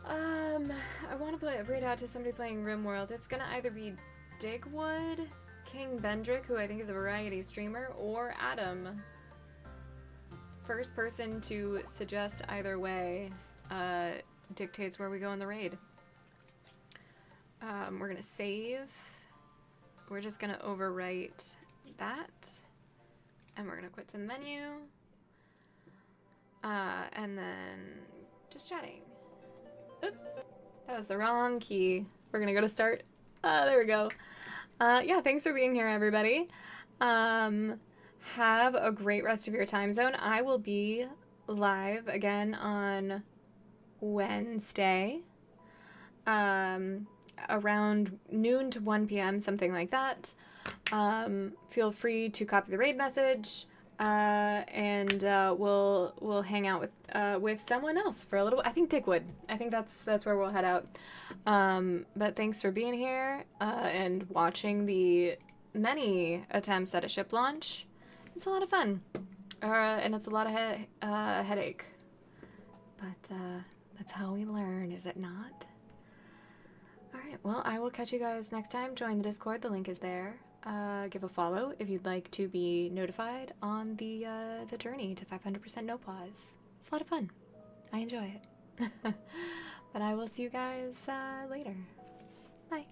I want to raid out to somebody playing RimWorld. It's gonna either be Digwood, King Bendrick, who I think is a variety streamer, or Adam. First person to suggest either way dictates where we go in the raid. We're gonna save. We're just gonna overwrite that. And we're gonna quit to the menu. And then just chatting. Oop, that was the wrong key. We're gonna go to start. There we go. Yeah, thanks for being here, everybody. Have a great rest of your time zone. I will be live again on Wednesday. Around noon to 1 p.m., something like that. Feel free to copy the raid message. And we'll hang out with someone else for a little. I think Digwood. I think that's where we'll head out. But thanks for being here and watching the many attempts at a ship launch. It's a lot of fun, and it's a lot of headache. But that's how we learn, is it not? All right. Well, I will catch you guys next time. Join the Discord. The link is there. Give a follow if you'd like to be notified on the journey to 500% no pause. It's a lot of fun. I enjoy it. But I will see you guys later. Bye.